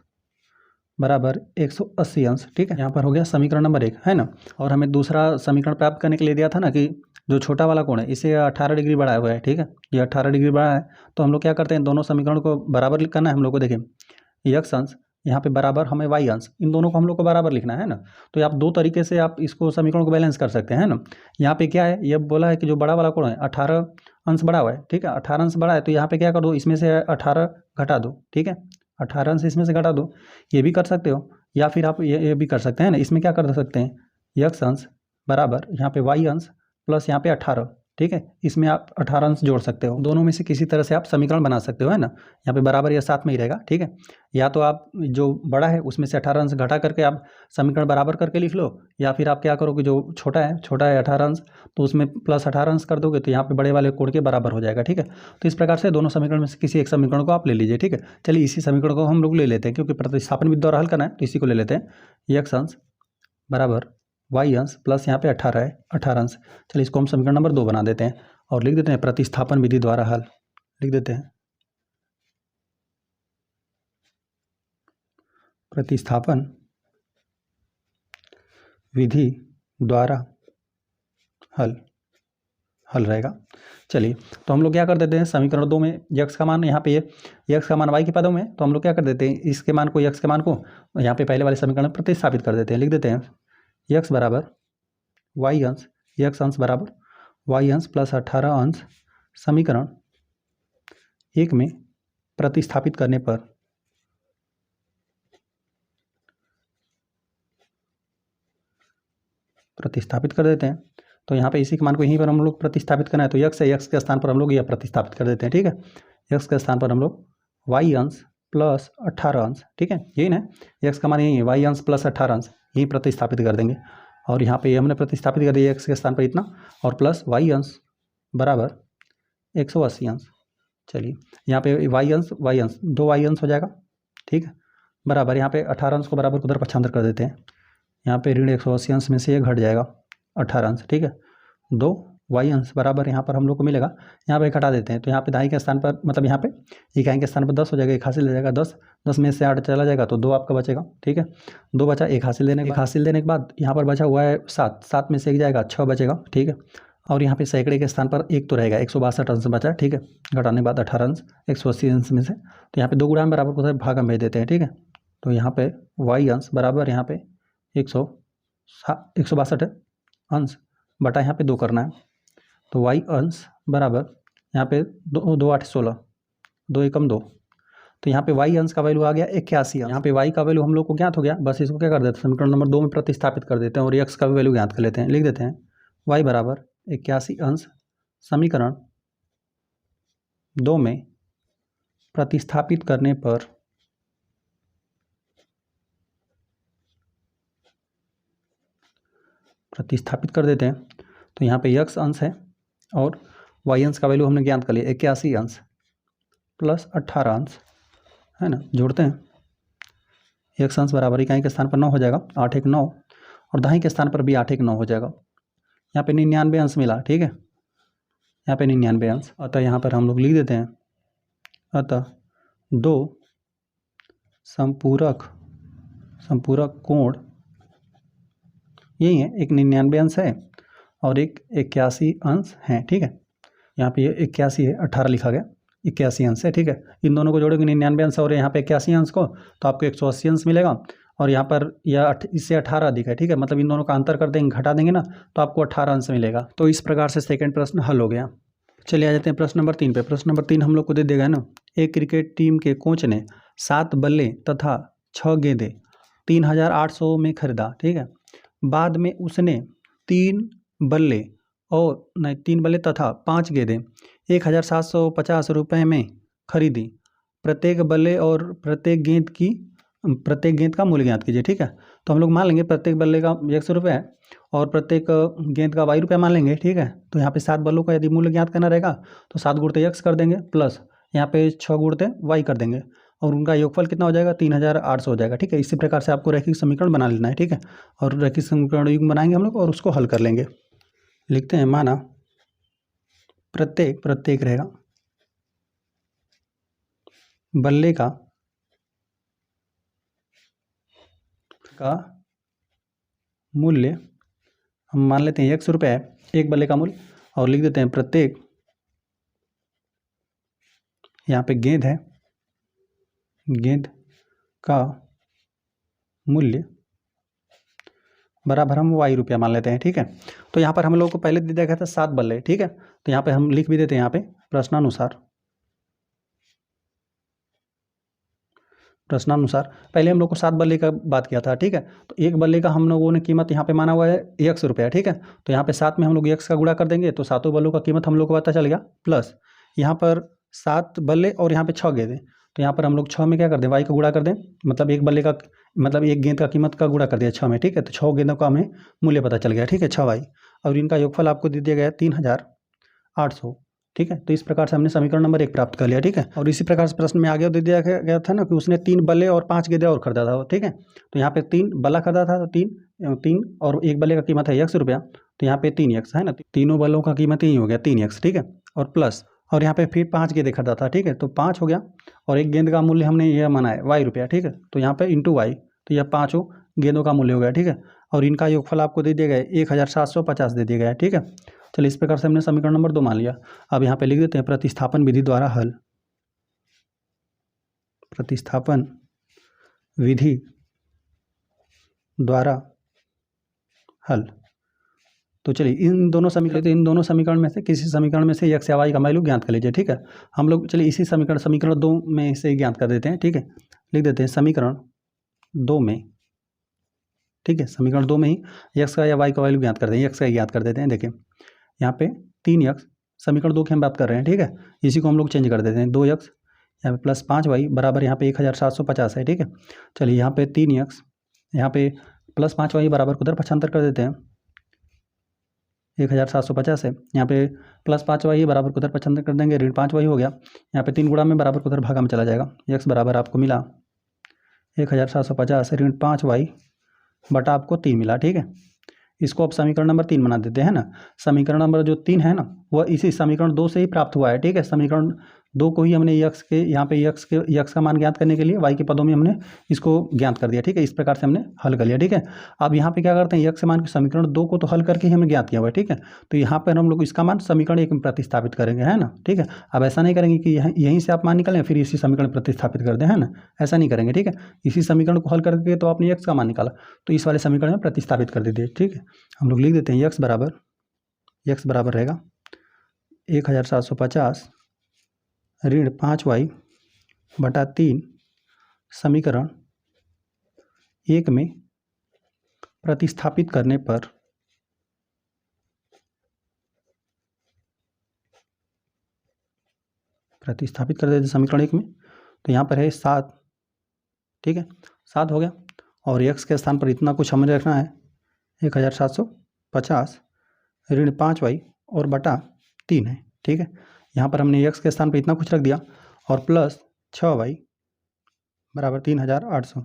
बराबर 180 अंश, ठीक है। यहाँ पर हो गया समीकरण नंबर 1, है ना। और हमें दूसरा समीकरण प्राप्त करने के लिए दिया था ना कि जो छोटा वाला कोण है इसे 18 डिग्री बढ़ाया हुआ है, ठीक है। ये 18 डिग्री बड़ा है, तो हम लोग क्या करते हैं, दोनों समीकरण को बराबर करना है हम लोग को। देखिए एक्स अंश यहाँ पे बराबर हमें वाई अंश, इन दोनों को हम लोग को बराबर लिखना है ना। तो आप दो तरीके से आप इसको समीकरण को बैलेंस कर सकते हैं ना। यहाँ पे क्या है, ये बोला है कि जो बड़ा वाला कोण है 18 अंश बड़ा हुआ है, ठीक है, 18 अंश बड़ा है, तो यहाँ पे क्या कर दो, इसमें से 18 घटा दो, ठीक है, 18 अंश इसमें से घटा दो, ये भी कर सकते हो। या फिर आप ये भी कर सकते हैं ना, इसमें क्या कर सकते हैं, एक्स अंश बराबर यहाँ पे वाई अंश प्लस यहाँ पे 18, ठीक है। इसमें आप 18 अंश जोड़ सकते हो, दोनों में से किसी तरह से आप समीकरण बना सकते हो, है ना। यहाँ पे बराबर या साथ में ही रहेगा, ठीक है। या तो आप जो बड़ा है उसमें से 18 अंश घटा करके आप समीकरण बराबर करके लिख लो, या फिर आप क्या करोगे, जो छोटा है 18 अंश, तो उसमें प्लस 18 अंश कर दोगे, तो यहाँ पे बड़े वाले कोड के बराबर हो जाएगा, ठीक है। तो इस प्रकार से दोनों समीकरण में से किसी एक समीकरण को आप ले लीजिए, ठीक है। चलिए इसी समीकरण को हम लोग ले लेते हैं, क्योंकि प्रतिस्थापन विधि द्वारा हल करना है, तो इसी को ले लेते हैं। एक्स अंश बराबर वाई अंश प्लस यहाँ पे 18 है, 18 अंश। चलिए इसको हम समीकरण नंबर 2 बना देते हैं और लिख देते हैं प्रतिस्थापन विधि द्वारा हल। लिख देते हैं प्रतिस्थापन विधि द्वारा हल रहेगा। चलिए तो हम लोग क्या कर देते हैं, समीकरण 2 में यक्स का मान, यहाँ पे ये यक्स का मान वाई के पदों में, तो हम लोग क्या कर देते हैं, इसके मान को, यक्स के मान को यहाँ पे पहले वाले समीकरण में प्रतिस्थापित कर देते हैं। लिख देते हैं यक्स बराबर वाई अंश, यक्स अंश बराबर वाई अंश प्लस 18 अंश समीकरण 1 में प्रतिस्थापित करने पर प्रतिस्थापित कर देते हैं। तो यहाँ पे इसी के मान को यहीं पर हम लोग प्रतिस्थापित करना है, तो यक्स है, यक्स के स्थान पर हम लोग यह प्रतिस्थापित कर देते हैं, ठीक है। यक्स के स्थान पर हम लोग वाई अंश प्लस 18 अंश, ठीक है, यही ना, यक्स का मान यही है, वाई अंश प्लस 18 अंश, यही प्रतिस्थापित कर देंगे। और यहाँ पे हमने प्रतिस्थापित कर दिया एक्स के स्थान पर इतना, और प्लस वाई अंश बराबर 180 अंश। चलिए यहाँ पे वाई अंश 2 वाई अंश हो जाएगा, ठीक है, बराबर यहाँ पे 18 अंश को बराबर उधर पक्षांतर कर देते हैं, यहाँ पे ऋण 180 अंश में से ये घट जाएगा 18 अंश, ठीक है। 2 वाई अंश बराबर यहाँ पर हम लोग को मिलेगा, यहाँ पे घटा देते हैं, तो यहाँ पे दाई के स्थान पर, मतलब यहाँ पे इकाई के स्थान पर 10 हो जाएगा, एक हासिल ले जाएगा 10, 10 में से 8 चला जाएगा तो 2 आपका बचेगा, ठीक है। 2 बचा, एक हासिल देने के बाद यहाँ पर बचा हुआ है 7, 7 में से 1 जाएगा, 6 बचेगा, ठीक है। और यहाँ पे सैकड़े के स्थान पर 1 तो रहेगा, 162 अंश बचा, ठीक है, घटाने के बाद 18 अंश 180 अंश में से, तो यहाँ पे 2 गुणा में बराबर को भाग में भेज देते हैं, ठीक है। तो यहाँ पे वाई अंश बराबर यहाँ पे 162 अंश बटा यहाँ पे 2 करना है, तो वाई अंश बराबर यहाँ पे 2 8 16, 2 एकम 2, तो यहाँ पे वाई अंश का वैल्यू आ गया 81। यहाँ पे वाई का वैल्यू हम लोग को ज्ञात हो गया, बस इसको क्या कर देते हैं, समीकरण नंबर 2 में प्रतिस्थापित कर देते हैं और एक्स का भी वैल्यू ज्ञात कर लेते हैं। लिख देते हैं वाई बराबर 81 अंश समीकरण 2 में प्रतिस्थापित करने पर प्रतिस्थापित कर देते हैं, तो यहाँ पे यक्स अंश है और वाई अंश का वैल्यू हमने ज्ञात कर लिया 81 अंश प्लस 18 अंश, है ना, जोड़ते हैं। यक्स अंश बराबर इकाई के स्थान पर 9 हो जाएगा, 8 1 9, और दाई के स्थान पर भी 8 1 9 हो जाएगा। यहाँ पे 99 अंश मिला, ठीक है, यहाँ पे 99 अंश, अतः यहाँ पर हम लोग लिख देते हैं, अतः 2 संपूरक कोण यही है, एक 99 अंश है और एक 81 अंश है, ठीक है। यहाँ पे ये 81 है, 18 लिखा गया, 81 अंश है, ठीक है। इन दोनों को जोड़ोगे 99 अंश और यहाँ पे 81 अंश को, तो आपको 180 अंश मिलेगा, और यहाँ पर यह इससे 18 अधिक है, ठीक है, मतलब इन दोनों का अंतर कर देंगे, घटा देंगे ना, तो आपको 18 अंश मिलेगा। तो इस प्रकार से सेकंड प्रश्न हल हो गया। चलिए आ जाते हैं प्रश्न नंबर 3 पे। प्रश्न नंबर 3 हम लोग को दे देगा ना, एक क्रिकेट टीम के कोच ने 7 बल्ले तथा 6 गेंदें 3800 में खरीदा, ठीक है। बाद में उसने 3 बल्ले तथा 5 गेंदें 1750 रुपये में खरीदी। प्रत्येक बल्ले और प्रत्येक गेंद का मूल्य ज्ञात कीजिए, ठीक है। तो हम लोग मान लेंगे प्रत्येक बल्ले का 100 रुपये है और प्रत्येक गेंद का वाई रुपया मान लेंगे, ठीक है। तो यहाँ पे 7 बल्लों का यदि मूल्य ज्ञात करना रहेगा तो 7 गुणते एक्स कर देंगे, प्लस यहाँ पे 6 गुणते वाई कर देंगे, और उनका योगफल कितना हो जाएगा, 3800 हो जाएगा, ठीक है। इसी प्रकार से आपको रैखिक समीकरण बना लेना है, ठीक है, और रैखिक समीकरण युग्म बनाएंगे हम लोग और उसको हल कर लेंगे। लिखते हैं, माना प्रत्येक रहेगा बल्ले का मूल्य हम मान लेते हैं 100 रुपये है एक बल्ले का मूल्य, और लिख देते हैं प्रत्येक, यहाँ पे गेंद है, गेंद का मूल्य बराबर हम वाई रुपया मान लेते हैं, ठीक है। तो यहाँ पर हम लोग को पहले दिया गया था 7 बल्ले, ठीक है, तो यहाँ पे हम लिख भी देते हैं यहाँ पे प्रश्नानुसार प्रश्नानुसार पहले हम लोग को 7 बल्ले का बात किया था, ठीक है। तो एक बल्ले का हम लोगों ने कीमत यहाँ पे माना हुआ है ₹100, ठीक है। तो यहाँ पे 7 में हम लोग x का गुणा कर देंगे तो सातों बल्लों का कीमत हम लोग को पता चल गया, प्लस यहाँ पर 7 बल्ले और यहाँ पे 6 गेंदें, तो यहाँ पर हम लोग 6 में क्या कर दें, y का गुणा कर दें, मतलब एक बल्ले का मतलब एक गेंद का कीमत का गुणा कर दिया 6 में, ठीक है। तो 6 गेंदों का हमें मूल्य पता चल गया, ठीक है, 6y, और इनका योगफल आपको दे दिया गया है 3800, ठीक है। तो इस प्रकार से हमने समीकरण नंबर 1 प्राप्त कर लिया, ठीक है। और इसी प्रकार से प्रश्न में आगे दे दिया गया था ना कि उसने 3 बल्ले और 5 गेंदें और खरीदा था, ठीक है। तो यहाँ पे 3 बल्ला खरीदा था, तो 3 और एक बल्ले का कीमत है ₹100, तो यहाँ पे 3x है ना, तीनों बल्लों का कीमत यही हो गया 3x, ठीक है। और प्लस और यहाँ पे फिर 5 गेंदें खरीदा था, ठीक है, तो 5 हो गया, और एक गेंद का मूल्य हमने यह माना है ₹y, ठीक है। तो यहाँ पे इंटू y, तो यह 5 गेंदों का मूल्य हो गया, ठीक है। और इनका योगफल आपको दे दिया गया है 1750 दे दिया गया है, ठीक है। चलिए इस प्रकार से हमने समीकरण नंबर 2 मान लिया। अब यहाँ पे लिख देते हैं प्रतिस्थापन विधि द्वारा हल, प्रतिस्थापन विधि द्वारा हल। तो चलिए इन दोनों समीकरण में से किसी समीकरण में से x या y का वैल्यू ज्ञात कर लीजिए, ठीक है। हम लोग चलिए इसी समीकरण 2 में से ज्ञात कर देते हैं, ठीक है। लिख देते हैं समीकरण 2 में, ठीक है, समीकरण 2 में ही x का या y का वैल्यू ज्ञात कर देंगे, x का ज्ञात कर देते हैं। देखिए यहाँ पे 3x, समीकरण 2 की हम बात कर रहे हैं, ठीक है। इसी को हम लोग चेंज कर देते हैं, 2x यहाँ पे प्लस 5y बराबर यहाँ पे 1750 है, ठीक है। चलिए यहाँ पे 3x, यहाँ पे प्लस 5y बराबर उधर पक्षांतर कर देते हैं, 1750 है, यहाँ पे प्लस 5y बराबर उधर पक्षांतर कर देंगे, ऋण 5y हो गया, यहाँ पे 3 गुणा में बराबर उधर भागा में चला जाएगा, x बराबर आपको मिला 1750 ऋण 5y बटा आपको 3 मिला, ठीक है। इसको अब समीकरण नंबर 3 बना देते हैं ना। समीकरण नंबर जो 3 है ना वह इसी समीकरण 2 से ही प्राप्त हुआ है, ठीक है। समीकरण 2 को ही हमने x के यहाँ पे x का मान ज्ञात करने के लिए y के पदों में हमने इसको ज्ञात कर दिया, ठीक है। इस प्रकार से हमने हल कर लिया, ठीक है। अब यहाँ पे क्या करते हैं, x के मान के समीकरण 2 को तो हल करके ही हमने ज्ञात किया हुआ है, ठीक है। तो यहाँ पर हम लोग इसका मान समीकरण 1 में प्रतिस्थापित करेंगे, है ना, ठीक है। अब ऐसा नहीं करेंगे कि यहीं से आप मान निकालें फिर इसी समीकरण प्रतिस्थापित कर दें, है ना, ऐसा नहीं करेंगे, ठीक है। इसी समीकरण को हल करके तो आपने x का मान निकाला, तो इस वाले समीकरण में प्रतिस्थापित कर दीजिए, ठीक है। हम लोग लिख देते हैं x बराबर रहेगा 1750 ऋण 5y बटा 3 समीकरण 1 में प्रतिस्थापित करने पर प्रतिस्थापित कर देते समीकरण 1 में, तो यहाँ पर है 7, ठीक है, 7 हो गया, और x के स्थान पर इतना कुछ हमें रखना है 1750 ऋण 5y और बटा 3 है, ठीक है। यहाँ पर हमने x के स्थान पर इतना कुछ रख दिया, और प्लस 6y बराबर 3800,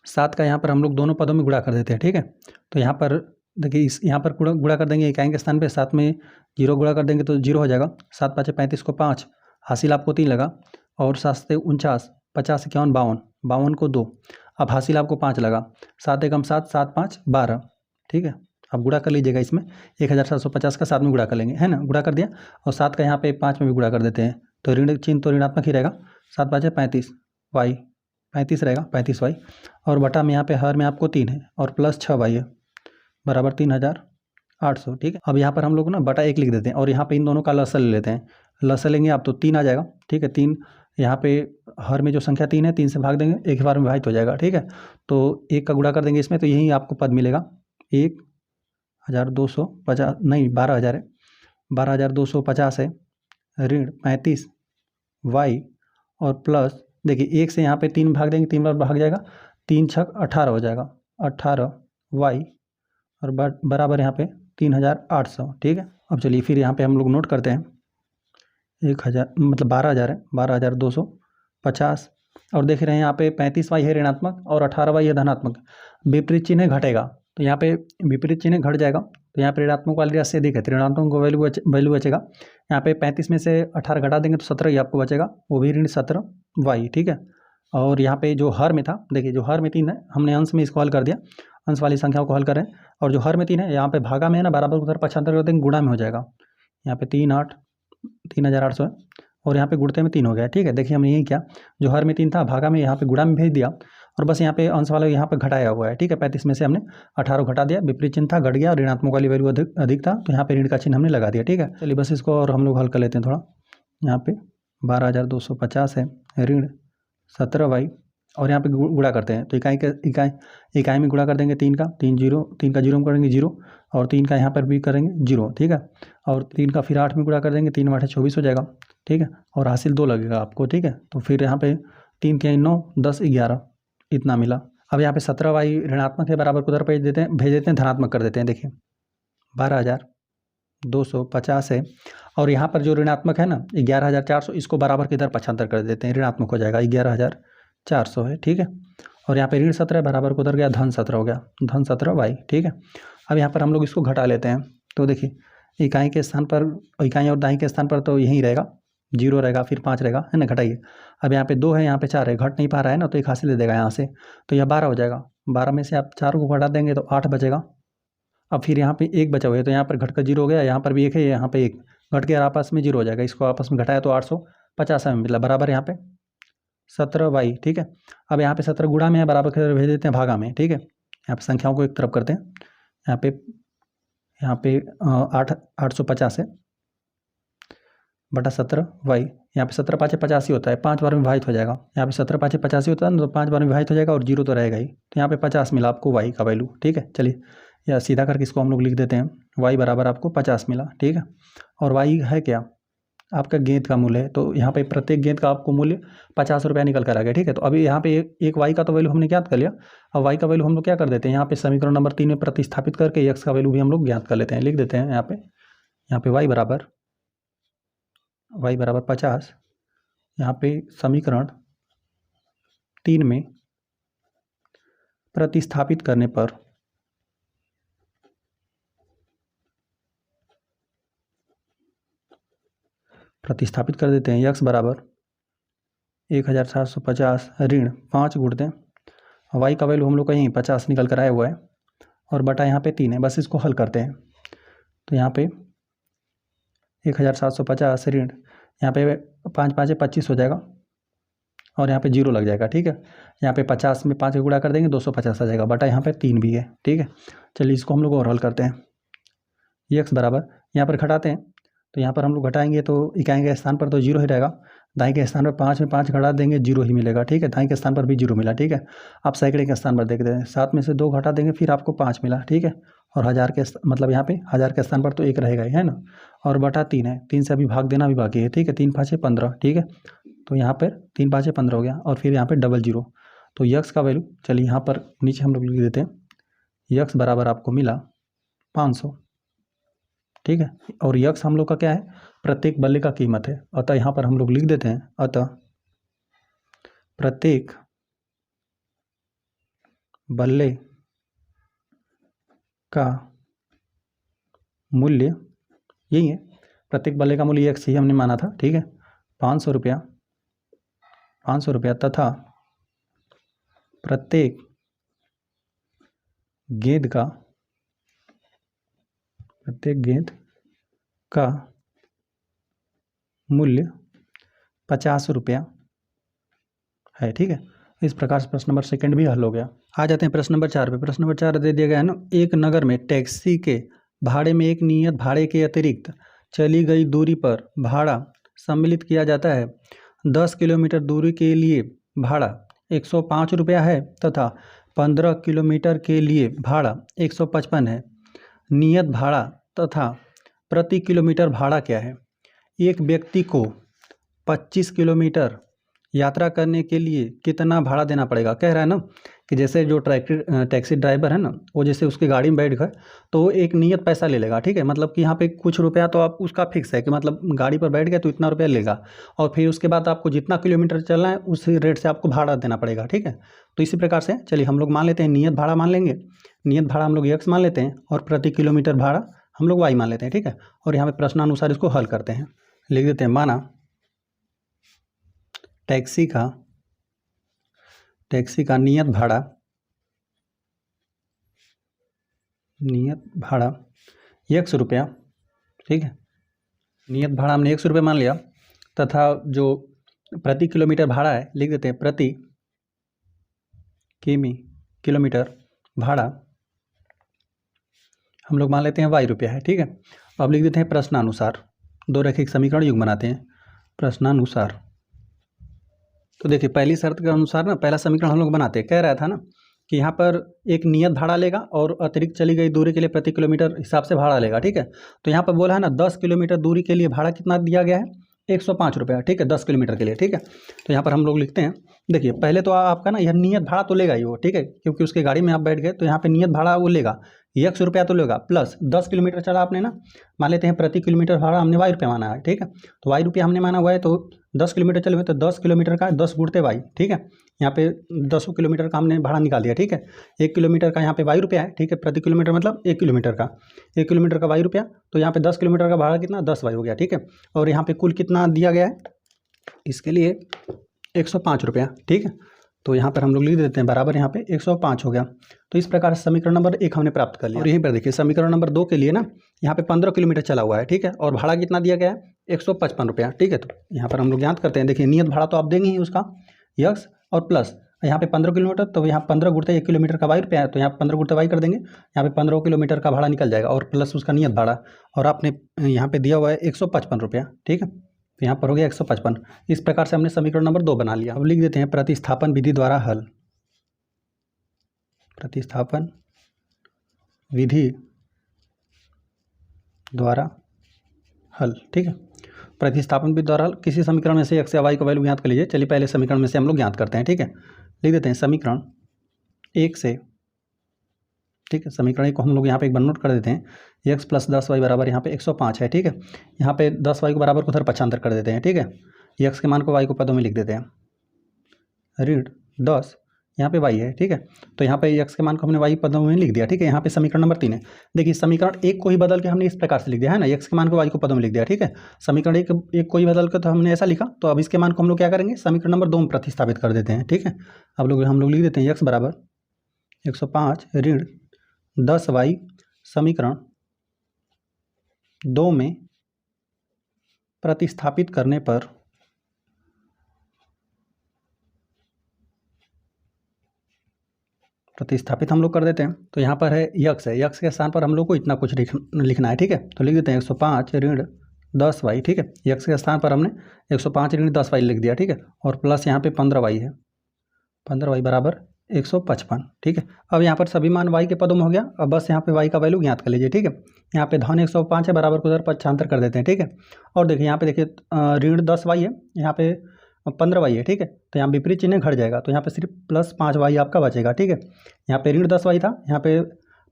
7 का यहाँ पर हम लोग दोनों पदों में गुणा कर देते हैं, ठीक है। तो यहाँ पर देखिए यहाँ पर गुणा कर देंगे इकाई के स्थान पे, 7 में 0 गुणा कर देंगे तो 0 हो जाएगा, 7 5 35 को 5, हासिल आपको 3 लगा, और 7 से 49, 50 51 52, 52 को 2, अब हासिल आपको 5 लगा, 7 एकम 7, 7 5 12, ठीक है। अब गुणा कर लीजिएगा, इसमें 1750 का 7 में गुणा कर लेंगे, है ना, गुणा कर दिया, और 7 का यहाँ पे 5 में भी गुणा कर देते हैं, तो ऋण चिन्ह तो ऋणात्मक ही रहेगा, 7 5 35 y 35 रहेगा, 35y, और बटा में यहाँ पे हर में आपको 3 है, और प्लस 6y है बराबर 3800, ठीक है। अब यहाँ पर हम लोग ना बटा 1 लिख देते हैं, और यहाँ पे इन दोनों का लसल ले लेते हैं, लसल लेंगे आप तो 3 आ जाएगा, ठीक है। 3 यहाँ पे हर में जो संख्या 3 है 3 से भाग देंगे, एक बार में विभाजित हो जाएगा, ठीक है। तो 1 का गुणा कर देंगे इसमें, तो यही आपको पद मिलेगा 1250, नहीं 12000 है, 12250 है ऋण 35y, और प्लस देखिए 1 से यहाँ पे 3 भाग देंगे, 3 बार भाग जाएगा, 3 छक 18 हो जाएगा, 18y, और बराबर यहाँ पे 3800, ठीक है। अब चलिए फिर यहाँ पे हम लोग नोट करते हैं 1000 मतलब 12000 है, 12250, और देख रहे हैं यहाँ पे 35y है ऋणात्मक और 18y है धनात्मक, विपरीत चिन्ह घटेगा, तो यहाँ पे विपरीत चिन्ह घट जाएगा, तो यहाँ पे ऋणात्मक वाली राशि अधिक है, तो ऋणात्मक को वैल्यू बचेगा, यहाँ पे 35 में से 18 घटा देंगे तो 17 ही आपको बचेगा, वो भी ऋण 17y, ठीक है। और यहाँ पे जो हर में था, देखिए जो हर में 3 है, हमने अंश में इसको हल कर दिया, अंश वाली संख्याओं को हल करें, और जो हर में 3 है यहाँ पे भागा में है ना, बराबर उधर पक्षांतर कर देंगे, गुणा में हो जाएगा, यहाँ पे 3800 है, और यहाँ पे गुणते में 3 हो गया, ठीक है। देखिए हमने यही किया, जो हर में 3 था भागा में यहाँ पे गुणा में भेज दिया, और बस यहाँ पे अंश वाला यहाँ पे घटाया हुआ है, ठीक है। 35 में से हमने 18 घटा दिया, विपरीत चिन्ह था घट गया, ऋणात्मक वाली वैल्यू अधिक था, तो यहाँ पे ऋण का चिन्ह हमने लगा दिया, ठीक है। चलिए बस इसको और हम लोग हल कर लेते हैं थोड़ा। यहाँ पे 12250 है ऋण 17y और यहाँ पे गुणा करते हैं, तो इकाई में गुणा कर देंगे 3 का 0 में करेंगे 0, और 3 का यहाँ पर भी करेंगे 0, ठीक है। और 3 का फिर 8 में गुणा कर देंगे, 3 8 24 हो जाएगा, ठीक है। और हासिल 2 लगेगा आपको, ठीक है। तो फिर यहाँ पे 3 के 9 10 11 इतना मिला। अब यहाँ पे 17y ऋणात्मक है, बराबर को उधर भेज देते हैं, धनात्मक कर देते हैं। देखिए 12,250 है, और यहाँ पर जो ऋणात्मक है ना 11,400, इसको बराबर के इधर पक्षांतर कर देते हैं, ऋणात्मक हो जाएगा, 11,400 है, ठीक है। और यहाँ पे ऋण 17 बराबर को उधर गया, धन 17 हो गया, धन 17y, ठीक है। अब यहाँ पर हम लोग इसको घटा लेते हैं, तो देखिए इकाई के स्थान पर, इकाई और दाई के स्थान पर तो यही रहेगा, 0 रहेगा, फिर 5 रहेगा, है ना, घटाइए। अब यहाँ पे 2 है, यहाँ पे 4 है, घट नहीं पा रहा है ना, तो एक हासिल दे देगा यहाँ से, तो यह 12 हो जाएगा। 12 में से आप 4 को घटा देंगे तो 8 बचेगा। अब फिर यहाँ पे 1 बचा हुआ है, तो यहाँ पर घट कर 0 हो गया, यहाँ पर भी 1 है, यहाँ पे 1 घट के आपस में 0 हो जाएगा। इसको आपस में घटाया तो 850 में मिला, बराबर यहाँ पे 17y, ठीक है। अब यहाँ पे 17 गुणा में है, बराबर के भेज देते हैं भागा में, ठीक है। यहाँ पे संख्याओं को एक तरफ करते हैं, यहाँ पे 850 है बटा 17y, यहाँ पे 17 5 85 होता है, 5 बार में विभाजित हो जाएगा। यहाँ पे 17 5 85 होता है ना, तो 5 बार में विभाजित हो जाएगा, और 0 तो रहेगा ही, तो यहाँ पे 50 मिला आपको y का वैल्यू, ठीक है। चलिए या सीधा करके इसको हम लोग लिख देते हैं, y बराबर आपको 50 मिला, ठीक है। और y है क्या, आपका गेंद का मूल्य है, तो यहाँ पे प्रत्येक गेंद का आपको मूल्य 50 रुपया निकल कर आ गया, ठीक है। तो अभी यहाँ पे एक y का तो वैल्यू हमने ज्ञात कर लिया। अब y का वैल्यू हम लोग क्या कर देते हैं, यहाँ पे समीकरण नंबर 3 में प्रतिस्थापित करके x का वैल्यू भी हम लोग ज्ञात कर लेते हैं, लिख देते हैं यहाँ पे y बराबर 50, यहाँ पे समीकरण 3 में प्रतिस्थापित करने पर कर देते हैं, x बराबर 1,450 ऋण 5 गुण दें, y का वैल्यू हम लोग का यहीं 50 निकल कर आया हुआ है, और बटा यहाँ पे 3 है, बस इसको हल करते हैं। तो यहाँ पे 1,750 ऋण, यहाँ पे 5 5 25 हो जाएगा, और यहाँ पे 0 लग जाएगा, ठीक है। यहाँ पे 50 में 5 का गुणा कर देंगे, 250 आ जाएगा, बटा यहाँ पे 3 भी है, ठीक है। चलिए इसको हम लोग और हल करते हैं। x बराबर यहाँ पर घटाते हैं, तो यहाँ पर हम लोग घटाएंगे तो इकाई के स्थान पर तो 0 ही रहेगा, दाई के स्थान पर 5 में 5 घटा देंगे, 0 ही मिलेगा, ठीक है। दाई के स्थान पर भी 0 मिला, ठीक है। आप सैकड़े के स्थान पर देख दें, 7 में से 2 घटा देंगे, फिर आपको 5 मिला, ठीक है। और 1000 के मतलब यहाँ पे 1000 के स्थान पर तो 1 रहेगा ही, है ना। और बटा 3 है, 3 से अभी भाग देना भी बाकी है, ठीक है। 3 5 15, ठीक है। तो यहाँ पर 3 5 15 हो गया, और फिर यहाँ पर डबल 0, तो यक्स का वैल्यू, चलिए यहाँ पर नीचे हम लोग लिख देते हैं, यक्स बराबर आपको मिला 500, ठीक है। और यक्स हम लोग का क्या है, प्रत्येक बल्ले का कीमत है, अतः यहाँ पर हम लोग लिख देते हैं, अतः प्रत्येक बल्ले का मूल्य यही है, प्रत्येक बल्ले का मूल्य यक्स ही हमने माना था, ठीक है। 500 रुपया तथा प्रत्येक गेंद का मूल्य 50 रुपया है, ठीक है। इस प्रकार से प्रश्न नंबर 2 भी हल हो गया। आ जाते हैं प्रश्न नंबर 4 पे। प्रश्न नंबर 4 दे दिया गया है ना, एक नगर में टैक्सी के भाड़े में एक नियत भाड़े के अतिरिक्त चली गई दूरी पर भाड़ा सम्मिलित किया जाता है। 10 किलोमीटर दूरी के लिए भाड़ा 105 रुपया है तथा 15 किलोमीटर के लिए भाड़ा 155 है। नियत भाड़ा तथा प्रति किलोमीटर भाड़ा क्या है। एक व्यक्ति को 25 किलोमीटर यात्रा करने के लिए कितना भाड़ा देना पड़ेगा। कह रहा है ना कि जैसे जो टैक्सी ड्राइवर है ना, वो जैसे उसकी गाड़ी में बैठ गए तो वो एक नियत पैसा ले लेगा, ठीक है। मतलब कि यहाँ पे कुछ रुपया तो आप उसका फिक्स है कि मतलब गाड़ी पर बैठ गए तो इतना रुपया लेगा, और फिर उसके बाद आपको जितना किलोमीटर चलना है उस रेट से आपको भाड़ा देना पड़ेगा, ठीक है। तो इसी प्रकार से चलिए हम लोग मान लेते हैं, नियत भाड़ा मान लेंगे, नियत भाड़ा हम लोग x मान लेते हैं, और प्रति किलोमीटर भाड़ा हम लोग y मान लेते हैं, ठीक है। और यहाँ पे प्रश्नानुसार इसको हल करते हैं, लिख देते हैं, माना टैक्सी का नियत भाड़ा 100 रुपया, ठीक है। नियत भाड़ा हमने 100 रुपये मान लिया, तथा जो प्रति किलोमीटर भाड़ा है लिख देते हैं, प्रति किलोमीटर भाड़ा हम लोग मान लेते हैं y रुपया है, ठीक है। अब लिख देते हैं प्रश्नानुसार, 2 रैखिक समीकरण युग्म बनाते हैं। प्रश्नानुसार तो देखिए पहली शर्त के अनुसार ना पहला समीकरण हम लोग बनाते हैं, कह रहा था ना कि यहाँ पर एक नियत भाड़ा लेगा और अतिरिक्त चली गई दूरी के लिए प्रति किलोमीटर हिसाब से भाड़ा लेगा, ठीक है। तो यहाँ पर बोला है ना 10 किलोमीटर दूरी के लिए भाड़ा कितना दिया गया है, 105 रुपया, ठीक है, 10 किलोमीटर के लिए, ठीक है। तो यहाँ पर हम लोग लिखते हैं, देखिए पहले तो आपका ना यह नियत भाड़ा तो लेगा ही वो, ठीक है, क्योंकि उसके गाड़ी में आप बैठ गए तो यहाँ पे नियत भाड़ा वो लेगा, 100 रुपया तो लेगा, प्लस 10 किलोमीटर चला आपने ना, मान लेते हैं प्रति किलोमीटर भाड़ा हमने वाई रुपया माना है, ठीक है। तो वाई रुपया हमने माना हुआ है, तो 10 किलोमीटर चले हुए तो 10 किलोमीटर का 10 गुणते वाई, ठीक है। यहाँ पे 10 किलोमीटर का हमने भाड़ा निकाल दिया, ठीक है। 1 किलोमीटर का यहाँ पे वाई रुपया है, ठीक है, प्रति किलोमीटर मतलब 1 किलोमीटर का, 1 किलोमीटर का वाई रुपया, तो यहाँ पे 10 किलोमीटर का भाड़ा कितना, 10 वाई हो गया, ठीक है। और यहाँ पे कुल कितना दिया गया है इसके लिए, 105 रुपया, ठीक है। तो यहाँ पर हम लोग लिख देते हैं बराबर, यहाँ पे 105 हो गया। तो इस प्रकार से समीकरण नंबर 1 हमने प्राप्त कर लिया। और यहीं पर देखिए समीकरण नंबर 2 के लिए ना यहाँ पे 15 किलोमीटर चला हुआ है, ठीक है, और भाड़ा कितना दिया गया है, 155 रुपया, ठीक है। तो यहाँ पर हम लोग याद करते हैं, देखिए नियत भाड़ा तो आप देंगे ही उसका यक्स और प्लस यहाँ पे 15 किलोमीटर, तो यहाँ 15 गुणते 1 किलोमीटर का वाई रुपया है, तो यहाँ 15 गुणते वाई कर देंगे, यहाँ पे 15 किलोमीटर का भाड़ा निकल जाएगा और प्लस उसका नियत भाड़ा, और आपने यहाँ पे दिया हुआ है 155 रुपया, ठीक है। तो यहाँ पर हो गया 155। इस प्रकार से हमने समीकरण नंबर 2 बना लिया। अब लिख देते हैं प्रतिस्थापन विधि द्वारा हल, प्रतिस्थापन विधि द्वारा हल, ठीक है। प्रतिस्थापन विधि द्वारा हल, किसी समीकरण में से x या y का वैल्यू ज्ञात कर लीजिए। चलिए पहले समीकरण में से हम लोग ज्ञात करते हैं, ठीक है। लिख देते हैं समीकरण 1 से, ठीक है, समीकरण 1 को हम लोग यहाँ पे एक बार नोट कर देते हैं, x प्लस 10y बराबर यहाँ पे 105 है, ठीक है। यहाँ पे 10y को बराबर को उधर पक्षांतर कर देते हैं, ठीक है। x के मान को y को पदों में लिख देते हैं, ऋण 10 यहाँ पे y है, ठीक है। तो यहाँ पे x के मान को हमने y पदों में लिख दिया, ठीक है। यहाँ पे समीकरण नंबर 3 है, देखिए समीकरण 1 को ही बदल के हमने इस प्रकार से लिख दिया है ना, x के मान को y को पदों में लिख दिया, ठीक है। समीकरण 1 को ही बदल कर तो हमने ऐसा लिखा, तो अब इसके मान को हम लोग क्या करेंगे, समीकरण नंबर 2 में प्रतिस्थापित कर देते हैं, ठीक है। अब हम लोग लिख देते हैं x बराबर 105 ऋण 10y समीकरण 2 में प्रतिस्थापित करने पर प्रतिस्थापित हम लोग कर देते हैं। तो यहाँ पर है यक्स है, यक्स के स्थान पर हम लोग को इतना कुछ लिखना है, ठीक है। तो लिख देते हैं 105 ऋण 10y, ठीक है। यक्स के स्थान पर हमने 105 ऋण 10y लिख दिया, ठीक है, और प्लस यहाँ पे 15y है, 15y बराबर 155, ठीक है। अब यहाँ पर सभी मान y के पदों में हो गया, अब बस यहाँ पे y का वैल्यू ज्ञात कर लीजिए, ठीक है। यहाँ पे धन 105 है, बराबर को उधर पक्षांतर कर देते हैं, ठीक है। और देखिए यहाँ पे देखिए ऋण 10y है, यहाँ पे 15y है, ठीक है। तो यहाँ विपरीत चिन्ह घट जाएगा, तो यहाँ पे सिर्फ प्लस 5y आपका बचेगा, ठीक है। यहाँ पे ऋण 10y था, यहाँ पे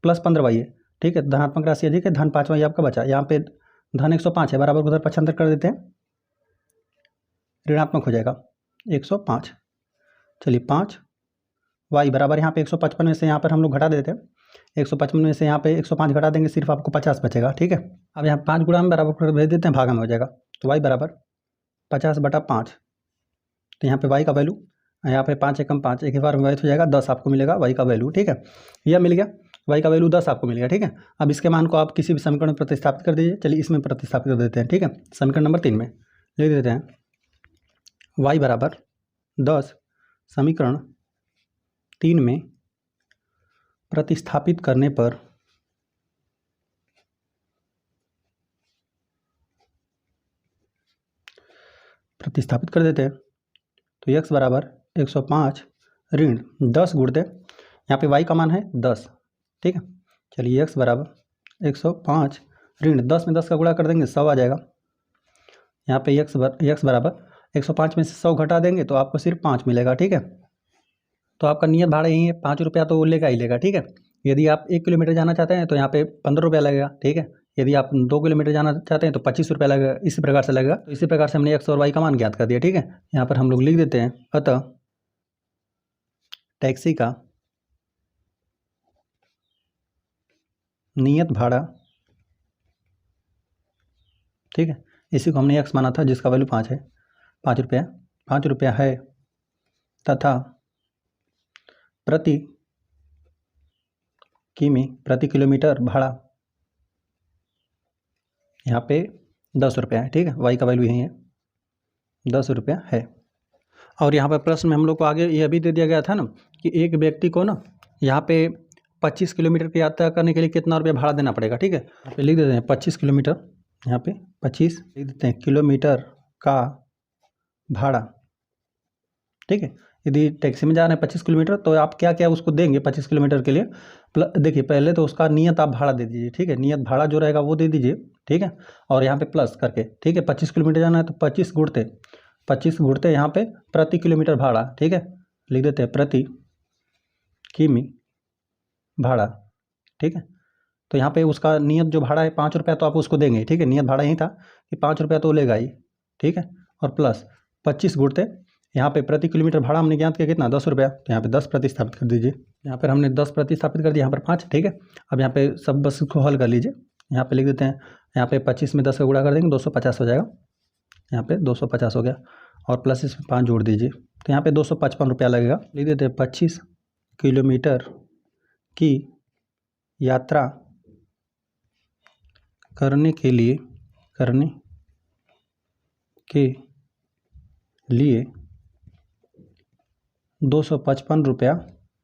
प्लस 15y है, ठीक है। धनात्मक राशि अधिक है, धन 5y आपका बचा, यहाँ पे धन 105 है, बराबर को उधर पक्षांतर कर देते हैं, ऋणात्मक हो जाएगा 105। चलिए 5 y बराबर यहाँ पे 155 में से यहाँ पर हम लोग घटा देते हैं, 155 में से यहाँ पे 105 घटा देंगे, सिर्फ आपको 50 बचेगा, ठीक है। अब यहाँ 5 गुणा में बराबर कर भेज देते हैं, भागा में हो जाएगा, तो y बराबर 50/5। तो यहाँ पे y का वैल्यू, यहाँ पे 5 एकम 5, एक बार में हो जाएगा 10 आपको मिलेगा y का वैल्यू, ठीक है। यह मिल गया, y का वैल्यू 10 आपको मिल गया, ठीक है। अब इसके मान को आप किसी भी समीकरण में प्रतिस्थापित कर दीजिए। चलिए इसमें प्रतिस्थापित कर देते हैं, ठीक है। समीकरण नंबर 3 में लिख देते हैं y बराबर 10 समीकरण 3 में प्रतिस्थापित करने पर प्रतिस्थापित कर देते हैं। तो x बराबर 105 ऋण 10 गुणते, यहाँ पे y का मान है 10, ठीक है। चलिए x बराबर 105 ऋण 10 में 10 का गुणा कर देंगे, 100 आ जाएगा। यहाँ पे x बराबर 105 में से 100 घटा देंगे तो आपको सिर्फ 5 मिलेगा, ठीक है। तो आपका नियत भाड़ा यही है, 5 रुपया तो वो लेगा ही लेगा, ठीक है। यदि आप 1 किलोमीटर जाना चाहते हैं तो यहाँ पे 15 रुपया लगेगा, ठीक है। यदि आप 2 किलोमीटर जाना चाहते हैं तो 25 रुपया लगेगा, इसी प्रकार से लगेगा। तो इसी प्रकार से हमने x और y का मान ज्ञात कर दिया, ठीक है। यहाँ पर हम लोग लिख देते हैं, अतः टैक्सी का नियत भाड़ा, ठीक है, इसी को हमने x माना था जिसका वैल्यू 5 है, 5 रुपया है, तथा प्रति किलोमीटर भाड़ा यहाँ पे 10 रुपया है, ठीक है। y का वैल्यू यही है, 10 रुपया है। और यहाँ पर प्रश्न में हम लोग को आगे यह भी दे दिया गया था ना कि एक व्यक्ति को ना यहाँ पे 25 किलोमीटर की यात्रा करने के लिए कितना रुपया भाड़ा देना पड़ेगा, ठीक है। यहाँ पे लिख देते हैं 25 किलोमीटर, यहाँ पे 25 लिख देते हैं किलोमीटर का भाड़ा ठीक है। यदि टैक्सी में जा रहे हैं 25 किलोमीटर तो आप क्या क्या उसको देंगे 25 किलोमीटर के लिए। देखिए पहले तो उसका नियत आप भाड़ा दे दीजिए, ठीक है, नियत भाड़ा जो रहेगा वो दे दीजिए, ठीक है। और यहाँ पे प्लस करके, ठीक है, 25 किलोमीटर जाना है तो 25 गुणते यहाँ पे प्रति किलोमीटर भाड़ा, ठीक है, लिख देते हैं प्रति किमी भाड़ा, ठीक है। तो यहाँ पे उसका नियत जो भाड़ा है 5 रुपया तो आप उसको देंगे, ठीक है, नियत भाड़ा यही था कि 5 रुपया तो लेगा ही, ठीक है। और प्लस 25 गुणते यहाँ पे प्रति किलोमीटर भाड़ा हमने ज्ञात किया कितना 10 रुपया, तो यहाँ पे 10 प्रतिस्थापित कर दीजिए। यहाँ पर हमने 10 प्रतिस्थापित कर दिया, यहाँ पर 5, ठीक है। अब यहाँ पे सब बस को हल कर लीजिए। यहाँ पे लिख देते हैं, यहाँ पे 25 में 10 का गुणा कर देंगे 250 हो जाएगा, यहाँ पे 250 हो गया। और प्लस इसमें 5 जोड़ दीजिए तो यहाँ पे 255 रुपया लगेगा। लिख देते हैं 25 किलोमीटर की यात्रा करने के लिए 255 रुपया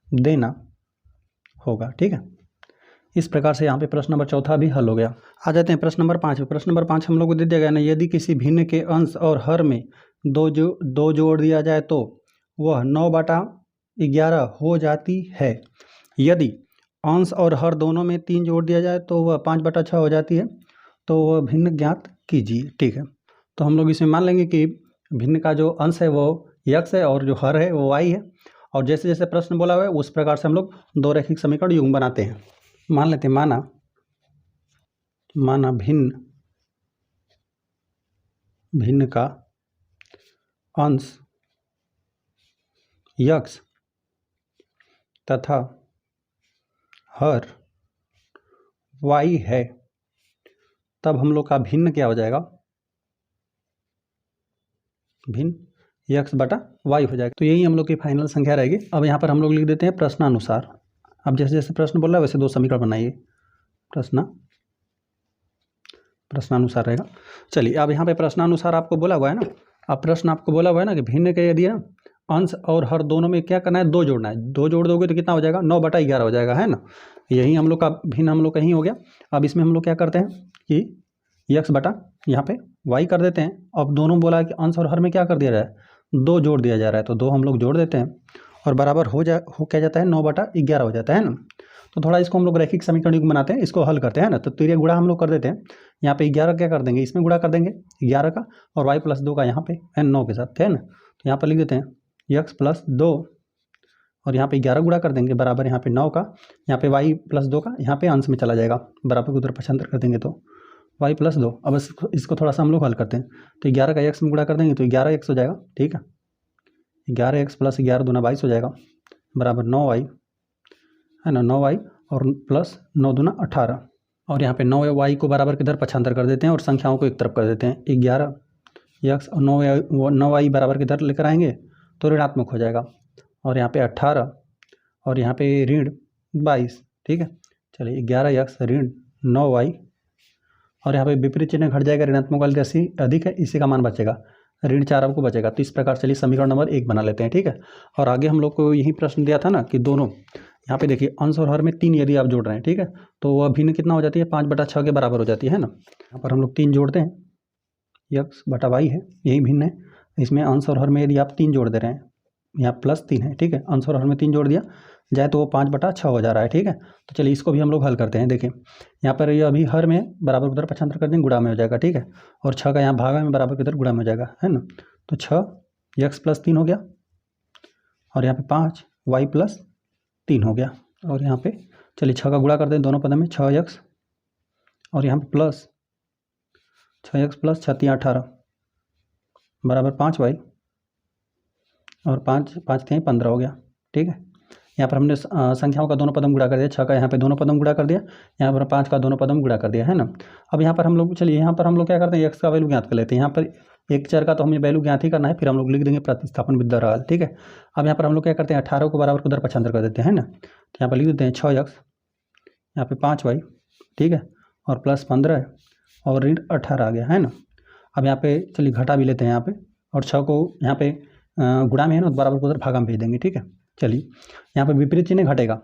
देना होगा, ठीक है। इस प्रकार से यहाँ पे प्रश्न नंबर 4 भी हल हो गया। आ जाते हैं प्रश्न नंबर 5 में। प्रश्न नंबर 5 हम लोग को दे दिया गया ना, यदि किसी भिन्न के अंश और हर में दो जोड़ दिया जाए तो वह 9/11 हो जाती है। यदि अंश और हर दोनों में 3 जोड़ दिया जाए तो वह 5/6 हो जाती है। तो वह भिन्न ज्ञात कीजिए, ठीक है। तो हम लोग इसमें मान लेंगे कि भिन्न का जो अंश है वो x है और जो हर है वो y है। और जैसे जैसे प्रश्न बोला हुआ है उस प्रकार से हम लोग दो रैखिक समीकरण युग्म बनाते हैं। मान लेते हैं माना भिन्न का अंश x तथा हर y है, तब हम लोग का भिन्न क्या हो जाएगा, भिन्न x/y हो जाएगा। तो यही हम लोग की फाइनल संख्या रहेगी। अब यहाँ पर हम लोग लिख देते हैं प्रश्नानुसार। अब जैसे जैसे प्रश्न बोल रहा है वैसे दो समीकरण बनाइए, प्रश्नानुसार रहेगा। चलिए अब यहाँ पे प्रश्नानुसार आपको बोला हुआ है ना, अब प्रश्न आपको बोला हुआ है ना कि भिन्न के यदि ना अंश और हर दोनों में क्या करना है, 2 जोड़ना है। 2 जोड़ दोगे तो कितना हो जाएगा 9/11 हो जाएगा, है ना। यही हम लोग का भिन्न हम लोग का ही हो गया। अब इसमें हम लोग क्या करते हैं कि x बटा यहाँ पे y कर देते हैं। अब दोनों बोला कि अंश और हर में क्या कर दिया जाए, 2 जोड़ दिया जा रहा है, तो 2 हम लोग जोड़ देते हैं और बराबर हो क्या जाता है 9/11 हो जाता है ना। तो थोड़ा इसको हम लोग रैखिक समीकरण युग्म बनाते हैं, इसको हल करते हैं ना। तो तिर्य गुणा हम लोग कर देते हैं। यहाँ पे 11 क्या कर देंगे, इसमें गुणा कर देंगे 11 का और y + 2 का यहाँ पे है 9 के साथ, है ना। तो यहाँ पर लिख देते हैं x + 2 और यहाँ पे 11 गुणा कर देंगे बराबर यहाँ पे 9 का, यहाँ पे y + 2 का यहाँ पे अंश में चला जाएगा, बराबर को उधर पक्षांतर कर देंगे तो y + 2। अब इसको थोड़ा सा हम लोग हल करते हैं। तो 11 का x में गुणा कर देंगे तो 11x हो जाएगा, ठीक है। 11x + 11 दूना 22 हो जाएगा बराबर 9y, है ना, 9y और प्लस 9 दूना 18। और यहाँ पे 9y को बराबर किधर पक्षांतर कर देते हैं और संख्याओं को एक तरफ कर देते हैं। 11x और 9y बराबर किधर लेकर आएंगे तो ऋणात्मक हो जाएगा। और यहाँ पे 18 और यहाँ पे ऋण 22, ठीक है। चलिए 11x ऋण 9y और यहाँ पे विपरीत चिन्ह घट जाएगा, ऋणात्मक वाली राशि अधिक है, इसी का मान बचेगा, ऋण 4 आपको बचेगा। तो इस प्रकार चलिए समीकरण नंबर 1 बना लेते हैं, ठीक है। और आगे हम लोग को यही प्रश्न दिया था ना कि दोनों यहाँ पे देखिए अंश और हर में 3 यदि आप जोड़ रहे हैं, ठीक है, तो वह भिन्न कितना हो जाती है 5/6 के बराबर हो जाती है ना। यहाँ पर हम लोग 3 जोड़ते हैं, x/y है, यही भिन्न है। इसमें अंश और हर में यदि आप 3 जोड़ दे रहे हैं, यहाँ +3 है, ठीक है, अंश और हर में 3 जोड़ दिया जाए तो वो 5/6 हो जा रहा है, ठीक है। तो चलिए इसको भी हम लोग हल करते हैं। देखिए यहाँ पर ये अभी हर में बराबर उधर पक्षांतर कर देंगे, गुणा में हो जाएगा, ठीक है। और 6 का यहाँ भागा में बराबर किधर गुणा में हो जाएगा, है ना। तो 6x + 3 हो गया और यहाँ पे 5y + 3 हो गया। और यहाँ पे चलिए 6 का गुणा कर दें दोनों पद में, 6x और यहाँ पे प्लस 6x + 6 × 3 = 18 बराबर 5y और 5 × 3 = 15 हो गया, ठीक है। यहाँ पर हमने संख्याओं का दोनों पदम गुणा कर दिया, 6 का यहाँ पे दोनों पदम गुणा कर दिया, यहाँ पर 5 का दोनों पदम गुणा कर दिया, है ना। अब यहाँ पर हम लोग चलिए यहाँ पर हम लोग क्या करते हैं, x का वैल्यू ज्ञात कर लेते हैं। यहाँ पर एक चर का तो हमें वैल्यू ज्ञात ही करना है, फिर हम लोग लिख देंगे प्रतिस्थापन विद्युत, ठीक है। अब यहाँ पर हम लोग क्या करते हैं 18 को बराबर उधर पक्षांतर कर देते हैं ना। तो यहाँ पर लिख देते हैं 6x, यहाँ पे 5y, ठीक है, और प्लस 15 और ऋण 18 आ गया, है ना। अब यहाँ पे चलिए घटा भी लेते हैं यहाँ पे, और 6 को यहाँ पे गुणा में है ना, तो बराबर को उधर भागा में भेज देंगे, ठीक है। चलिए यहाँ पे विपरीत चिन्ह घटेगा,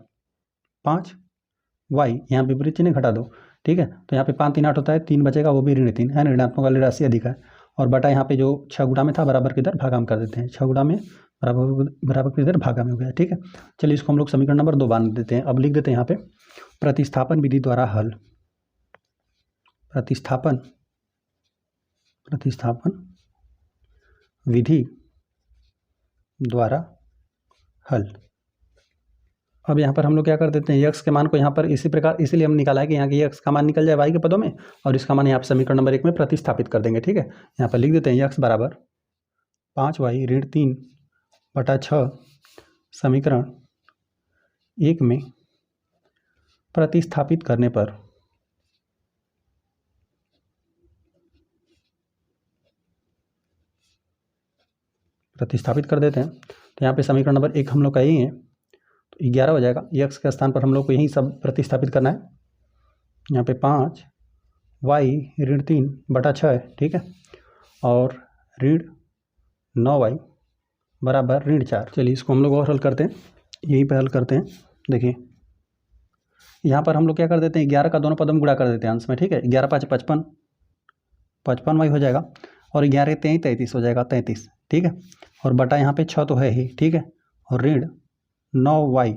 5y यहाँ विपरीत चिन्ह घटा दो, ठीक है। तो यहाँ पे 5 × 3 = 8 होता है, 3 बचेगा वो भी ऋण 3, है ना, ऋणात्मक वाली राशि अधिक है। और बटा यहाँ पे जो 6 गुणा में था बराबर किधर भागा में कर देते हैं, 6 गुणा में बराबर किधर भागा में हो गया, ठीक है। चलिए इसको हम लोग समीकरण नंबर 2 मान देते हैं। अब लिख देते हैं यहाँ पे प्रतिस्थापन विधि द्वारा हल, प्रतिस्थापन विधि द्वारा हल। अब यहाँ पर हम लोग क्या कर देते हैं, x के मान को यहाँ पर इसी प्रकार, इसीलिए हम निकाला है कि यहाँ की x का मान निकल जाए y के पदों में, और इसका मान यहाँ पर समीकरण नंबर 1 में प्रतिस्थापित कर देंगे, ठीक है। यहाँ पर लिख देते हैं x बराबर 5y ऋण 3 बटा 6 समीकरण 1 में प्रतिस्थापित करने पर प्रतिस्थापित कर देते हैं। तो यहाँ पे समीकरण नंबर 1 हम लोग का यही है, तो 11 हो जाएगा। x के स्थान पर हम लोग को यही सब प्रतिस्थापित करना है। यहाँ पे 5y ऋण 3 बटा 6 है, ठीक है, और ऋण 9y बराबर ऋण 4। चलिए इसको हम लोग और हल करते हैं, यहीं पे हल करते हैं। देखिए यहाँ पर हम लोग क्या कर देते हैं, 11 का दोनों पदों में गुणा कर देते हैं अंश में, ठीक है। 11 5 55, 55y हो जाएगा, और 11 3 33 हो जाएगा, 33, ठीक है। और बटा यहाँ पे 6 तो है ही, ठीक है, और ऋण 9y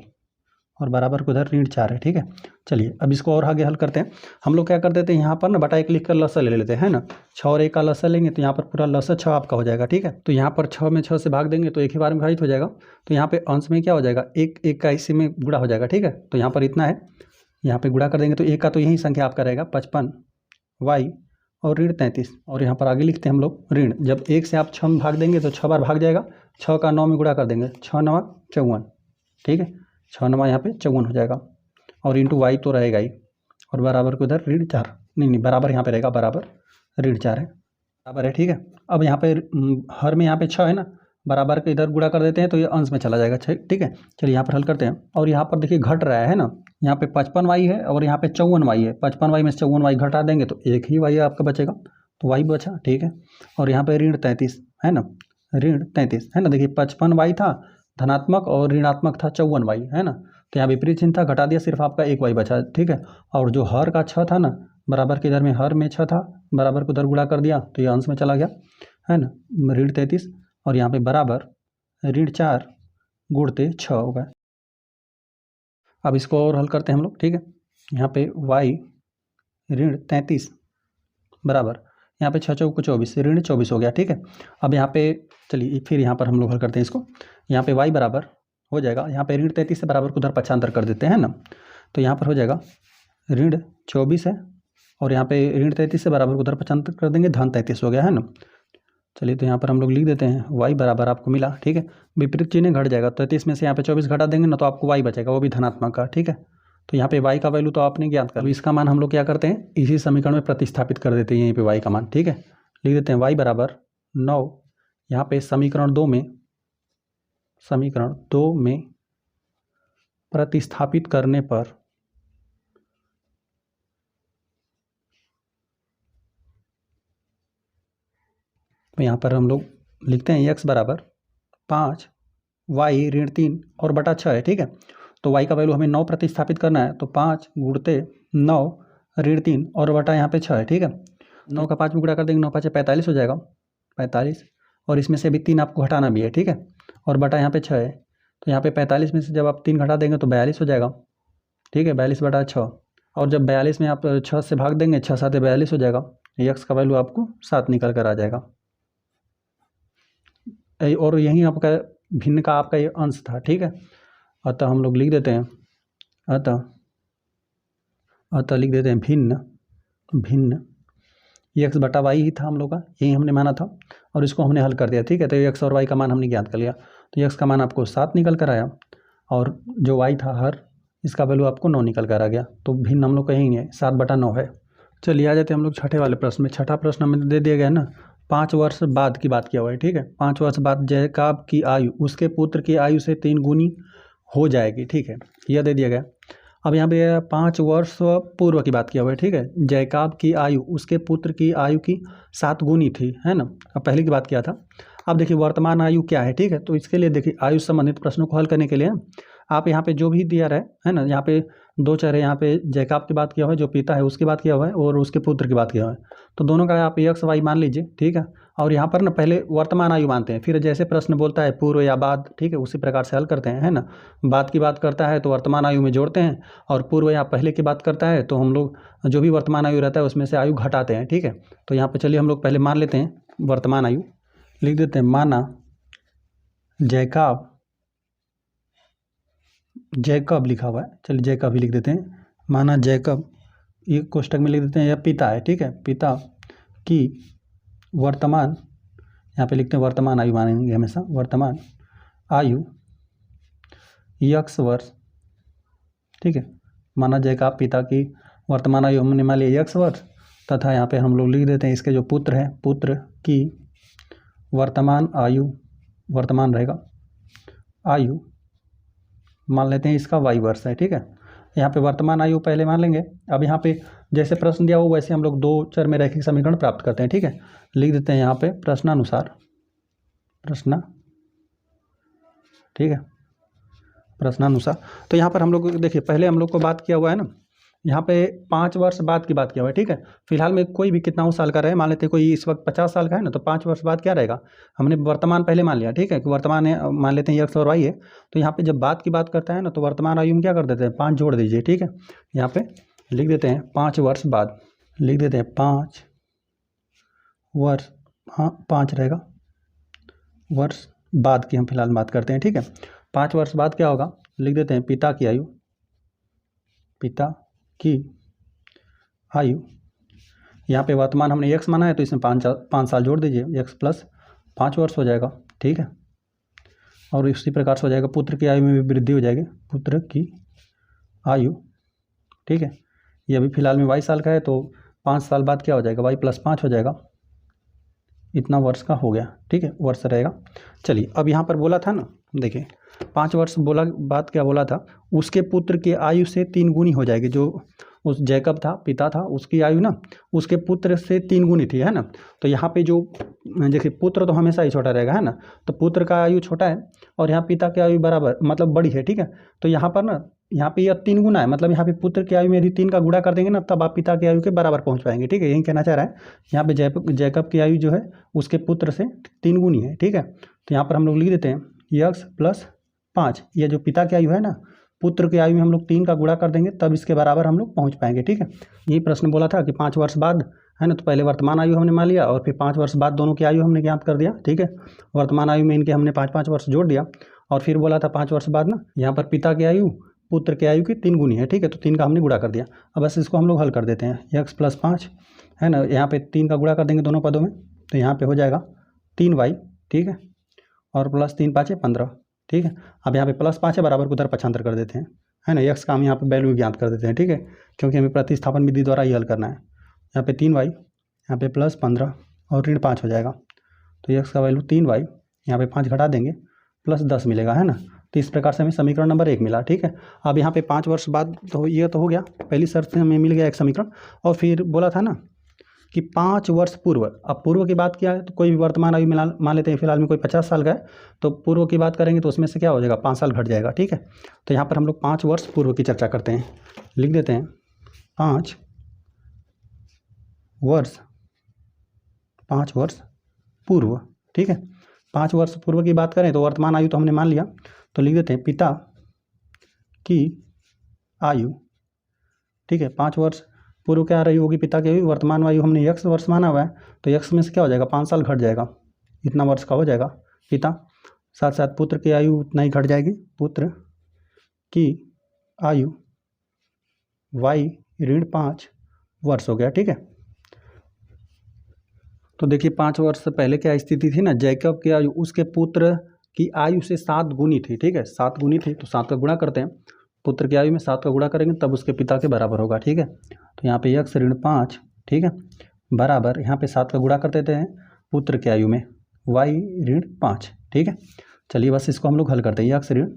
और बराबर को उधर ऋण 4 है, ठीक है। चलिए अब इसको और आगे हल करते हैं। हम लोग क्या कर देते हैं, यहाँ पर ना बटा 1 लिख कर लसा ले लेते हैं ना, 6 और 1 का लसा लेंगे तो यहाँ पर पूरा लसा 6 आपका हो जाएगा, ठीक है। तो यहाँ पर 6 में 6 से भाग देंगे तो एक ही बार में विभाजित हो जाएगा। तो यहाँ पे अंश में क्या हो जाएगा, 1 1 का इसी में गुणा हो जाएगा, ठीक है। तो यहाँ पर इतना है, यहाँ पे गुणा कर देंगे तो 1 का तो यही संख्या आपका रहेगा 55y और ऋण 33, और यहाँ पर आगे लिखते हैं हम लोग ऋण। जब 1 से आप 6 में भाग देंगे तो 6 बार भाग जाएगा, 6 का 9 में गुणा कर देंगे, 6 9 54, ठीक है, 6 9 यहाँ पे 54 हो जाएगा, और इंटू y तो रहेगा ही, और बराबर को इधर ऋण 4, नहीं बराबर यहाँ पे रहेगा, बराबर ऋण 4 है, बराबर है, ठीक है। अब यहाँ पे हर में यहाँ पे 6 है ना, बराबर के इधर गुणा कर देते हैं तो ये अंश में चला जाएगा, ठीक है। चलिए यहाँ पर हल करते हैं। और यहाँ पर देखिए घट रहा है ना, यहाँ पे 55y है और यहाँ पे 54y है, 55y में से 54y घटा देंगे तो एक ही y आपका बचेगा, तो y बचा, ठीक है। और यहाँ पे ऋण 33 है ना, ऋण 33 है ना। देखिए 55y था धनात्मक और ऋणात्मक था 54y है ना, तो यहाँ विपरीत चिन्ह था, घटा दिया, सिर्फ आपका एक y बचा, ठीक है। और जो हर का 6 था ना, बराबर के इधर में हर में 6 था, बराबर को उधर गुणा कर दिया तो ये अंश में चला गया, है ना, ऋण 33, और यहाँ पे बराबर ऋण 4 गुणते 6 हो गया। अब इसको और हल करते हैं हम लोग, ठीक है। यहाँ पे y ऋण 33 बराबर, यहाँ पे 6 चौक 24, ऋण 24 हो गया, ठीक है। अब यहाँ पे चलिए फिर यहाँ पर हम लोग हल करते हैं इसको। यहाँ पे y बराबर हो जाएगा, यहाँ पे ऋण 33 से बराबर को उधर पक्षांतर कर देते हैं ना, तो यहाँ पर हो जाएगा ऋण 24 है, और यहाँ पे ऋण 33 से बराबर को उधर पक्षांतर कर देंगे, धन 33 हो गया, है ना। चलिए तो यहाँ पर हम लोग लिख देते हैं y बराबर आपको मिला, ठीक है, विपरीत चिन्ह घट जाएगा, 33 में से यहाँ पे 24 घटा देंगे ना तो आपको y बचेगा, वो भी धनात्मक का, ठीक है। तो यहाँ पे y का वैल्यू तो आपने ज्ञात कर, इसका मान हम लोग क्या करते हैं, इसी समीकरण में प्रतिस्थापित कर देते हैं, यहीं पे y का मान, ठीक है। लिख देते हैं y बराबर 9, यहाँ पे समीकरण 2 में प्रतिस्थापित करने पर तो यहाँ पर हम लोग लिखते हैं x बराबर 5y ऋण 3 और बटा 6 है, ठीक है। तो y का वैल्यू हमें 9 प्रतिस्थापित करना है, तो 5 गुणते 9 ऋण 3 और बटा यहाँ पे 6 है, ठीक है। 9 का 5 में गुणा कर देंगे, 9 5 45 हो जाएगा, 45, और इसमें से भी 3 आपको घटाना भी है, ठीक है, और बटा यहाँ पे 6 है, तो यहाँ पे 45 में से जब आप 3 घटा देंगे तो 42 हो जाएगा, ठीक है, 42 बटा 6, और जब 42 में आप 6 से भाग देंगे, 6 7 42 हो जाएगा, x का वैल्यू आपको 7 निकल कर आ जाएगा, और यही आपका भिन्न का आपका ये अंश था, ठीक है। अतः हम लोग लिख देते हैं, अतः लिख देते हैं भिन्न x बटा y ही था हम लोग का, यही हमने माना था, और इसको हमने हल कर दिया, ठीक है। तो x और y का मान हमने ज्ञात कर लिया, तो x का मान आपको 7 निकल कर आया, और जो y था हर, इसका वैल्यू आपको 9 निकल कर आ गया, तो भिन्न हम लोग का यही है, 7 बटा 9 है। चलिए आ जाते हैं हम लोग छठे वाले प्रश्न में। छठा प्रश्न हमें दे दिया गया ना, 5 वर्ष बाद की बात किया हुआ है, ठीक है। 5 वर्ष बाद जयकाब की आयु उसके पुत्र की आयु से 3 गुनी हो जाएगी, ठीक है, यह दे दिया गया। अब यहाँ पे 5 वर्ष पूर्व की बात किया हुआ है, ठीक है। जयकाब की आयु उसके पुत्र की आयु की 7 गुनी थी, है ना, अब पहले की बात किया था। अब देखिए वर्तमान आयु क्या है, ठीक है। तो इसके लिए देखिए आयु संबंधित प्रश्नों को हल करने के लिए आप यहाँ पे जो भी दिया रहे है ना, यहाँ पे दो चेहरे, यहाँ पे जैकब की बात किया हुआ है, जो पिता है उसकी बात किया हुआ है, और उसके पुत्र की बात किया हुआ है, तो दोनों का आप एक्स वाई मान लीजिए, ठीक है। और यहाँ पर ना पहले वर्तमान आयु मानते हैं, फिर जैसे प्रश्न बोलता है पूर्व या बाद, ठीक है, उसी प्रकार से हल करते हैं, है ना। बाद की बात करता है तो वर्तमान आयु में जोड़ते हैं, और पूर्व या पहले की बात करता है तो हम लोग जो भी वर्तमान आयु रहता है उसमें से आयु घटाते हैं, ठीक है। तो यहाँ पे चलिए हम लोग पहले मान लेते हैं वर्तमान आयु, लिख देते हैं माना जैकब लिखा हुआ है, चलिए जैकब ही लिख देते हैं, माना जैकब, ये कोष्टक में लिख देते हैं, यह पिता है, ठीक है, पिता की वर्तमान, यहाँ पे लिखते हैं वर्तमान आयु मानेंगे हमेशा, वर्तमान आयु x वर्ष, ठीक है। माना जैकब पिता की वर्तमान आयु हमने मान लिया x वर्ष, तथा यहाँ पे हम लोग लिख देते हैं इसके जो पुत्र हैं, पुत्र की वर्तमान आयु, वर्तमान रहेगा आयु मान लेते हैं इसका y वर्ष है, ठीक है। यहाँ पे वर्तमान आयु पहले मान लेंगे। अब यहाँ पे जैसे प्रश्न दिया हो वैसे हम लोग दो चर में रैखिक समीकरण प्राप्त करते हैं, ठीक है। लिख देते हैं यहाँ पे प्रश्नानुसार, ठीक है, प्रश्नानुसार। तो यहाँ पर हम लोग देखिए पहले हम लोग को बात किया हुआ है ना, यहाँ पे 5 वर्ष बाद की बात किया हुआ है, ठीक है। फिलहाल में कोई भी कितना साल का रहे, मान लेते हैं कोई इस वक्त 50 साल का है ना, तो 5 वर्ष बाद क्या रहेगा, हमने वर्तमान पहले मान लिया, ठीक है, कि वर्तमान है, मान लेते हैं x और y है। तो यहाँ पे जब बात की बात करता है ना, तो वर्तमान आयु में क्या कर देते हैं, 5 जोड़ दीजिए, ठीक है। यहाँ पे लिख देते हैं 5 वर्ष बाद, लिख देते हैं 5 वर्ष, हाँ 5 रहेगा, वर्ष बाद की हम फिलहाल बात करते हैं, ठीक है। 5 वर्ष बाद क्या होगा, लिख देते हैं पिता की आयु, पिता की आयु, यहाँ पे वर्तमान हमने x माना है तो इसमें 5 साल जोड़ दीजिए, x प्लस 5 वर्ष हो जाएगा, ठीक है। और इसी प्रकार से हो जाएगा, पुत्र की आयु में भी वृद्धि हो जाएगी, पुत्र की आयु, ठीक है। ये अभी फिलहाल में y साल का है तो 5 साल बाद क्या हो जाएगा, y प्लस 5 हो जाएगा, इतना वर्ष का हो गया, ठीक है, वर्ष रहेगा। चलिए अब यहाँ पर बोला था ना, देखिए 5 वर्ष बोला, बात क्या बोला था, उसके पुत्र की आयु से 3 गुनी हो जाएगी, जो उस जैकब था, पिता था, उसकी आयु ना उसके पुत्र से 3 गुनी थी, है ना। तो यहाँ पे जो देखिए पुत्र तो हमेशा ही छोटा रहेगा, है ना, तो पुत्र का आयु छोटा है और यहाँ पिता की आयु बराबर मतलब बड़ी है, ठीक है। तो यहाँ पर ना, यहाँ पे यह 3 गुना है, मतलब यहाँ पे पुत्र की आयु में यदि 3 का गुणा कर देंगे ना, तब आप पिता की आयु के बराबर पहुँच पाएंगे, ठीक है, यही कहना चाह रहा है। यहाँ पे जैकब की आयु जो है उसके पुत्र से 3 गुनी है, ठीक है। तो यहाँ पर हम लोग लिख देते हैं x प्लस 5, यह जो पिता की आयु है ना, पुत्र की आयु में हम लोग 3 का गुणा कर देंगे तब इसके बराबर हम लोग पहुँच पाएंगे, ठीक है। यही प्रश्न बोला था कि 5 वर्ष बाद, है ना, तो पहले वर्तमान आयु हमने मान लिया और फिर 5 वर्ष बाद दोनों की आयु हमने ज्ञात कर दिया, ठीक है। वर्तमान आयु में इनके हमने 5-5 वर्ष जोड़ दिया और फिर बोला था 5 वर्ष बाद ना, यहाँ पर पिता की आयु पुत्र की आयु की 3 गुनी है, ठीक है, तो 3 का हमने गुणा कर दिया। अब बस इसको हम लोग हल कर देते हैं, x प्लस 5 है ना, यहाँ पे 3 का गुणा कर देंगे दोनों पदों में, तो यहाँ पे हो जाएगा 3y, ठीक है, और प्लस 3 5 15, ठीक है। अब यहाँ पे प्लस 5 है, बराबर को उधर पक्षांतर कर देते हैं, है ना, x का हम यहाँ पे वैल्यू ज्ञात कर देते हैं, ठीक है, क्योंकि हमें प्रतिस्थापन विधि द्वारा ही हल करना है। यहाँ पे 3y, यहाँ पे प्लस 15 और ऋण 5 हो जाएगा, तो x का वैल्यू 3y, यहाँ पे 5 घटा देंगे प्लस 10 मिलेगा, है ना। तो इस प्रकार से हमें समीकरण नंबर 1 मिला, ठीक है। अब यहाँ पे 5 वर्ष बाद तो ये तो हो गया, पहली शर्त से हमें मिल गया एक समीकरण। और फिर बोला था ना कि 5 वर्ष पूर्व, अब पूर्व की बात किया है तो कोई भी वर्तमान आयु मान लेते हैं, फिलहाल में कोई 50 साल का है तो पूर्व की बात करेंगे तो उसमें से क्या हो जाएगा, 5 साल घट जाएगा, ठीक है। तो यहाँ पर हम लोग 5 वर्ष पूर्व की चर्चा करते हैं, लिख देते हैं 5 वर्ष पूर्व, ठीक है। 5 वर्ष पूर्व की बात करें तो वर्तमान आयु तो हमने मान लिया, तो लिख देते हैं पिता की आयु, ठीक है। 5 वर्ष पूर्व क्या रही होगी पिता की आयु, वर्तमान आयु हमने x वर्ष माना हुआ है, तो x में से क्या हो जाएगा, 5 साल घट जाएगा, इतना वर्ष का हो जाएगा पिता, साथ साथ पुत्र की आयु उतना ही घट जाएगी, पुत्र की आयु y ऋण 5 वर्ष हो गया, ठीक है। तो देखिए 5 वर्ष से पहले क्या स्थिति थी ना, जैकब की आयु उसके पुत्र की आयु से 7 गुनी थी, ठीक है, 7 गुनी थी, तो 7 का गुणा करते हैं, पुत्र की आयु में 7 का गुणा करेंगे तब उसके पिता के बराबर होगा, ठीक है। तो यहाँ पे x ऋण 5, ठीक है, बराबर यहाँ पे 7 का गुणा कर देते हैं पुत्र की आयु में y ऋण 5, ठीक है। चलिए बस इसको हम लोग हल करते हैं, x ऋण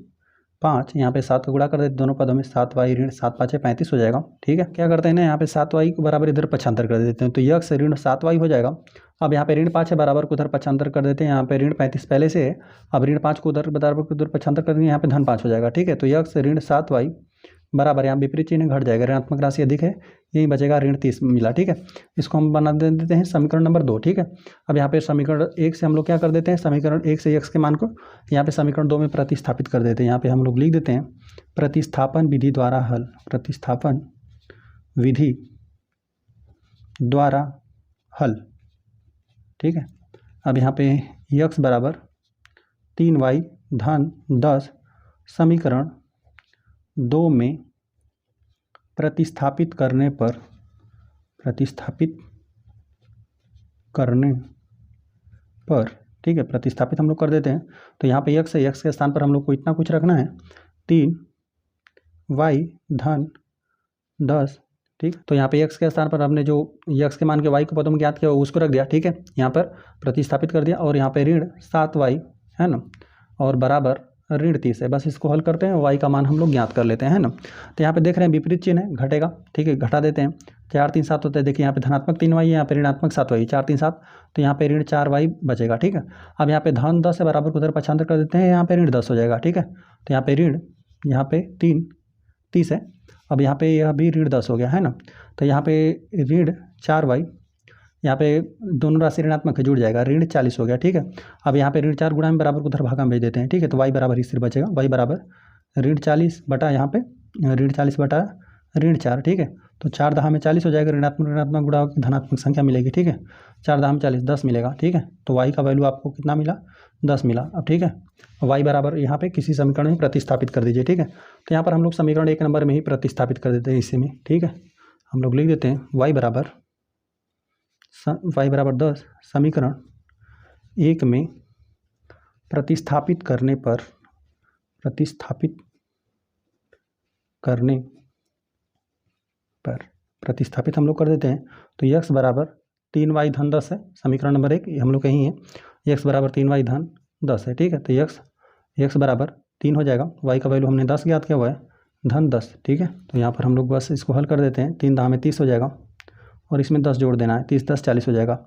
5, यहाँ पे 7 का गुणा कर देते दोनों पदों में, 7y ऋण 7 5 35 हो जाएगा। ठीक है, क्या करते हैं ना, यहाँ पे 7y को बराबर इधर पक्षांतर कर देते हैं, तो यक्स ऋण 7y हो जाएगा। अब यहाँ पे ऋण 5 है बराबर को उधर पक्षांतर कर देते हैं, यहाँ पे ऋण 35 पहले से है, अब ऋण 5 को उधर बराबर को उधर पक्षांतर कर देंगे, यहाँ पे धन 5 हो जाएगा। ठीक है, तो यक्स ऋण 7y बराबर, यहाँ विपरीत चिन्ह घट जाएगा, ऋणात्मक राशि अधिक है, यही बचेगा ऋण 30 मिला। ठीक है, इसको हम बना देते हैं समीकरण नंबर 2। ठीक है, अब यहाँ पे समीकरण 1 से हम लोग क्या कर देते हैं, समीकरण 1 से x के मान को यहाँ पे समीकरण 2 में प्रतिस्थापित कर देते हैं। यहाँ पे हम लोग लिख देते हैं प्रतिस्थापन विधि द्वारा हल, प्रतिस्थापन विधि द्वारा हल। ठीक है, अब यहाँ पे x बराबर 3y धन 10 समीकरण 2 में प्रतिस्थापित करने पर ठीक है, प्रतिस्थापित हम लोग कर देते हैं, तो यहाँ पे x है, x के स्थान पर हम लोग को इतना कुछ रखना है 3y धन 10। ठीक, तो यहाँ पे x के स्थान पर हमने जो x के मान के y को पदों में ज्ञात किया उसको रख दिया। ठीक है, यहाँ पर प्रतिस्थापित कर दिया, और यहाँ पे ऋण 7y है ना, और बराबर ऋण 30 है। बस इसको हल करते हैं, y का मान हम लोग ज्ञात कर लेते हैं, है ना। तो यहाँ पे देख रहे हैं विपरीत चिन्ह है, घटेगा। ठीक है, घटा देते हैं, 4 3 7 होता है, देखिए यहाँ पे धनात्मक 3y है, यहाँ पे ऋणात्मक 7y, 4 3 7, तो यहाँ पे ऋण 4y बचेगा। ठीक है, अब यहाँ पे धन 10 है बराबर को उधर पक्षांतर कर देते हैं, यहाँ पे ऋण 10 हो जाएगा। ठीक है, तो यहाँ पे ऋण, यहाँ पे 3 30 है, अब यहाँ पे यह भी ऋण 10 हो गया, है ना। तो यहाँ पे ऋण 4y, यहाँ पे दोनों राशि ऋणात्मक है, जुड़ जाएगा, ऋण 40 हो गया। ठीक है, अब यहाँ पे ऋण 4 गुणा में बराबर को उधर भागा में भेज देते हैं। ठीक है, तो y बराबर इस बचेगा, y बराबर ऋण 40 बटा यहाँ पे ऋण 40 बटा ऋण 4। ठीक है, तो 4 दहा में 40 हो जाएगा, ऋणात्मक गुणा धनात्मक संख्या मिलेगी। ठीक है, 4 दहा में 40 10 मिलेगा। ठीक है, तो y का वैल्यू आपको कितना मिला, 10 मिला। अब ठीक है, y बराबर यहाँ पे किसी समीकरण में प्रतिस्थापित कर दीजिए। ठीक है, तो यहाँ पर हम लोग समीकरण 1 नंबर में ही प्रतिस्थापित कर देते हैं इसी में। ठीक है, हम लोग लिख देते हैं y बराबर 10 समीकरण 1 में प्रतिस्थापित करने पर प्रतिस्थापित हम लोग कर देते हैं, तो x बराबर 3y धन 10 है, समीकरण नंबर 1 हम लोग कहीं है, x बराबर 3y धन 10 है। ठीक है, तो x बराबर 3 हो जाएगा, y का वैल्यू हमने 10 ज्ञात किया हुआ है, धन 10। ठीक है, तो यहाँ पर हम लोग बस इसको हल कर देते हैं, 3 दहा में 30 हो जाएगा, और इसमें 10 जोड़ देना है, 30 10 40 हो जाएगा,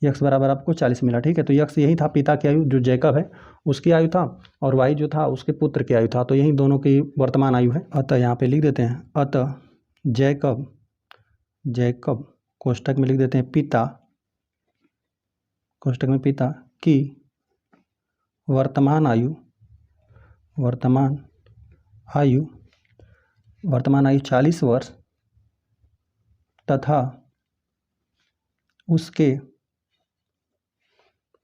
x बराबर आपको 40 मिला। ठीक है, तो x यही था पिता की आयु जो जैकब है उसकी आयु था, और y जो था उसके पुत्र की आयु था, तो यही दोनों की वर्तमान आयु है। अतः यहाँ पे लिख देते हैं, अतः जैकब कोष्टक में लिख देते हैं पिता, कोष्टक में पिता की वर्तमान आयु 40 वर्ष तथा उसके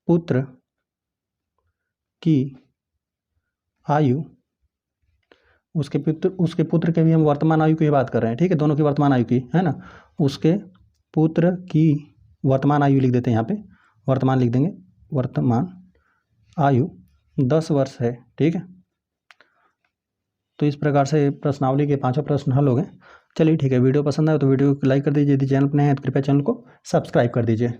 पुत्र की आयु, उसके पुत्र के भी हम वर्तमान आयु की बात कर रहे हैं। ठीक है, दोनों की वर्तमान आयु की, है ना, उसके पुत्र की वर्तमान आयु लिख देते हैं, यहाँ पे वर्तमान लिख देंगे, वर्तमान आयु 10 वर्ष है। ठीक है, तो इस प्रकार से प्रश्नावली के 5 प्रश्न हल हो गए। चलिए ठीक है, वीडियो पसंद आए तो वीडियो को लाइक कर दीजिए, यदि चैनल पर नए हैं तो कृपया चैनल को सब्सक्राइब कर दीजिए।